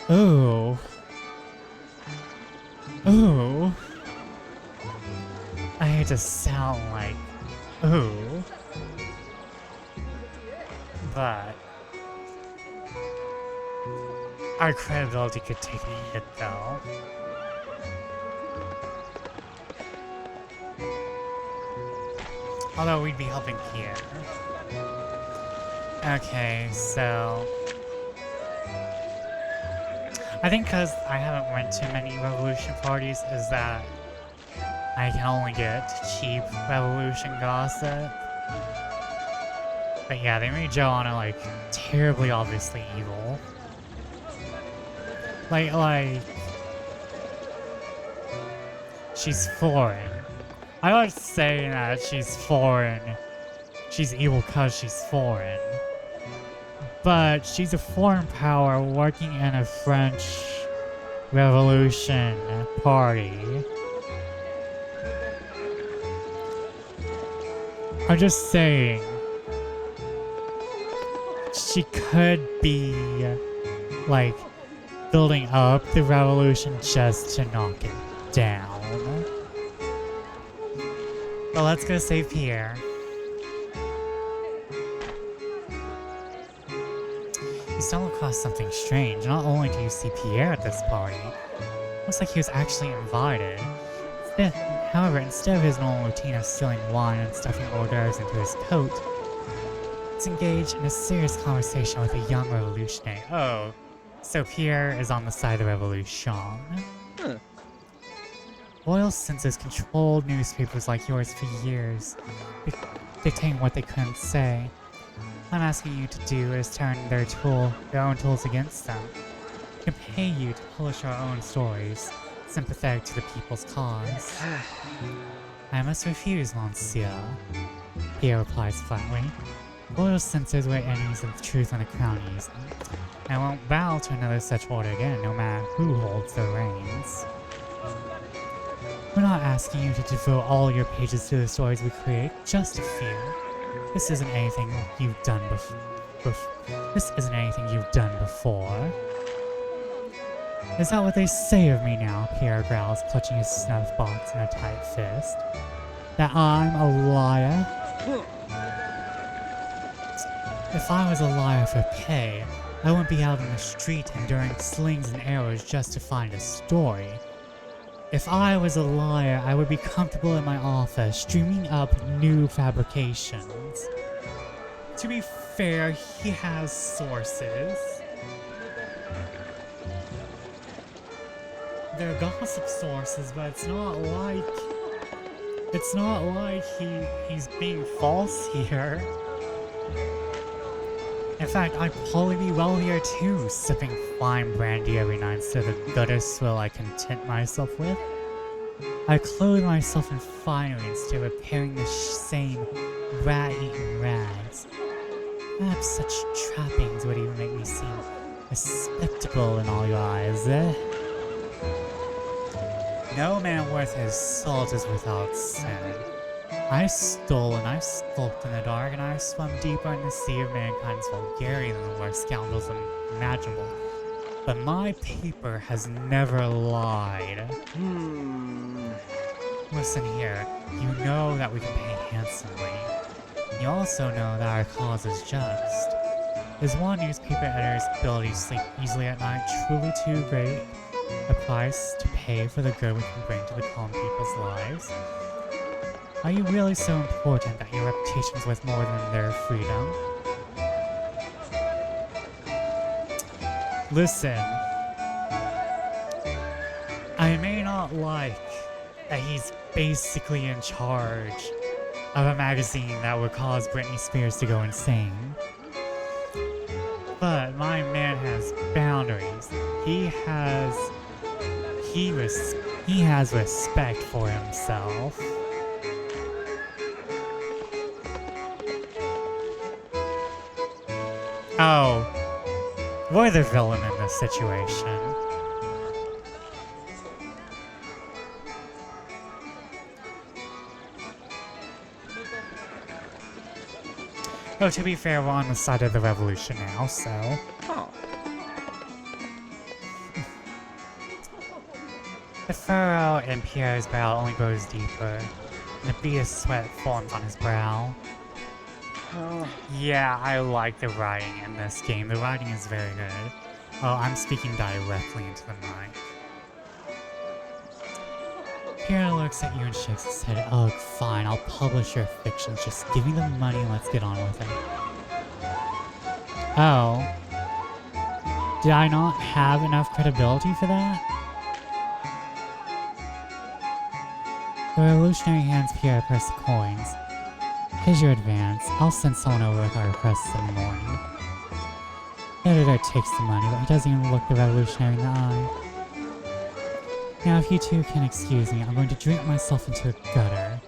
Ooh. Ooh. I hate to sound like ooh. But our credibility could take a hit though. Although we'd be helping Pierre. Okay, so I think because I haven't went to many revolution parties is that I can only get cheap revolution gossip. But yeah, they made Joanna like terribly obviously evil. Like she's foreign. I'm not saying that she's foreign. She's evil because she's foreign. But she's a foreign power working in a French Revolution party. I'm just saying. She could be, like, building up the revolution just to knock it down. But let's go save Pierre. You stumble across something strange. Not only do you see Pierre at this party, looks like he was actually invited. However, instead of his normal routine of stealing wine and stuffing hors d'oeuvres into his coat, he's engaged in a serious conversation with a young revolutionary. Oh, so Pierre is on the side of the revolution.
Huh.
Royal censors controlled newspapers like yours for years, dictating what they couldn't say. What I'm asking you to do is turn their own tools against them. We can pay you to publish our own stories, sympathetic to the people's cause. I must refuse, monsieur. Pierre replies flatly. Royal censors were enemies of the truth and the crown easy. I won't bow to another such order again, no matter who holds the reins. We're not asking you to devote all your pages to the stories we create, just a few. This isn't anything you've done before. Is that what they say of me now? Pierre growls, clutching his snuff box in a tight fist. That I'm a liar? If I was a liar for pay, I wouldn't be out in the street enduring slings and arrows just to find a story. If I was a liar, I would be comfortable in my office, dreaming up new fabrications. To be fair, he has sources. They're gossip sources, but it's not like he's being false here. In fact, I'd probably be wealthier too, sipping fine brandy every night instead of the gutter swill I content myself with. I clothe myself in finery instead of wearing the same rat-eaten rags. Perhaps such trappings would even make me seem respectable in all your eyes, eh? No man worth his salt is without sin. I stole and I've skulked in the dark and I've swum deeper in the sea of mankind's vulgarity than the worst scoundrels imaginable. But my paper has never lied. Listen here, you know that we can pay handsomely. You also know that our cause is just. Is one newspaper editor's ability to sleep easily at night truly too great a price to pay for the good we can bring to the common people's lives? Are you really so important that your reputation is worth more than their freedom? Listen, I may not like that he's basically in charge of a magazine that would cause Britney Spears to go insane. But my man has boundaries. He has respect for himself. Oh, we're the villain in this situation. Oh, to be fair, we're on the side of the revolution now, so...
Oh.
The furrow in Pierre's brow only grows deeper, and a bead of sweat forms on his brow. Yeah, I like the writing in this game. The writing is very good. Oh, I'm speaking directly into the mic. Pierre looks at you and shakes his head. Oh, fine, I'll publish your fictions. Just give me the money and let's get on with it. Oh. Did I not have enough credibility for that? The revolutionary hands Pierre a purse of coins. Here's your advance. I'll send someone over with our requests in the morning. The editor takes the money, but he doesn't even look the revolutionary in the eye. Now, if you two can excuse me, I'm going to drink myself into a gutter.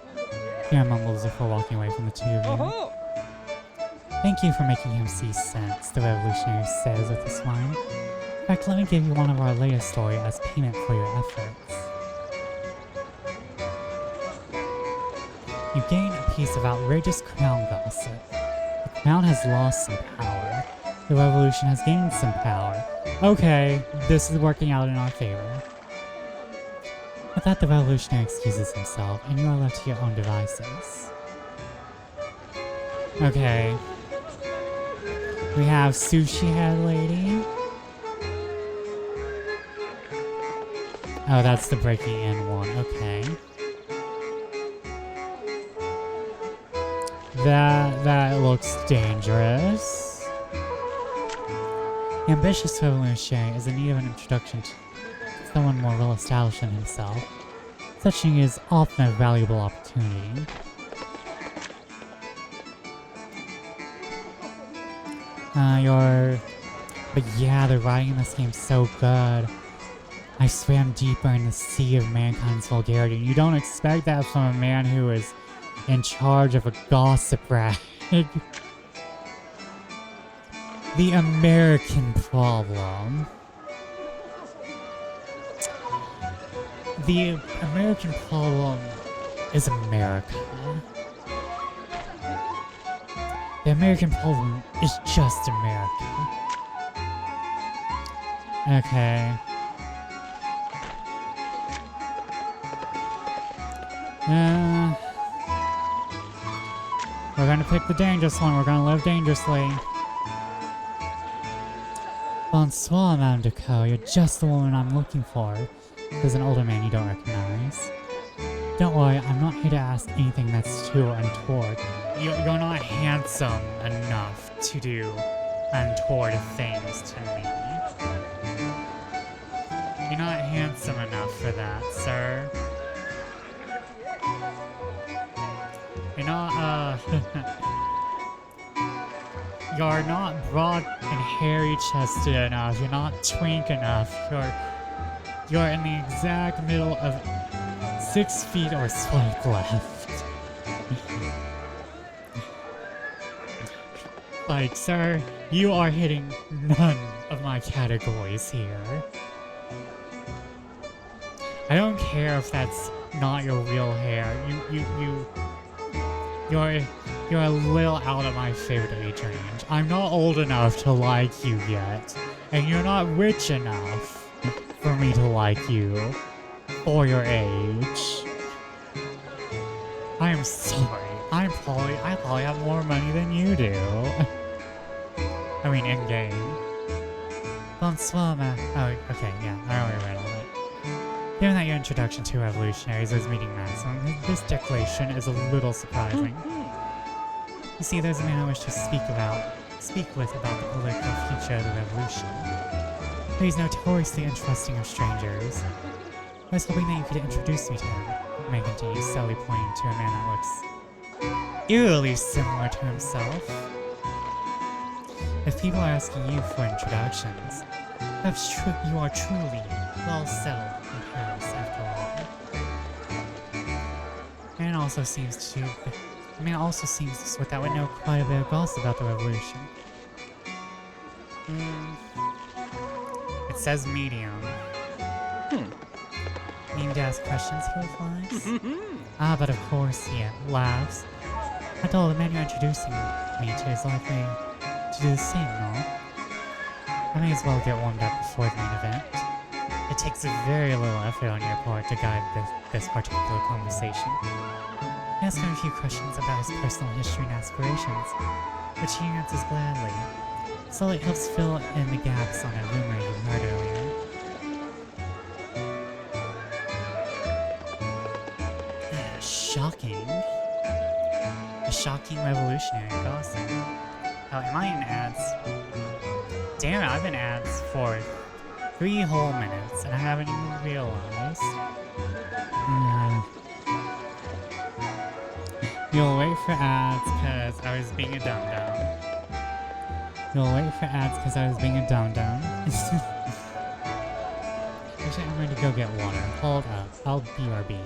Pierre mumbles before walking away from the two of you. Thank you for making him see sense, the revolutionary says with a smile. In fact, let me give you one of our latest stories as payment for your efforts. You gain a piece of outrageous crown gossip. The crown has lost some power. The revolution has gained some power. Okay, this is working out in our favor. With that, the revolutionary excuses himself, and you are left to your own devices. Okay. We have Sushi Head Lady. Oh, that's the breaking in one. Okay. That looks dangerous. The ambitious revolutionary is in need of an introduction to someone more well established than himself. Such thing is often a valuable opportunity. But yeah, the writing in this game's so good. I swam deeper in the sea of mankind's vulgarity. You don't expect that from a man who is in charge of a gossip rag. The American problem. The American problem is America. The American problem is just America. Okay. We're gonna pick the dangerous one. We're gonna live dangerously. Bonsoir, Madame Decaux. You're just the woman I'm looking for. There's an older man you don't recognize. Don't worry, I'm not here to ask anything that's too untoward. You're not handsome enough to do untoward things to me. You're not handsome enough for that, sir. You're not, You're not broad and hairy-chested enough. You're not twink enough. You're in the exact middle of 6 feet or swipe left. Like, sir, you are hitting none of my categories here. I don't care if that's not your real hair. You're a little out of my favorite age range. I'm not old enough to like you yet, and you're not rich enough for me to like you for your age. I am sorry. I probably have more money than you do. I mean, in game. Bonsoir, oh, okay, yeah, I already read all that. Given that your introduction to revolutionaries is meeting maximum, this declaration is a little surprising. You see, there's a man I wish to speak with about the political future of the revolution. But he's notoriously untrusting of strangers. I was hoping that you could introduce me to him. The man continues, slowly pointing to a man that looks eerily similar to himself. If people are asking you for introductions, perhaps you are truly well settled in Paris after all. The man also seems to sort that would know quite a bit of gossip about the revolution. It says medium. Mean to ask questions, he replies. But of course, he laughs. After all, the man you're introducing me to is likely to do the same, no? I may as well get warmed up before the main event. It takes very little effort on your part to guide this particular conversation. I ask him a few questions about his personal history and aspirations, which he answers gladly. So it helps fill in the gaps on a rumor you heard earlier. Shocking. A shocking revolutionary gossip. Oh, am I in ads? Damn it, I've been ads for 3 whole minutes, and I haven't even realized. You'll wait for ads because I was being a dum-dum. You'll wait for ads because I was being a dum-dum. Actually, I'm going to go get water. Hold up. I'll BRB.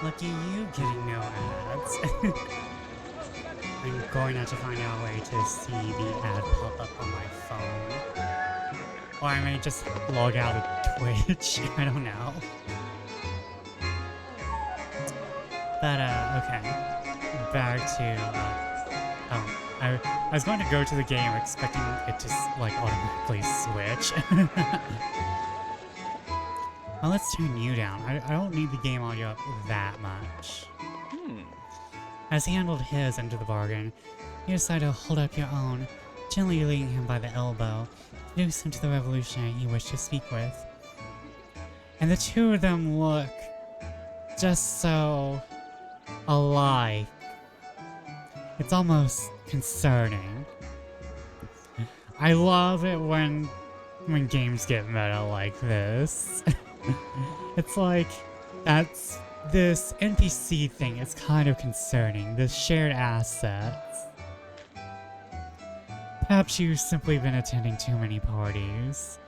Lucky you getting no ads. I'm going to have to find out a way to see the ad pop up on my phone. Or I may just log out of Twitch. I don't know. But, okay. Back to, I was going to go to the game expecting it to, like, automatically switch. Well, let's turn you down. I don't need the game audio up that much. As he handled his into the bargain, you decided to hold up your own, gently leading him by the elbow, introduce him to the revolutionary he wished to speak with. And the two of them look just so alike. It's almost concerning. I love it when games get meta like this. It's like, that's this NPC thing is kind of concerning, this shared assets. Perhaps you've simply been attending too many parties.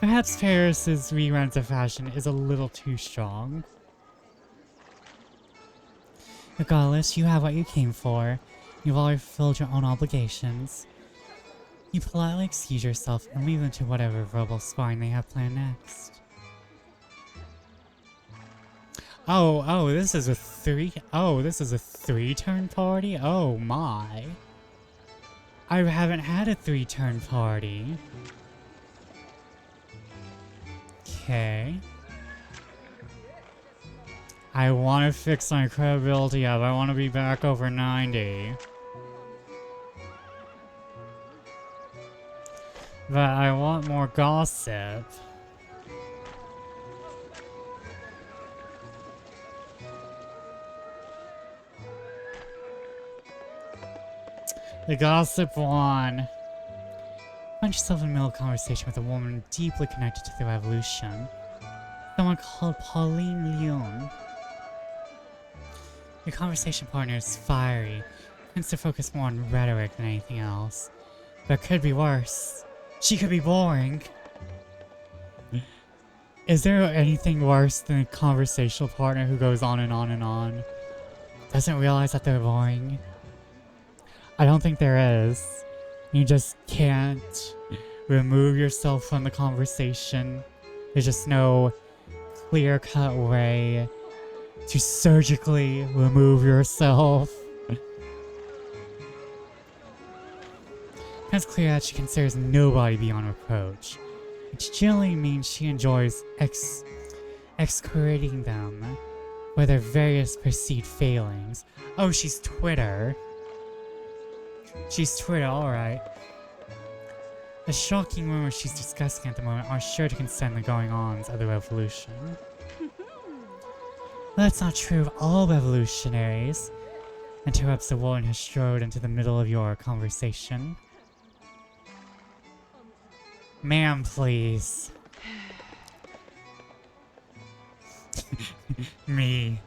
Perhaps Paris's reruns of fashion is a little too strong. Regardless, you have what you came for. You've already fulfilled your own obligations. You politely excuse yourself and leave them to whatever verbal sparring they have planned next. Oh, this is a three-turn party? Oh my. I haven't had a three-turn party. Okay. I want to fix my credibility up. I want to be back over 90. But I want more gossip. The gossip one. Find yourself in the middle of a conversation with a woman deeply connected to the revolution. Someone called Pauline Lyon. Your conversation partner is fiery, tends to focus more on rhetoric than anything else. But it could be worse. She could be boring. Is there anything worse than a conversational partner who goes on and on and on? Doesn't realize that they're boring? I don't think there is. You just can't remove yourself from the conversation. There's just no clear-cut way to surgically remove yourself. It's clear that she considers nobody beyond reproach, which generally means she enjoys excoriating them for their various perceived failings. Oh, she's Twitter. She's Twitter, alright. The shocking rumors she's discussing at the moment are sure to concern the going-ons of the revolution. That's not true of all revolutionaries, interrupts the woman who strode into the middle of your conversation. Ma'am, please. Me.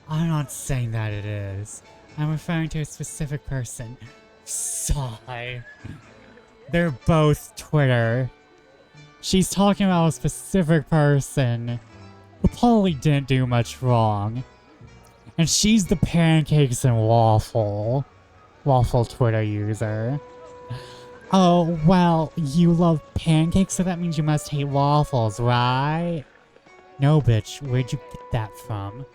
I'm not saying that it is. I'm referring to a specific person. Sigh. They're both Twitter. She's talking about a specific person who probably didn't do much wrong. And she's the pancakes and waffle Twitter user. Oh, well, you love pancakes, so that means you must hate waffles, right? No, bitch, where'd you get that from?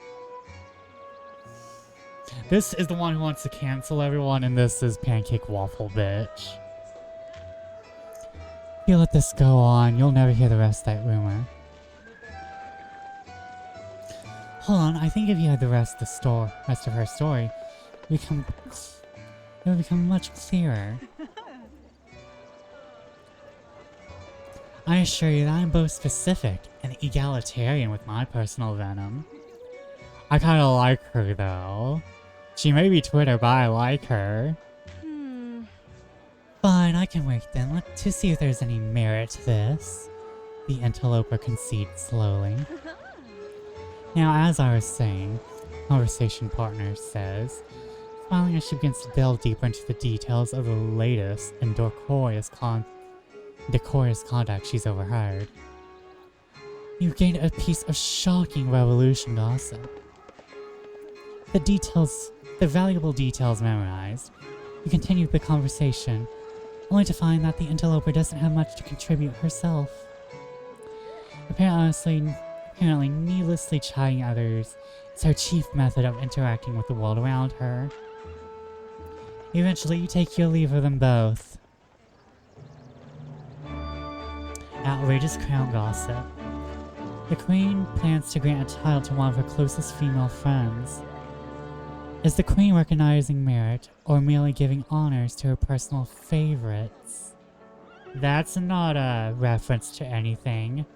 This is the one who wants to cancel everyone, and this is Pancake Waffle Bitch. If you let this go on, you'll never hear the rest of that rumor. Hold on, I think if you had the rest of her story, it would become much clearer. I assure you that I'm both specific and egalitarian with my personal venom. I kinda like her though. She may be Twitter, but I like her. Fine, I can wait then, to see if there's any merit to this. The interloper concedes slowly. Now, as I was saying, conversation partner says, smiling as she begins to delve deeper into the details of the latest and decorous conduct she's overheard. You've gained a piece of shocking revolution gossip. the valuable details memorized, you continue the conversation, only to find that the interloper doesn't have much to contribute herself. Apparently needlessly chiding others is her chief method of interacting with the world around her. Eventually, you take your leave of them both. Outrageous crown gossip. The queen plans to grant a title to one of her closest female friends. Is the queen recognizing merit or merely giving honors to her personal favorites? That's not a reference to anything.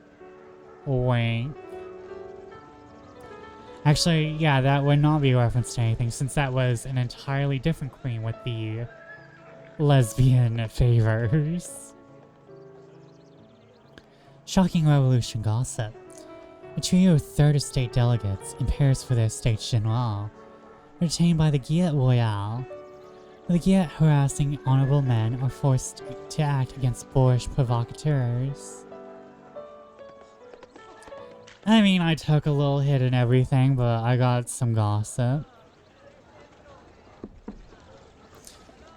Wink. Actually, yeah, that would not be a reference to anything, since that was an entirely different queen with the lesbian favors. Shocking revolution gossip. A trio of Third Estate delegates in Paris for their Estates General were detained by the Guillette Royale. The Guillette harassing honorable men are forced to act against boorish provocateurs. I mean, I took a little hit and everything, but I got some gossip.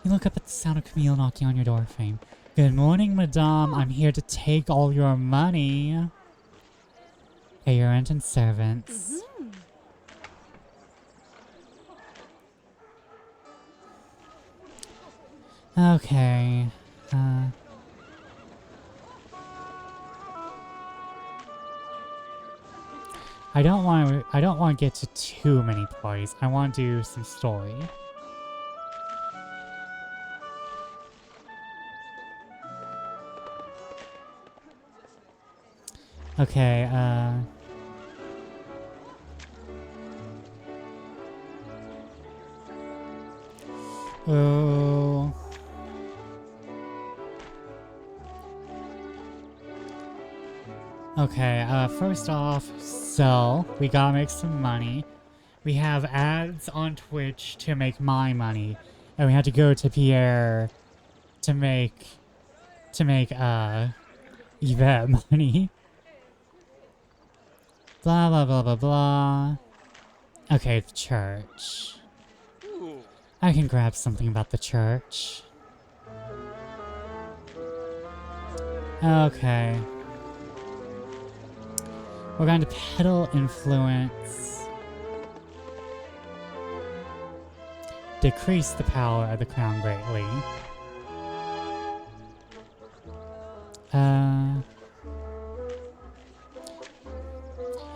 You look up at the sound of Camille knocking on your doorframe. Good morning, madame. I'm here to take all your money. Pay your rent and servants. Okay. I don't want to get to too many parties. I want to do some story. Okay, oh. Okay, first off, so we gotta make some money. We have ads on Twitch to make my money, and we had to go to Pierre to make Yvette money. Blah blah blah blah blah. Okay, the church. I can grab something about the church. Okay. We're going to peddle influence. Decrease the power of the crown greatly.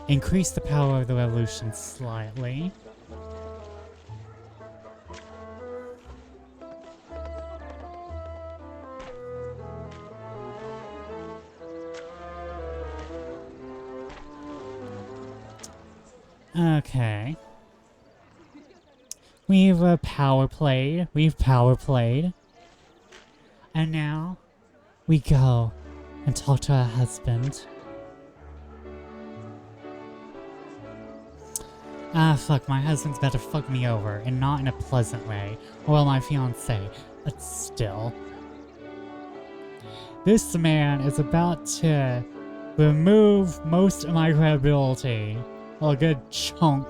Increase the power of the revolution slightly. Okay. We've power played. And now, we go and talk to her husband. Ah, fuck, my husband's about to fuck me over, and not in a pleasant way. Well, my fiancé, but still. This man is about to remove most of my credibility. Well, a good chunk.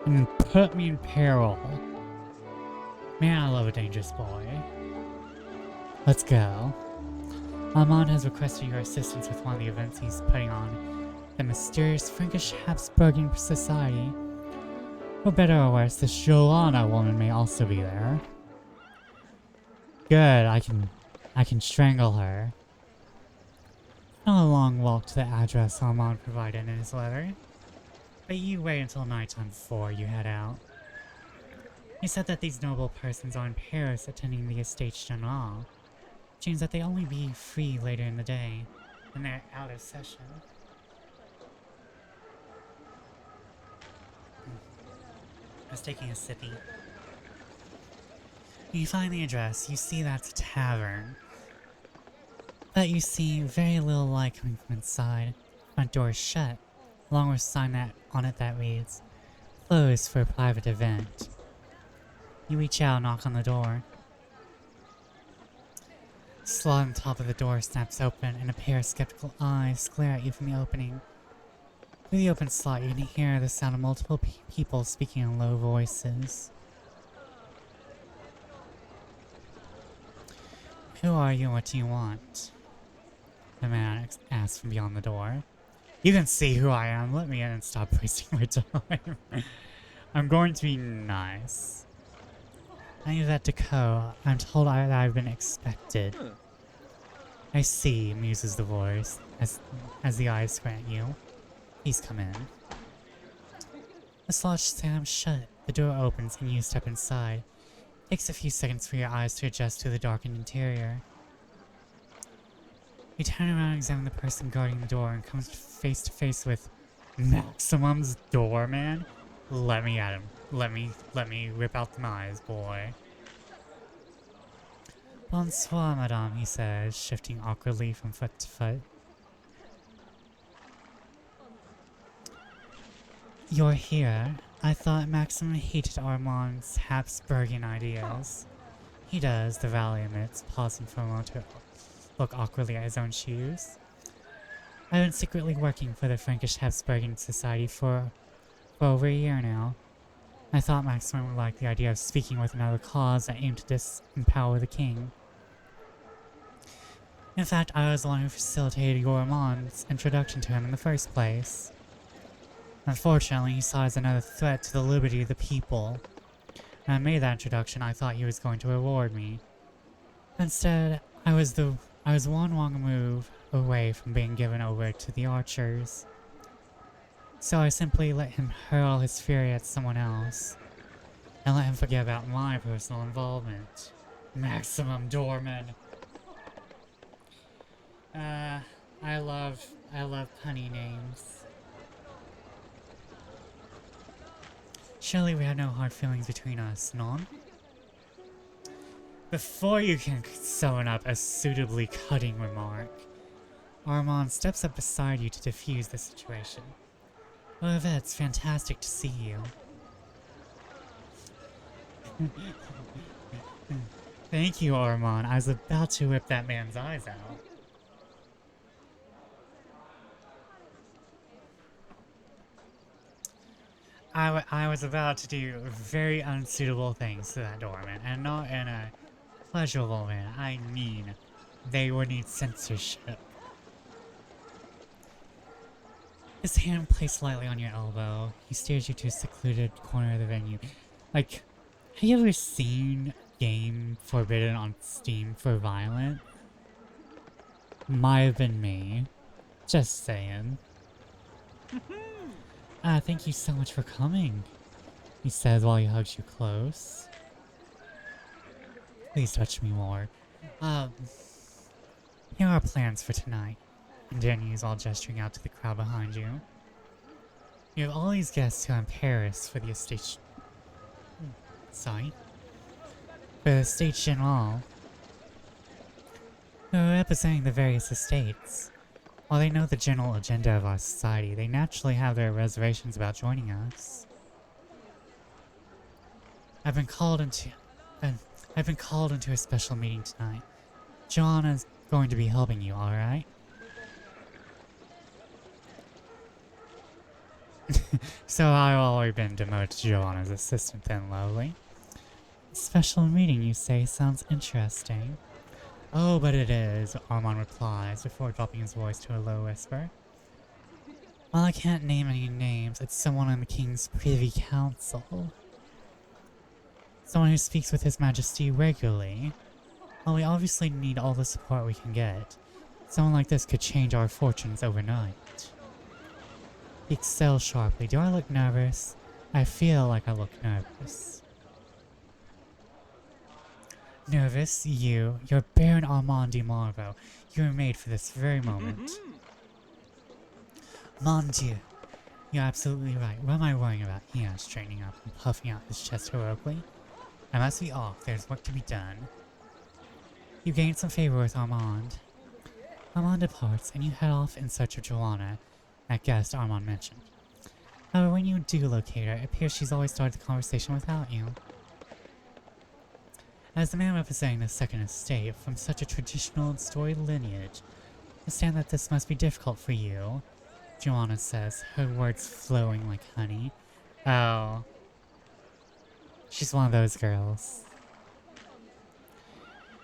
And put me in peril. Man, I love a dangerous boy. Let's go. Armand has requested your assistance with one of the events he's putting on. The mysterious Frankish Habsburgian Society. For better or worse, this Joanna woman may also be there. Good, I can strangle her. Not a long walk to the address Armand provided in his letter. But you wait until nighttime before you head out. He said that these noble persons are in Paris attending the Estates General, which means that they only be free later in the day, when they're out of session. I was taking a sippy. When you find the address, you see that's a tavern. But you see very little light coming from inside. Front door is shut, along with a sign on it that reads, "Closed for a private event." You reach out and knock on the door. The slot on top of the door snaps open, and a pair of skeptical eyes glare at you from the opening. Through the open slot, you can hear the sound of multiple people speaking in low voices. Who are you and what do you want? The man asked from beyond the door. You can see who I am. Let me in and stop wasting my time. I'm going to be nice. I need that Deco. I'm told that I've been expected. I see, muses the voice, as the eyes squint at you. Please come in. The slot slams shut. The door opens and you step inside. It takes a few seconds for your eyes to adjust to the darkened interior. You turn around and examine the person guarding the door and comes face to face with Maximum's doorman. Let me at him. Let me rip out the eyes, boy. Bonsoir, madame, he says, shifting awkwardly from foot to foot. You're here. I thought Maximum hated Armand's Habsburgian ideas. He does, the valet admits, pausing for a moment to look awkwardly at his own shoes. I've been secretly working for the Frankish Habsburgian Society for over a year now. I thought Maximum would like the idea of speaking with another cause that aimed to disempower the king. In fact, I was the one who facilitated Armand's introduction to him in the first place. Unfortunately, he saw as another threat to the liberty of the people. When I made that introduction, I thought he was going to reward me. Instead, I was one wrong move away from being given over to the archers. So I simply let him hurl his fury at someone else, and let him forget about my personal involvement. Maximum doorman. I love punny names. Surely we have no hard feelings between us, non? Before you can sewn up a suitably cutting remark, Armand steps up beside you to defuse the situation. Oh, Yvette, it's fantastic to see you. Thank you, Armand. I was about to rip that man's eyes out. I was about to do very unsuitable things to that doorman, and not in a pleasurable way. I mean, they would need censorship. His hand placed lightly on your elbow, he steers you to a secluded corner of the venue. Like, have you ever seen a game forbidden on Steam for violence? Might have been me. Just saying. Thank you so much for coming, he says while he hugs you close. Please touch me more. Here are our plans for tonight, continues while gesturing out to the crowd behind you. You have all these guests who are in Paris for the estate... For the Estate General, who are representing the various estates. While they know the general agenda of our society, they naturally have their reservations about joining us. I've been called into a special meeting tonight. Joanna's going to be helping you, alright? So I've already been demoted to Joanna's assistant then, lovely. Special meeting, you say? Sounds interesting. Oh, but it is, Armand replies before dropping his voice to a low whisper. While I can't name any names, it's someone on the King's Privy Council. Someone who speaks with His Majesty regularly. While we obviously need all the support we can get, someone like this could change our fortunes overnight. He exhales sharply. Do I look nervous? I feel like I look nervous. Nervous? You're Baron Armand de Marveau. You were made for this very moment. Mon Dieu. You're absolutely right. What am I worrying about? He asks, straightening up and puffing out his chest heroically. I must be off. There's work to be done. You gain some favor with Armand. Armand departs, and you head off in search of Joanna, that guest Armand mentioned. However, when you do locate her, it appears she's always started the conversation without you. As the man representing the Second Estate from such a traditional and storied lineage, I understand that this must be difficult for you. Joanna says, her words flowing like honey. Oh. She's one of those girls.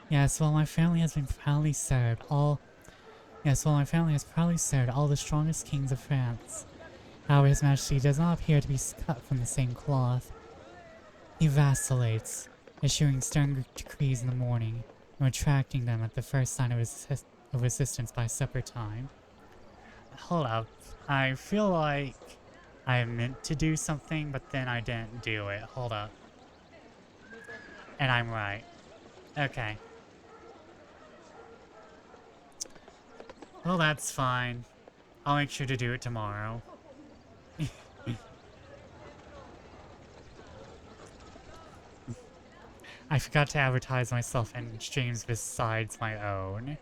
Yes, well, my family has proudly served all the strongest kings of France. However, His Majesty does not appear to be cut from the same cloth. He vacillates, issuing stern decrees in the morning, and retracting them at the first sign of resistance by supper time. Hold up. I feel like I meant to do something, but then I didn't do it. Hold up. And I'm right. Okay. Well, that's fine. I'll make sure to do it tomorrow. I forgot to advertise myself in streams besides my own.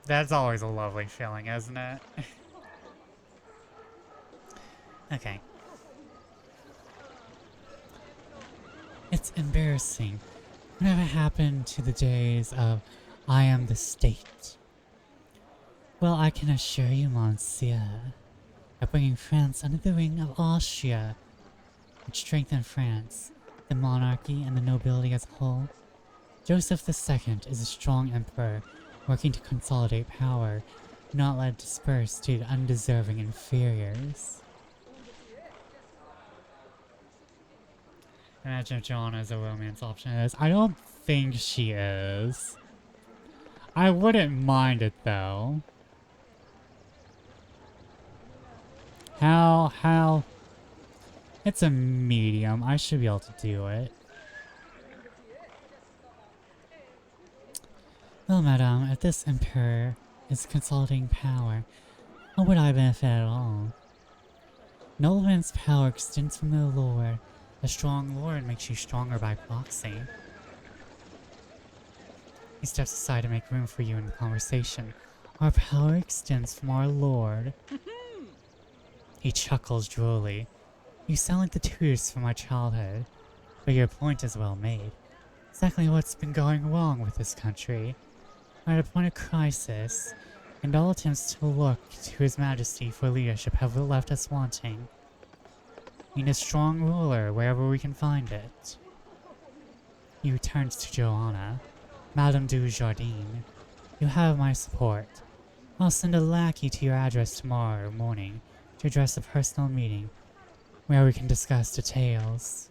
That's always a lovely feeling, isn't it? Okay. It's embarrassing. Whatever happened to the days of I am the state? Well, I can assure you, Monsieur, that bringing France under the wing of Austria would strengthen France, the monarchy, and the nobility as a whole. Joseph II is a strong emperor working to consolidate power, not let disperse to undeserving inferiors. Imagine if Joanna is a romance option in this. I don't think she is. I wouldn't mind it though. How? It's a medium. I should be able to do it. Well, madame, if this emperor is consolidating power, how would I benefit at all? Nobleman's power extends from the lord. A strong lord makes you stronger by proxy. He steps aside to make room for you in the conversation. Our power extends from our lord. He chuckles drolly. You sound like the tutors from my childhood, but your point is well made. Exactly what's been going wrong with this country. We're at a point of crisis, and all attempts to look to His Majesty for leadership have left us wanting. We need a strong ruler wherever we can find it. He returns to Joanna. Madame du Jardin, you have my support. I'll send a lackey to your address tomorrow morning to address a personal meeting where we can discuss details.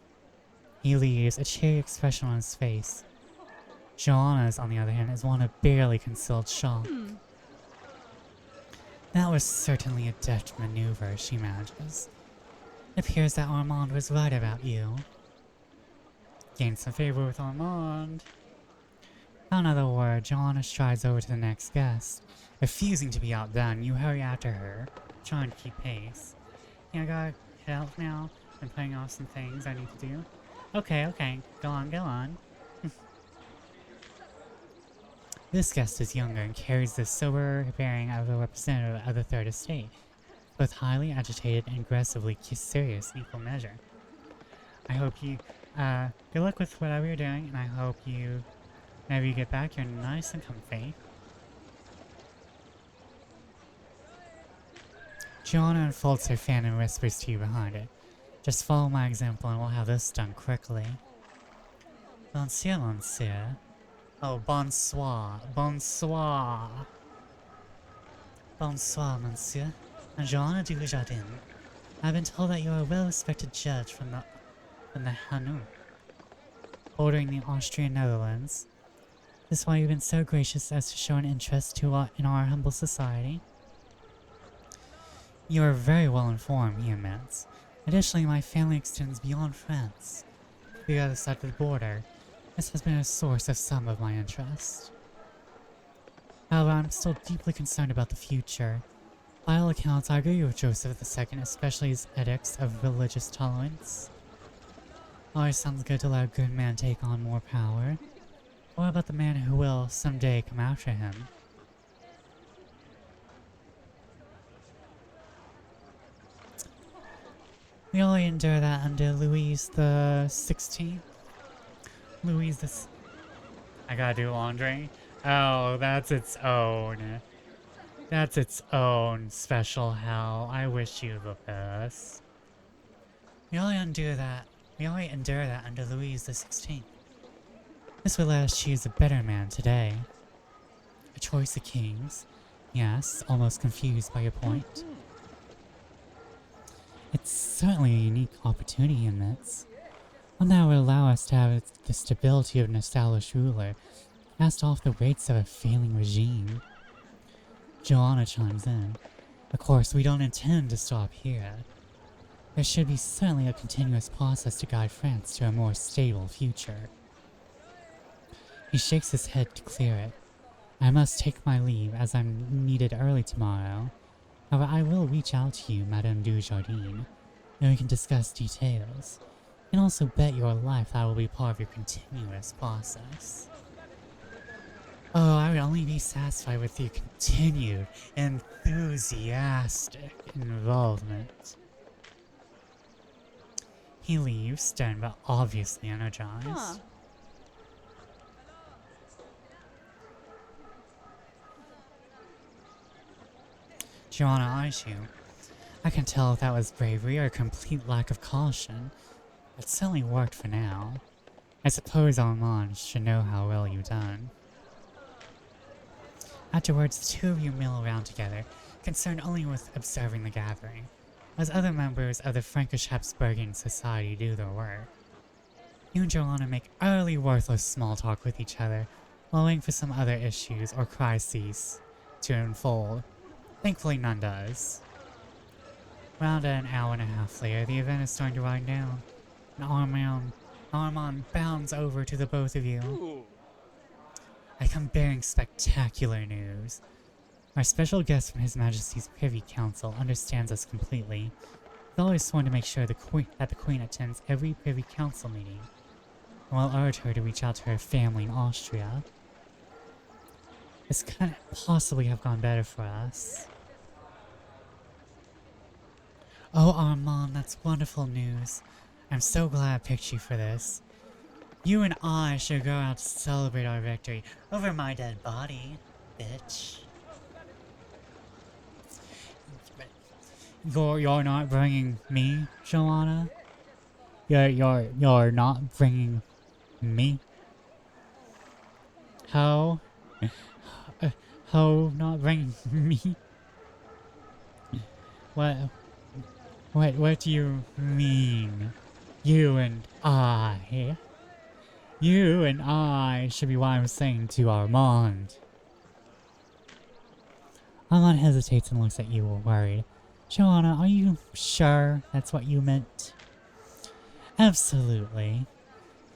He leaves, a cheery expression on his face. Joanna's, on the other hand, is one of barely concealed shock. That was certainly a deft maneuver, she manages. It appears that Armand was right about you. Gain some favor with Armand. Without another word, Joanna strides over to the next guest. Refusing to be outdone, you hurry after her, trying to keep pace. Yeah, I gotta head out now. I'm putting off some things I need to do. Okay, go on. This guest is younger and carries the sober bearing of a representative of the Third Estate, both highly agitated and aggressively serious in equal measure. I hope you, good luck with whatever you're doing, and I hope you, whenever you get back, you're nice and comfy. Joanna unfolds her fan and whispers to you behind it. Just follow my example and we'll have this done quickly. Monsieur. Oh, bonsoir, monsieur. I'm Joanna du Jardin. I've been told that you are a well-respected judge from the Hainaut, bordering the Austrian Netherlands. This is why you've been so gracious as to show an interest in our humble society. You are very well informed, he amends. Additionally, my family extends beyond France, to the other side of the border. This has been a source of some of my interest. However, I'm still deeply concerned about the future. By all accounts, I agree with Joseph II, especially his edicts of religious tolerance. Always sounds good to let a good man take on more power. What about the man who will someday come after him? We only endure that under Louis the 16th. I gotta do laundry. Oh, that's its own. That's its own special hell. I wish you the best. We only endure that. We only endure that under Louis XVI. This will let us choose a better man today. A choice of kings. Yes, almost confused by your point. It's certainly a unique opportunity in this. One that would allow us to have the stability of an established ruler, cast off the weights of a failing regime. Joanna chimes in. Of course, we don't intend to stop here. There should be certainly a continuous process to guide France to a more stable future. He shakes his head to clear it. I must take my leave as I'm needed early tomorrow. However, I will reach out to you, Madame Dujardin, and we can discuss details. And also bet your life that I will be part of your continuous process. Oh, I would only be satisfied with your continued, enthusiastic involvement. He leaves, stunned but obviously energized.
Huh.
Joanna eyes you. I can tell if that was bravery or a complete lack of caution. It certainly worked for now. I suppose Armand should know how well you've done. Afterwards, the two of you mill around together, concerned only with observing the gathering, as other members of the Frankish Habsburgian society do their work. You and Joanna make utterly worthless small talk with each other, while waiting for some other issues or crises to unfold. Thankfully, none does. Around an hour and a half later, the event is starting to wind down, and Armand bounds over to the both of you. I come bearing spectacular news. Our special guest from His Majesty's Privy Council understands us completely. We've always sworn to make sure that the Queen attends every Privy Council meeting, and we'll urge her to reach out to her family in Austria. This couldn't possibly have gone better for us. Oh, Armand, that's wonderful news. I'm so glad I picked you for this. You and I should go out to celebrate our victory over my dead body, bitch. You're not bringing me, Joanna? You're not bringing me? How? How not bringing me? What do you mean? You and I? You and I should be what I'm saying to Armand. Armand hesitates and looks at you worried. Joanna, are you sure that's what you meant? Absolutely.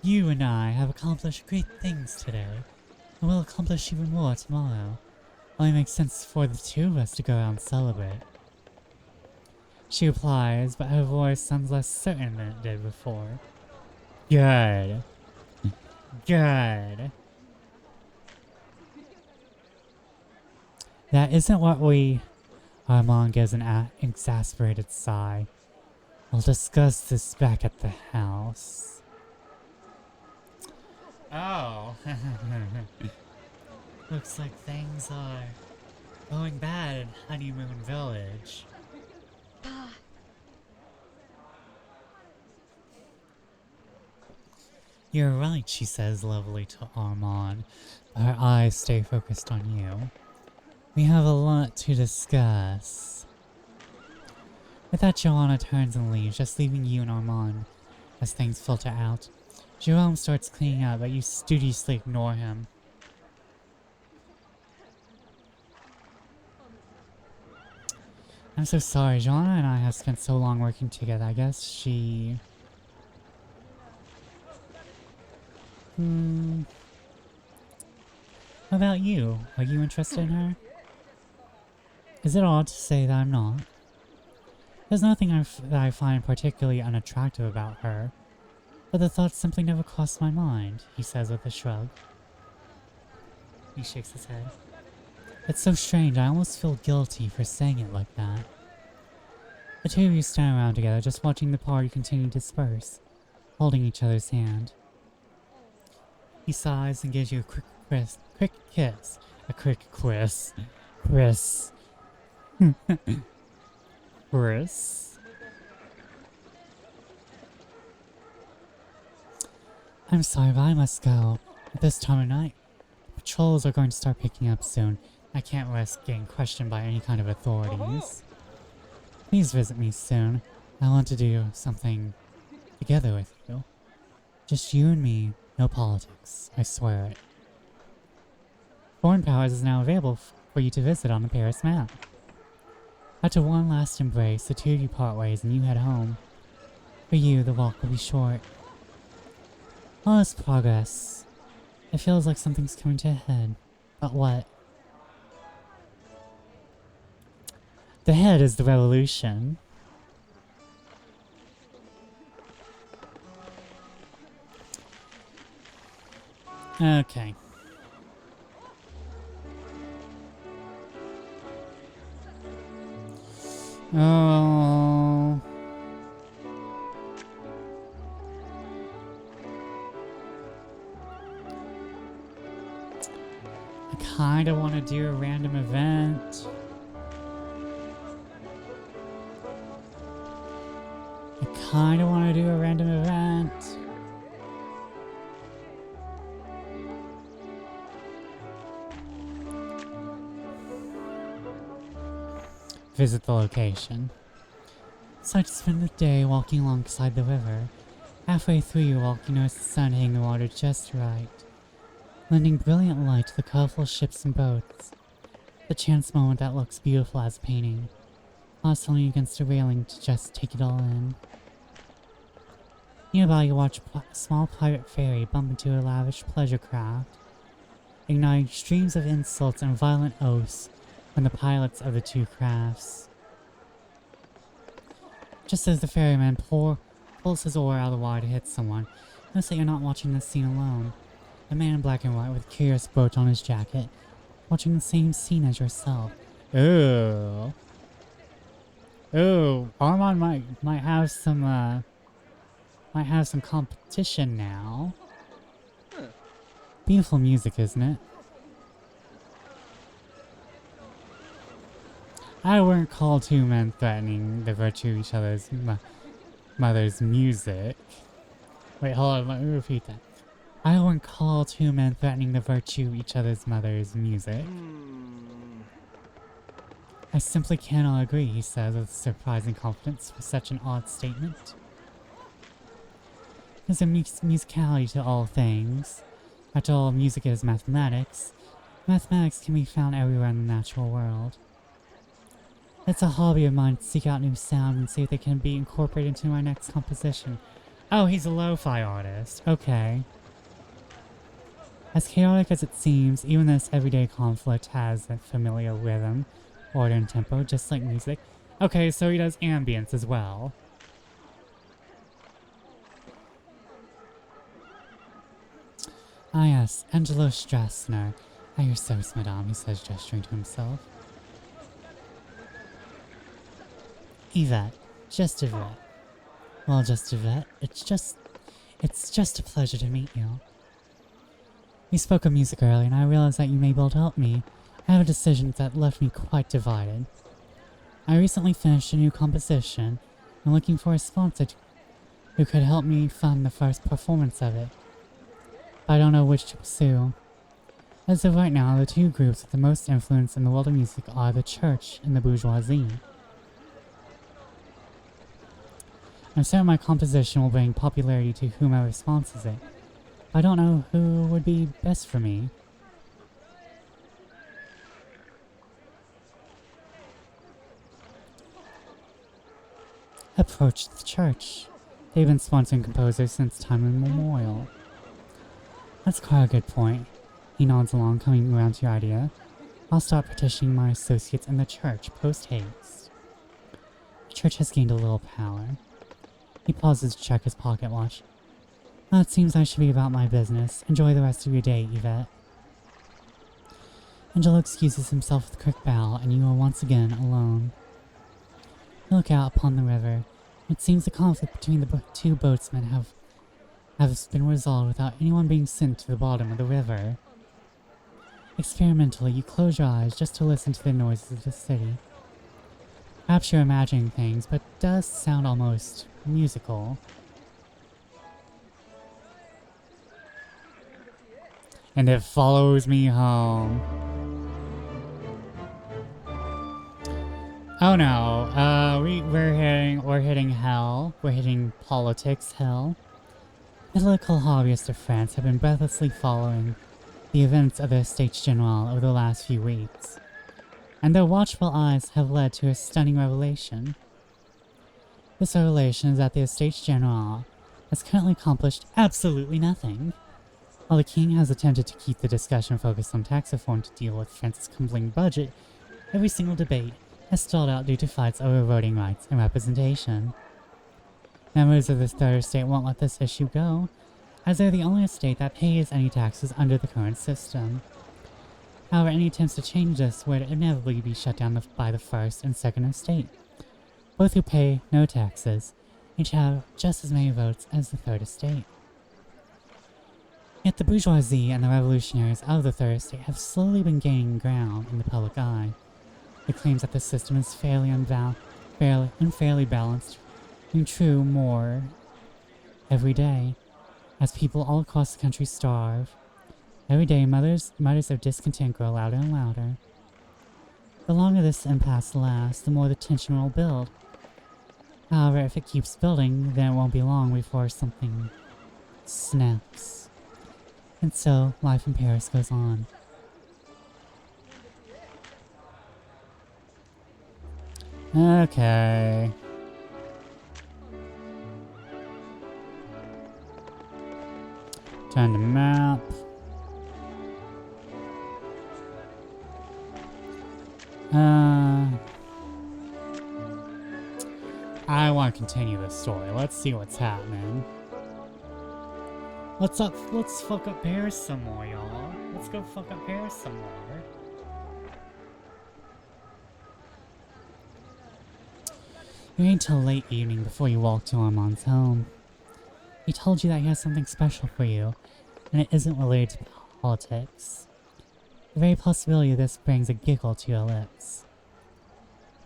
You and I have accomplished great things today, and we'll accomplish even more tomorrow. Only makes sense for the two of us to go out and celebrate. She replies, but her voice sounds less certain than it did before. Good. Good. That isn't what we... Armand gives an exasperated sigh. We'll discuss this back at the house. Oh. Looks like things are going bad in Honeymoon Village. You're right, she says levelly to Armand. Her eyes stay focused on you. We have a lot to discuss. With that, Joanna turns and leaves, just leaving you and Armand as things filter out. Jerome starts cleaning up, but you studiously ignore him. I'm so sorry, Joanna and I have spent so long working together. I guess she... How about you? Are you interested in her? Is it odd to say that I'm not? There's nothing that I find particularly unattractive about her, but the thought simply never crossed my mind, he says with a shrug. He shakes his head. It's so strange, I almost feel guilty for saying it like that. The two of you stand around together, just watching the party continue to disperse, holding each other's hand. He sighs and gives you a quick quick kiss. A quick quiz. Chris. Chris. I'm sorry, but I must go. At this time of night, patrols are going to start picking up soon. I can't risk getting questioned by any kind of authorities. Please visit me soon. I want to do something together with you. Just you and me, no politics. I swear it. Foreign Powers is now available for you to visit on the Paris map. After one last embrace, the two of you part ways and you head home. For you, the walk will be short. All this progress. It feels like something's coming to a head. But what? The head is the revolution. Okay. Oh. I kinda want to do a random event. I kinda want to do a random event. Visit the location. Decide to spend the day walking alongside the river. Halfway through your walk, you notice the sun hitting the water just right, lending brilliant light to the colorful ships and boats. The chance moment that looks beautiful as a painting. Hustling against a railing to just take it all in. Nearby, you watch a small pirate ferry bump into a lavish pleasure craft, igniting streams of insults and violent oaths from the pilots of the two crafts. Just as the ferryman pulls his oar out of the water to hit someone, notice that you're not watching this scene alone. A man in black and white with a curious brooch on his jacket, watching the same scene as yourself. Ooh. Ooh, Armand might have some competition now. Beautiful music, isn't it? I wouldn't call two men threatening the virtue of each other's mother's music. Wait, hold on, let me repeat that. I wouldn't call two men threatening the virtue of each other's mother's music. I simply cannot agree, he says with surprising confidence for such an odd statement. There's a musicality to all things. After all, music is mathematics. Mathematics can be found everywhere in the natural world. It's a hobby of mine to seek out new sounds and see if they can be incorporated into my next composition. Oh, he's a lo-fi artist. Okay. As chaotic as it seems, even this everyday conflict has a familiar rhythm, order, and tempo, just like music. Okay, so he does ambience as well. Ah yes, Angelo Strassner. At your service, madame, he says, gesturing to himself. Yvette. Just Yvette. Well, just Yvette. It's just a pleasure to meet you. We spoke of music earlier, and I realized that you may be able to help me. I have a decision that left me quite divided. I recently finished a new composition. I'm looking for a sponsor who could help me fund the first performance of it. But I don't know which to pursue. As of right now, the two groups with the most influence in the world of music are the church and the bourgeoisie. I'm certain my composition will bring popularity to whomever sponsors it. I don't know who would be best for me. Approach the church. They've been sponsoring composers since time immemorial. That's quite a good point. He nods along, coming around to your idea. I'll start petitioning my associates in the church, post-haste. The church has gained a little power. He pauses to check his pocket watch. Well, it seems I should be about my business. Enjoy the rest of your day, Yvette. Angelo excuses himself with a quick bow, and you are once again alone. You look out upon the river. It seems the conflict between the two boatsmen have been resolved without anyone being sent to the bottom of the river. Experimentally, you close your eyes just to listen to the noises of the city. Perhaps you're imagining things, but it does sound almost musical. And it follows me home. Oh no, we're hitting hell. We're hitting politics hell. Political hobbyists of France have been breathlessly following the events of the Estates General over the last few weeks, and their watchful eyes have led to a stunning revelation. This revelation is that the Estates General has currently accomplished absolutely nothing. While the king has attempted to keep the discussion focused on tax reform to deal with France's crumbling budget, every single debate has stalled out due to fights over voting rights and representation. Members of the third estate won't let this issue go, as they're the only estate that pays any taxes under the current system. However, any attempts to change this would inevitably be shut down by the first and second estate, both who pay no taxes, each have just as many votes as the third estate. Yet the bourgeoisie and the revolutionaries of the third estate have slowly been gaining ground in the public eye. It claims that the system is unfairly balanced and true more every day, as people all across the country starve. Every day, mutters of discontent grow louder and louder. The longer this impasse lasts, the more the tension will build. However, if it keeps building, then it won't be long before something snaps. And so, life in Paris goes on. Okay. Turn the map. I want to continue this story. Let's see what's happening. Let's fuck up Paris some more, y'all. Let's go fuck up Paris some more. You wait until late evening before you walk to Armand's home. He told you that he has something special for you, and it isn't related to politics. The very possibility of this brings a giggle to your lips.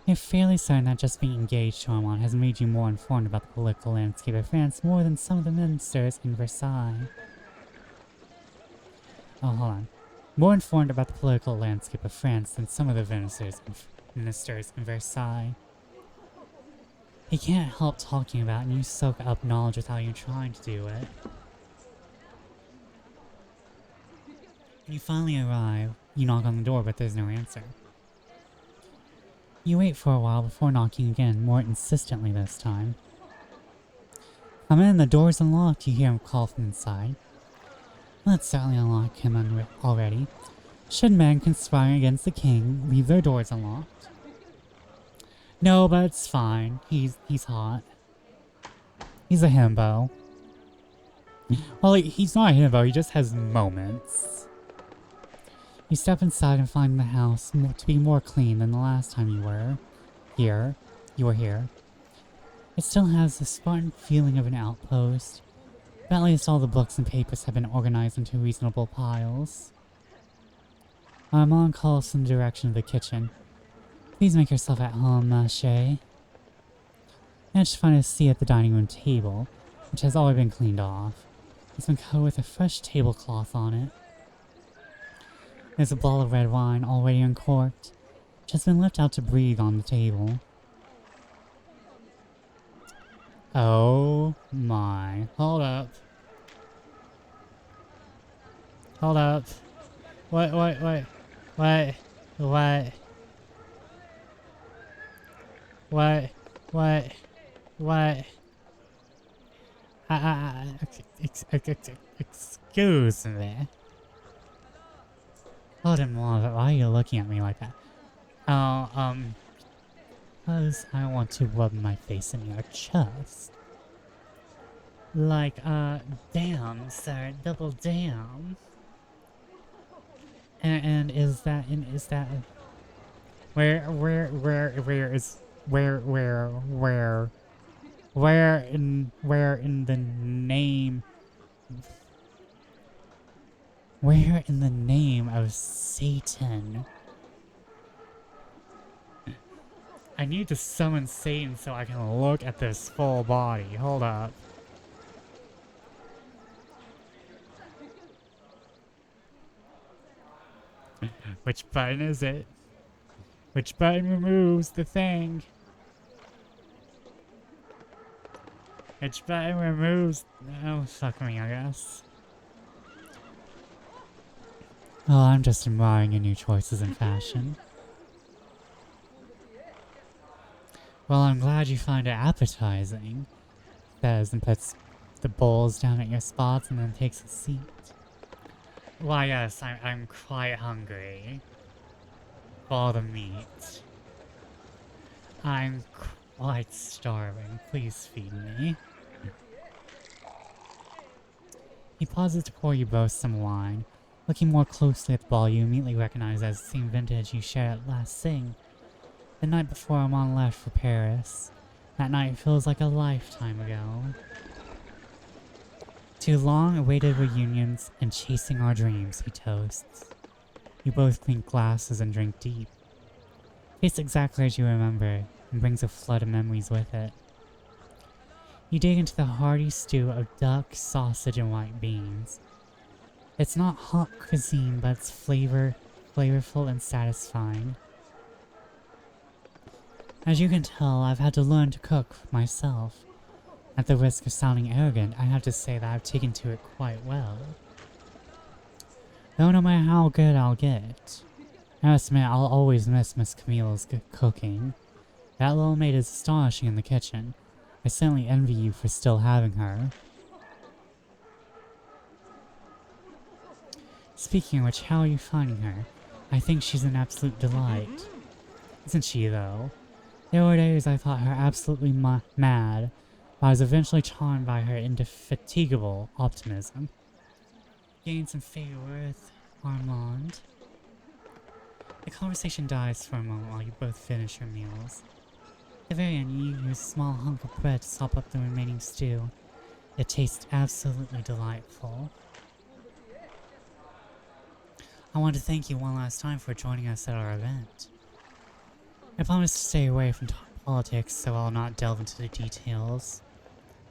You're fairly certain that just being engaged to Armand has made you more informed about the political landscape of France more than some of the ministers in Versailles. Oh, hold on. More informed about the political landscape of France than some of the ministers in Versailles. He can't help talking about it, and you soak up knowledge without even trying to do it. When you finally arrive, you knock on the door, but there's no answer. You wait for a while before knocking again, more insistently this time. Come in, the door's unlocked, you hear him call from inside. Let's certainly unlock him already. Should men conspiring against the king leave their doors unlocked? No, but it's fine. He's hot. He's a himbo. Well, he's not a himbo, he just has moments. You step inside and find the house to be more clean than the last time you were here. It still has the Spartan feeling of an outpost, but at least all the books and papers have been organized into reasonable piles. Armand calls in the direction of the kitchen. Please make yourself at home, Mache. Managed to find a seat at the dining room table, which has already been cleaned off. It's been covered with a fresh tablecloth on it. There's a bottle of red wine already uncorked, which has been left out to breathe on the table. Oh my. Hold up. Hold up. What? Excuse me. Hold on, why are you looking at me like that? Because I want to rub my face in your chest. Like, damn, sir, double damn. And is that, where in the name, Where in the name of Satan? I need to summon Satan so I can look at this full body. Hold up. Which button is it? Which button removes the thing? Which button removes... Oh, fuck me, I guess. Oh, I'm just admiring your new choices in fashion. Well, I'm glad you find it appetizing. Says and puts the bowls down at your spots and then takes a seat. Why, yes, I'm quite hungry. For all the meat. I'm quite starving. Please feed me. He pauses to pour you both some wine. Looking more closely at the ball, you immediately recognize as the same vintage you shared at last Sing. The night before Armand left for Paris. That night feels like a lifetime ago. To long-awaited reunions and chasing our dreams, he toasts. You both clink glasses and drink deep. Tastes exactly as you remember, and brings a flood of memories with it. You dig into the hearty stew of duck, sausage, and white beans. It's not hot cuisine, but it's flavorful and satisfying. As you can tell, I've had to learn to cook myself. At the risk of sounding arrogant, I have to say that I've taken to it quite well. Though no matter how good I'll get, I must admit I'll always miss Miss Camille's cooking. That little maid is astonishing in the kitchen. I certainly envy you for still having her. Speaking of which, how are you finding her? I think she's an absolute delight. Isn't she, though? There were days I thought her absolutely mad, but I was eventually charmed by her indefatigable optimism. Gained some favor with Armand. The conversation dies for a moment while you both finish your meals. At the very end, you use a small hunk of bread to sop up the remaining stew. It tastes absolutely delightful. I want to thank you one last time for joining us at our event. I promise to stay away from politics, so I'll not delve into the details.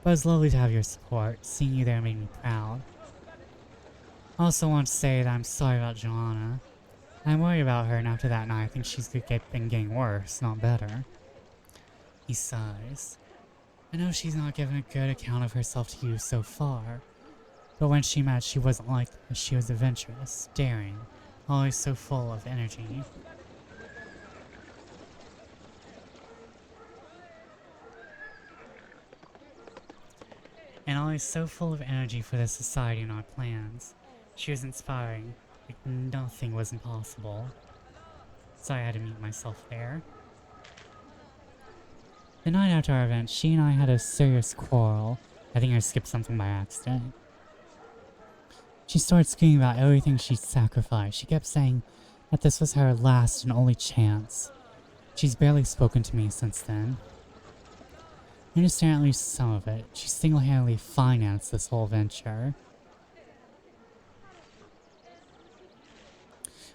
But it's lovely to have your support. Seeing you there made me proud. I also want to say that I'm sorry about Joanna. I'm worried about her, and after that night, I think she's been getting worse, not better. He sighs. I know she's not given a good account of herself to you so far, but when she met, she wasn't like this. She was adventurous, daring, always so full of energy. And always so full of energy for the society and our plans. She was inspiring, like nothing was impossible. So I had to meet myself there. The night after our event, she and I had a serious quarrel. I think I skipped something by accident. She started screaming about everything she'd sacrificed. She kept saying that this was her last and only chance. She's barely spoken to me since then. I understand at least some of it. She single-handedly financed this whole venture.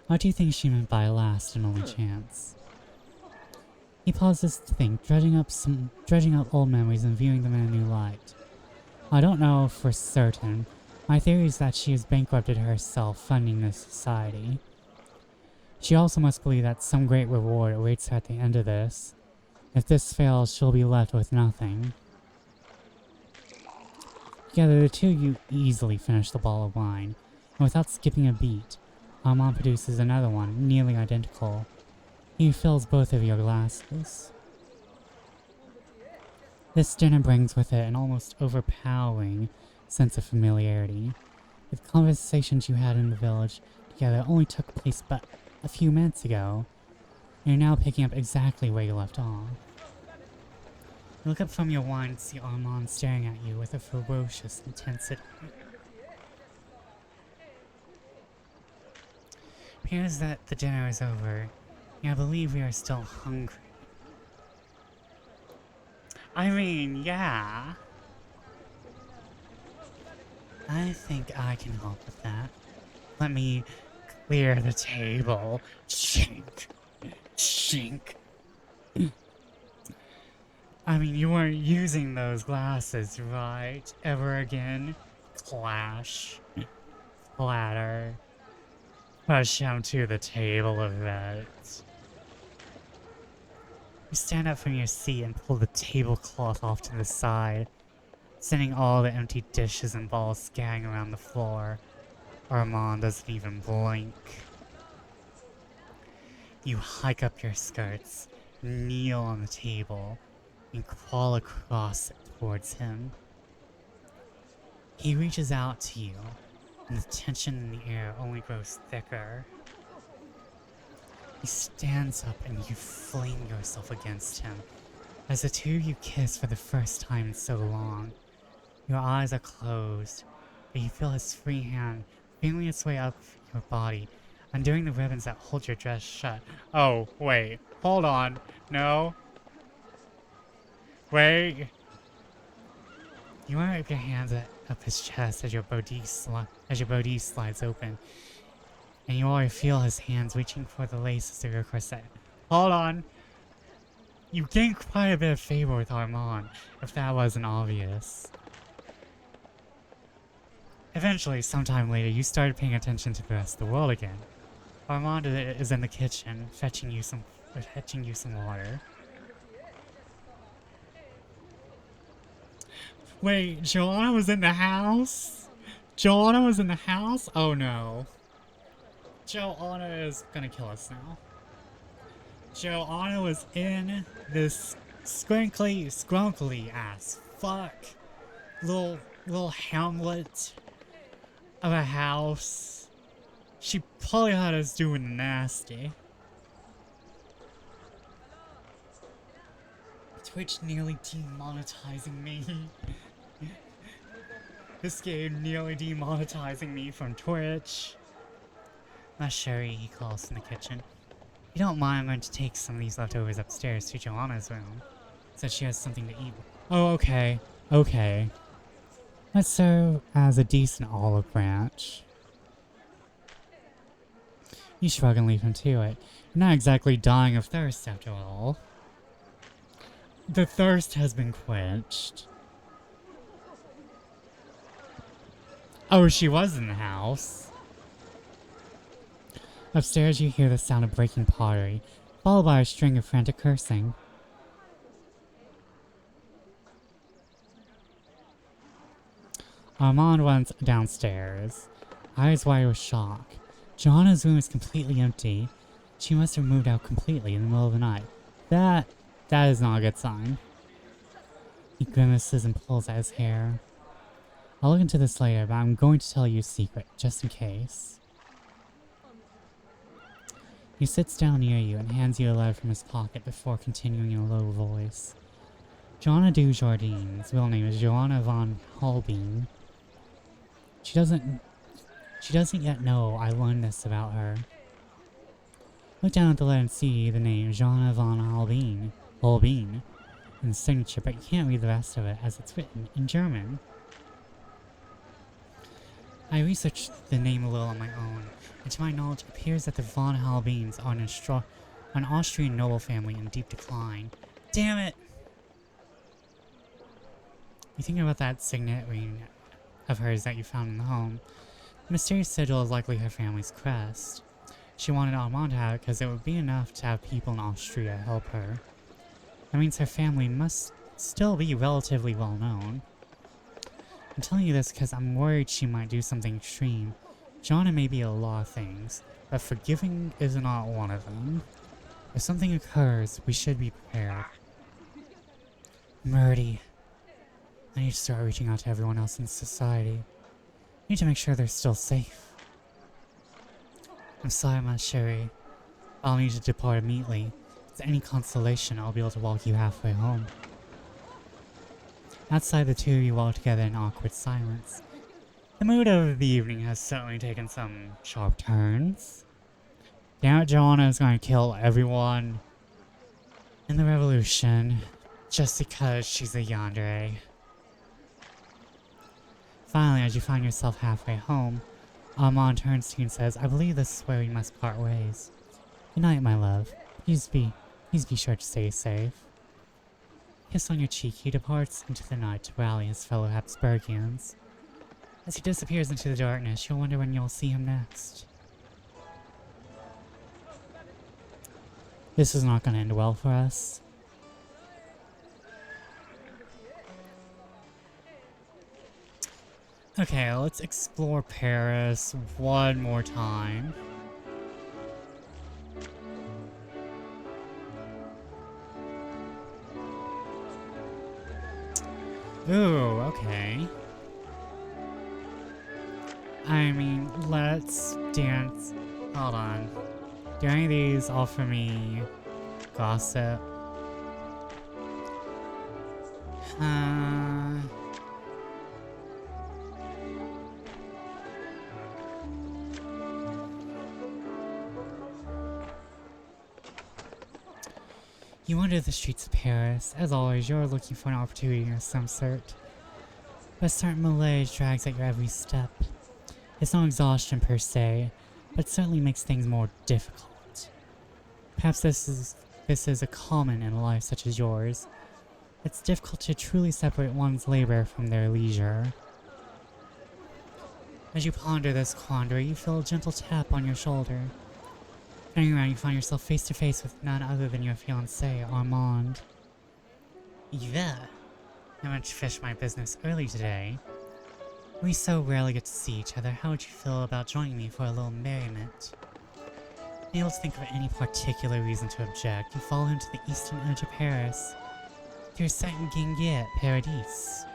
What do you think she meant by last and only chance? He pauses to think, dredging up old memories and viewing them in a new light. I don't know for certain. My theory is that she has bankrupted herself funding this society. She also must believe that some great reward awaits her at the end of this. If this fails, she'll be left with nothing. Together, the two of you easily finish the bottle of wine, and without skipping a beat, Armand produces another one, nearly identical. He fills both of your glasses. This dinner brings with it an almost overpowering sense of familiarity. The conversations you had in the village together only took place but a few minutes ago, and you're now picking up exactly where you left off. You look up from your wine and see Armand staring at you with a ferocious intensity. It appears that the dinner is over, and I believe we are still hungry. I mean, yeah. I think I can help with that. Let me clear the table. Shink. Shink. I mean, you weren't using those glasses, right? Ever again? Clash. Clatter. Push him to the table of that. You stand up from your seat and pull the tablecloth off to the side, sending all the empty dishes and balls scattering around the floor. Armand doesn't even blink. You hike up your skirts, kneel on the table, and crawl across it towards him. He reaches out to you, and the tension in the air only grows thicker. He stands up and you fling yourself against him. As the two of you kiss for the first time in so long, your eyes are closed, but you feel his free hand feeling its way up your body, undoing the ribbons that hold your dress shut. Oh, wait. Hold on. No. Wait. You want to whip your hands up his chest as your body slides open, and you already feel his hands reaching for the laces of your corset. Hold on. You gain quite a bit of favor with Armand, if that wasn't obvious. Eventually, sometime later, you started paying attention to the rest of the world again. Armand is in the kitchen, fetching you some water. Wait, Joanna was in the house? Joanna was in the house? Oh no. Joanna is gonna kill us now. Joanna was in this skrunkly ass fuck little hamlet of a house. She probably had us doing nasty. Twitch nearly demonetizing me. This game nearly demonetizing me from Twitch. That's Sherry, he calls in the kitchen. If you don't mind, I'm going to take some of these leftovers upstairs to Joanna's room, so she has something to eat. Oh, okay. Okay. Let's serve as a decent olive branch. You shrug and leave him to it. You're not exactly dying of thirst after all. The thirst has been quenched. Oh, she was in the house. Upstairs you hear the sound of breaking pottery, followed by a string of frantic cursing. Armand runs downstairs, eyes wide with shock. Joanna's room is completely empty. She must have moved out completely in the middle of the night. That is not a good sign. He grimaces and pulls at his hair. I'll look into this later, but I'm going to tell you a secret, just in case. He sits down near you and hands you a letter from his pocket before continuing in a low voice. Joanna Dujardin's real name is Joanna von Halbein. She doesn't yet know I learned this about her. Look down at the letter and see the name Joanna von Halbein in the signature, but you can't read the rest of it as it's written in German. I researched the name a little on my own, and to my knowledge, it appears that the von Halbeins are an Austrian noble family in deep decline. Damn it! You think about that signet ring of hers that you found in the home. The mysterious sigil is likely her family's crest. She wanted Armand to have it because it would be enough to have people in Austria help her. That means her family must still be relatively well known. I'm telling you this because I'm worried she might do something extreme. Joanna may be a lot of things, but forgiving is not one of them. If something occurs, we should be prepared. Murdy. I need to start reaching out to everyone else in society. I need to make sure they're still safe. I'm sorry, my Sherry. I'll need to depart immediately. If there's any consolation, I'll be able to walk you halfway home. Outside, the two of you walk together in awkward silence. The mood of the evening has certainly taken some sharp turns. Damn it, Joanna is going to kill everyone in the revolution just because she's a yandere. Finally, as you find yourself halfway home, Armand turns to you and says, I believe this is where we must part ways. Good night, my love. Please be sure to stay safe. Kiss on your cheek, he departs into the night to rally his fellow Habsburgians. As he disappears into the darkness, you'll wonder when you'll see him next. This is not going to end well for us. Okay, let's explore Paris one more time. Ooh, okay. I mean, let's dance. Hold on. Do any of these offer me gossip? You wander the streets of Paris. As always, you're looking for an opportunity of some sort. But a certain malaise drags at your every step. It's no exhaustion per se, but it certainly makes things more difficult. Perhaps this is a common in a life such as yours. It's difficult to truly separate one's labor from their leisure. As you ponder this quandary, you feel a gentle tap on your shoulder. Turning around, you find yourself face to face with none other than your fiancé, Armand. Yeah, I went to finish my business early today. We so rarely get to see each other. How would you feel about joining me for a little merriment? Unable to think of any particular reason to object, you follow him to the eastern edge of Paris. To your second Guinguet Paradis.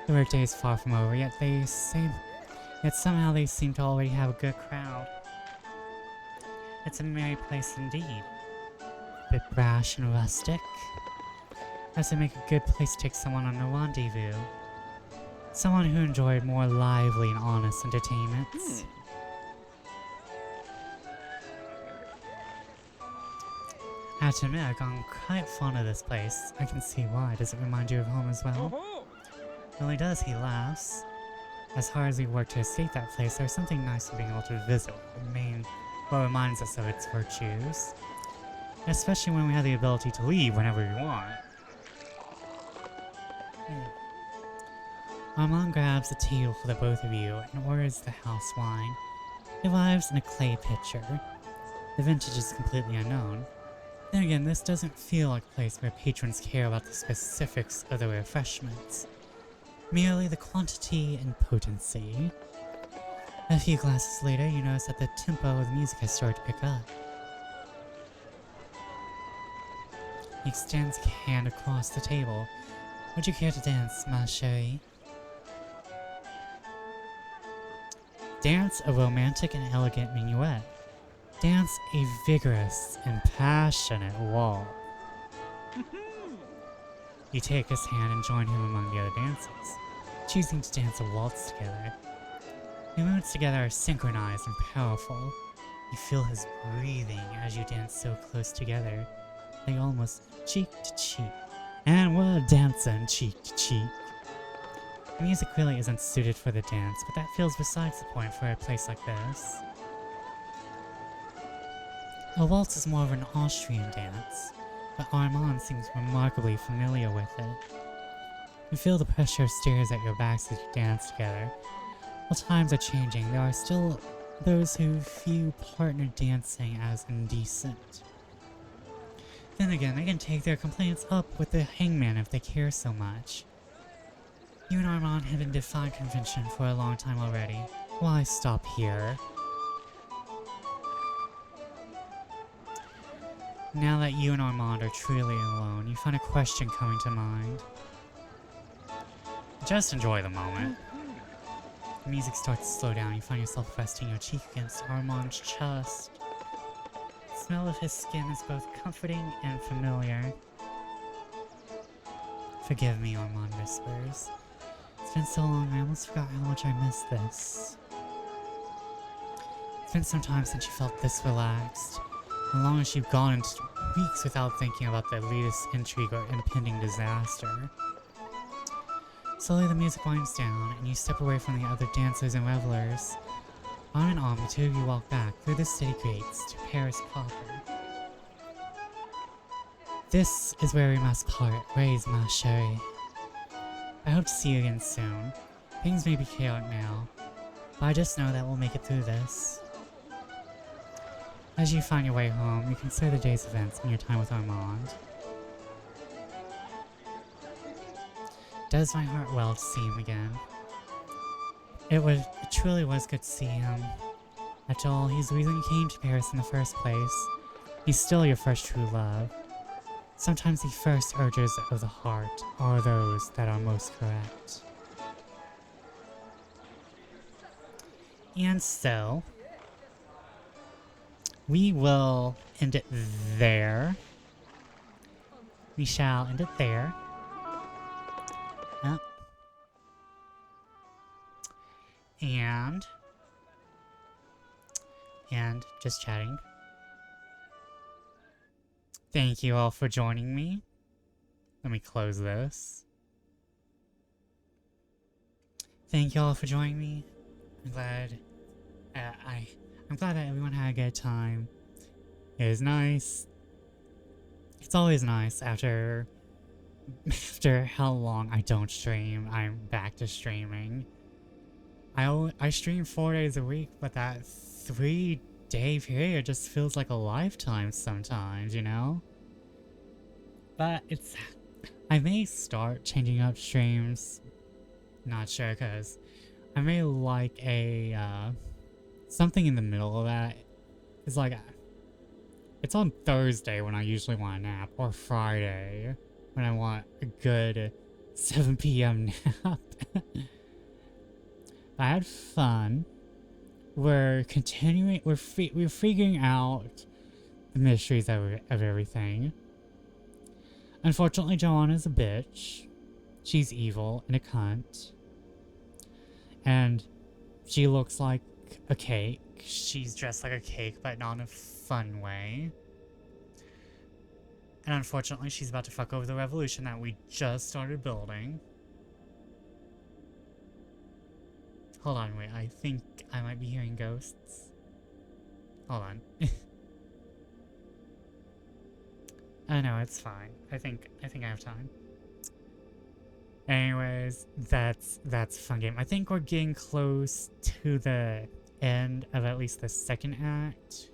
The workday is far from over, yet somehow they seem to already have a good crowd. It's a merry place indeed. A bit brash and rustic. As to make a good place to take someone on a rendezvous. Someone who enjoyed more lively and honest entertainments. I have to admit, I've gotten quite fond of this place. I can see why. Does it remind you of home as well? It really does, he laughs. As hard as we work to escape that place, there's something nice of being able to visit what reminds us of its virtues. Especially when we have the ability to leave whenever we want. Armand grabs a table for the both of you and orders the house wine. It arrives in a clay pitcher. The vintage is completely unknown. Then again, this doesn't feel like a place where patrons care about the specifics of the refreshments. Merely the quantity and potency. A few glasses later, you notice that the tempo of the music has started to pick up. He extends a hand across the table. Would you care to dance, ma chérie? Dance a romantic and elegant minuet. Dance a vigorous and passionate waltz. You take his hand and join him among the other dancers, choosing to dance a waltz together. Your movements together are synchronized and powerful. You feel his breathing as you dance so close together, like almost cheek to cheek. And we're dancing cheek to cheek. The music really isn't suited for the dance, but that feels besides the point for a place like this. A waltz is more of an Austrian dance, but Armand seems remarkably familiar with it. You feel the pressure stares at your backs as you dance together. While times are changing, there are still those who view partner dancing as indecent. Then again, they can take their complaints up with the hangman if they care so much. You and Armand have been defying convention for a long time already. Why stop here? Now that you and Armand are truly alone, you find a question coming to mind. Just enjoy the moment. The music starts to slow down. You find yourself resting your cheek against Armand's chest. The smell of his skin is both comforting and familiar. Forgive me, Armand whispers. It's been so long, I almost forgot how much I missed this. It's been some time since you felt this relaxed. As long as you've gone into weeks without thinking about the latest intrigue or impending disaster. Slowly the music winds down, and you step away from the other dancers and revelers. On and on, the two of you walk back through the city gates to Paris proper. This is where we must part, ways, ma chérie. I hope to see you again soon. Things may be chaotic now, but I just know that we'll make it through this. As you find your way home, you consider the day's events and your time with Armand. Does my heart well to see him again. It truly was good to see him. After all, he's the reason you came to Paris in the first place. He's still your first true love. Sometimes the first urges of the heart are those that are most correct. And so, we will end it there. We shall end it there. Yep. And just chatting. Thank you all for joining me. Let me close this. Thank you all for joining me. I'm glad I'm glad that everyone had a good time. It was nice. It's always nice after how long I don't stream, I'm back to streaming. I stream 4 days a week, but that 3-day period just feels like a lifetime sometimes, you know? But I may start changing up streams. Not sure, because I may like something in the middle of that. It's like, it's on Thursday when I usually want a nap, or Friday when I want a good 7 p.m. nap. I had fun. We're continuing. We're figuring out the mysteries of everything. Unfortunately, Joanna's a bitch. She's evil and a cunt. And she looks like a cake. She's dressed like a cake, but not in a fun way. And unfortunately, she's about to fuck over the revolution that we just started building. Hold on, wait, I think I might be hearing ghosts. Hold on. I know, it's fine. I think I have time. Anyways, that's a fun game. I think we're getting close to the end of at least the second act.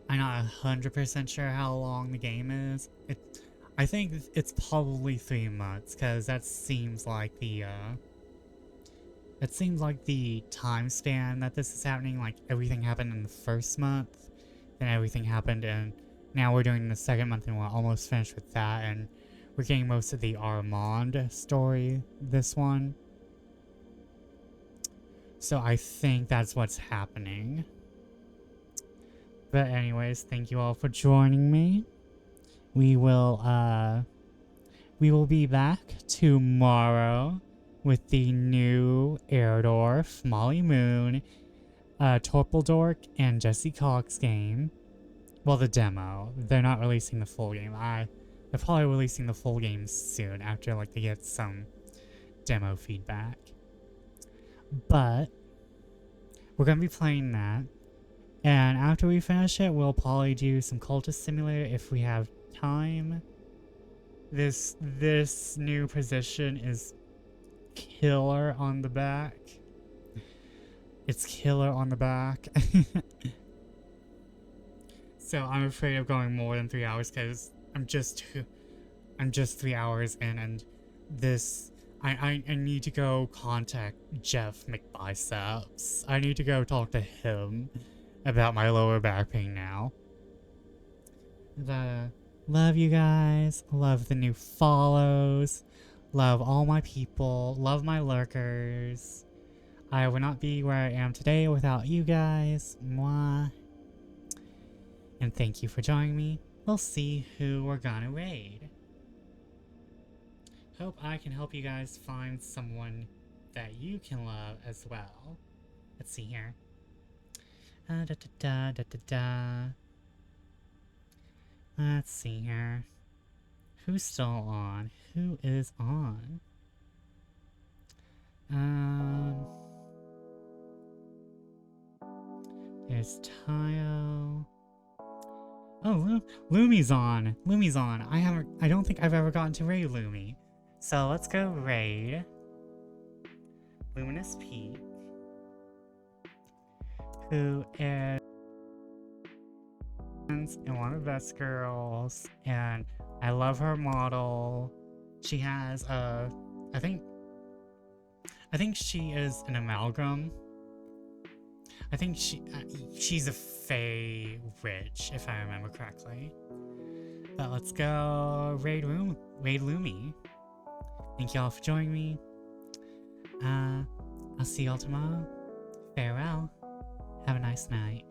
I'm not 100% sure how long the game is. I think it's probably 3 months, because that seems like the time span that this is happening. Like, everything happened in the first month, then everything happened in, now we're doing the second month and we're almost finished with that, and we're getting most of the Armand story this one. So I think that's what's happening. But anyways, thank you all for joining me. We will be back tomorrow with the new Airdorf, Molly Moon, Torpeldork, and Jesse Cox game. Well, the demo. They're not releasing the full game. They're probably releasing the full game soon after like they get some demo feedback. But we're gonna be playing that. And after we finish it, we'll probably do some Cultist Simulator if we have time. This new position is killer on the back. It's killer on the back. So I'm afraid of going more than 3 hours, because I'm just 3 hours in, and I need to go contact Jeff McBiceps. I need to go talk to him about my lower back pain now. Love you guys. Love the new follows. Love all my people. Love my lurkers. I would not be where I am today without you guys. Mwah. And thank you for joining me. We'll see who we're gonna raid. Hope I can help you guys find someone that you can love as well. Let's see here. Let's see here. Who's still on? Who is on? There's Tayo. Oh, Lumi's on. Lumi's on. I don't think I've ever gotten to raid Lumi. So let's go raid Luminous Peak, who is and one of the best girls, and I love her model. She has I think she is an amalgam. I think she's a Fae Witch, if I remember correctly. But let's go raid Lumi. Thank y'all for joining me. I'll see y'all tomorrow. Farewell. Have a nice night.